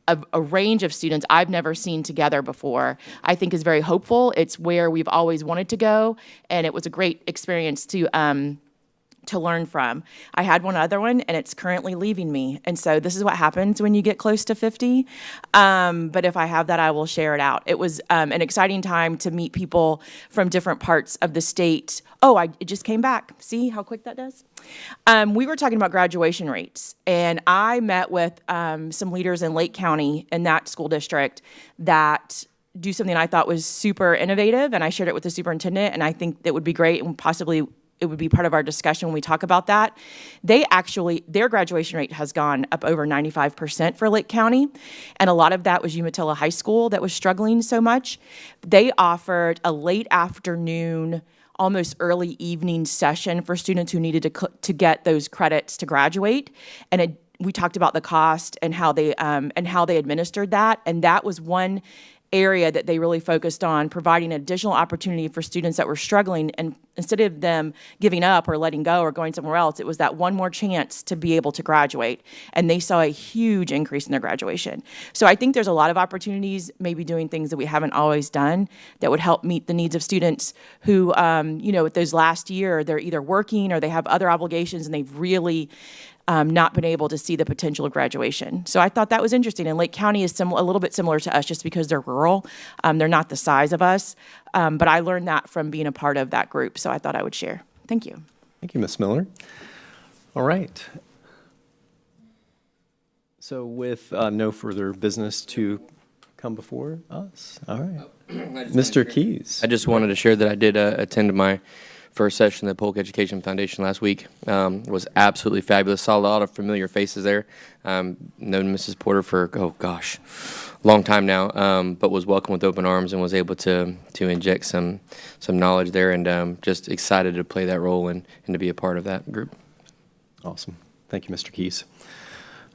a range of students I've never seen together before, I think is very hopeful. It's where we've always wanted to go, and it was a great experience to learn from. I had one other one, and it's currently leaving me. And so this is what happens when you get close to 50. But if I have that, I will share it out. It was an exciting time to meet people from different parts of the state. Oh, it just came back. See how quick that does? We were talking about graduation rates, and I met with some leaders in Lake County in that school district that do something I thought was super innovative, and I shared it with the superintendent, and I think that would be great, and possibly it would be part of our discussion when we talk about that. Their graduation rate has gone up over 95% for Lake County, and a lot of that was Umatilla High School that was struggling so much. They offered a late afternoon, almost early evening session for students who needed to get those credits to graduate, and we talked about the cost and how they administered that, and that was one area that they really focused on, providing additional opportunity for students that were struggling. And instead of them giving up or letting go or going somewhere else, it was that one more chance to be able to graduate. And they saw a huge increase in their graduation. So I think there's a lot of opportunities, maybe doing things that we haven't always done that would help meet the needs of students who, with those last year, they're either working or they have other obligations and they've really not been able to see the potential of graduation. So I thought that was interesting. And Lake County is a little bit similar to us just because they're rural. They're not the size of us. But I learned that from being a part of that group. So I thought I would share. Thank you. Thank you, Ms. Miller. All right. So with no further business to come before us, all right. Mr. Keys. I just wanted to share that I did attend my first session of the Polk Education Foundation last week. It was absolutely fabulous. Saw a lot of familiar faces there. Known Mrs. Porter for, long time now, but was welcomed with open arms and was able to inject some knowledge there, and just excited to play that role and to be a part of that group. Awesome. Thank you, Mr. Keys.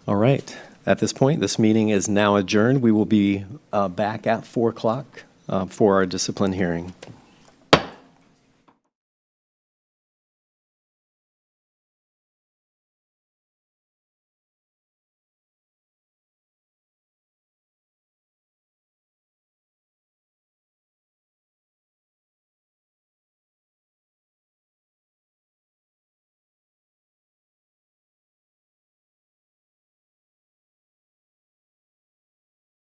All right. At this point, this meeting is now adjourned. We will be back at 4 o'clock for our discipline hearing.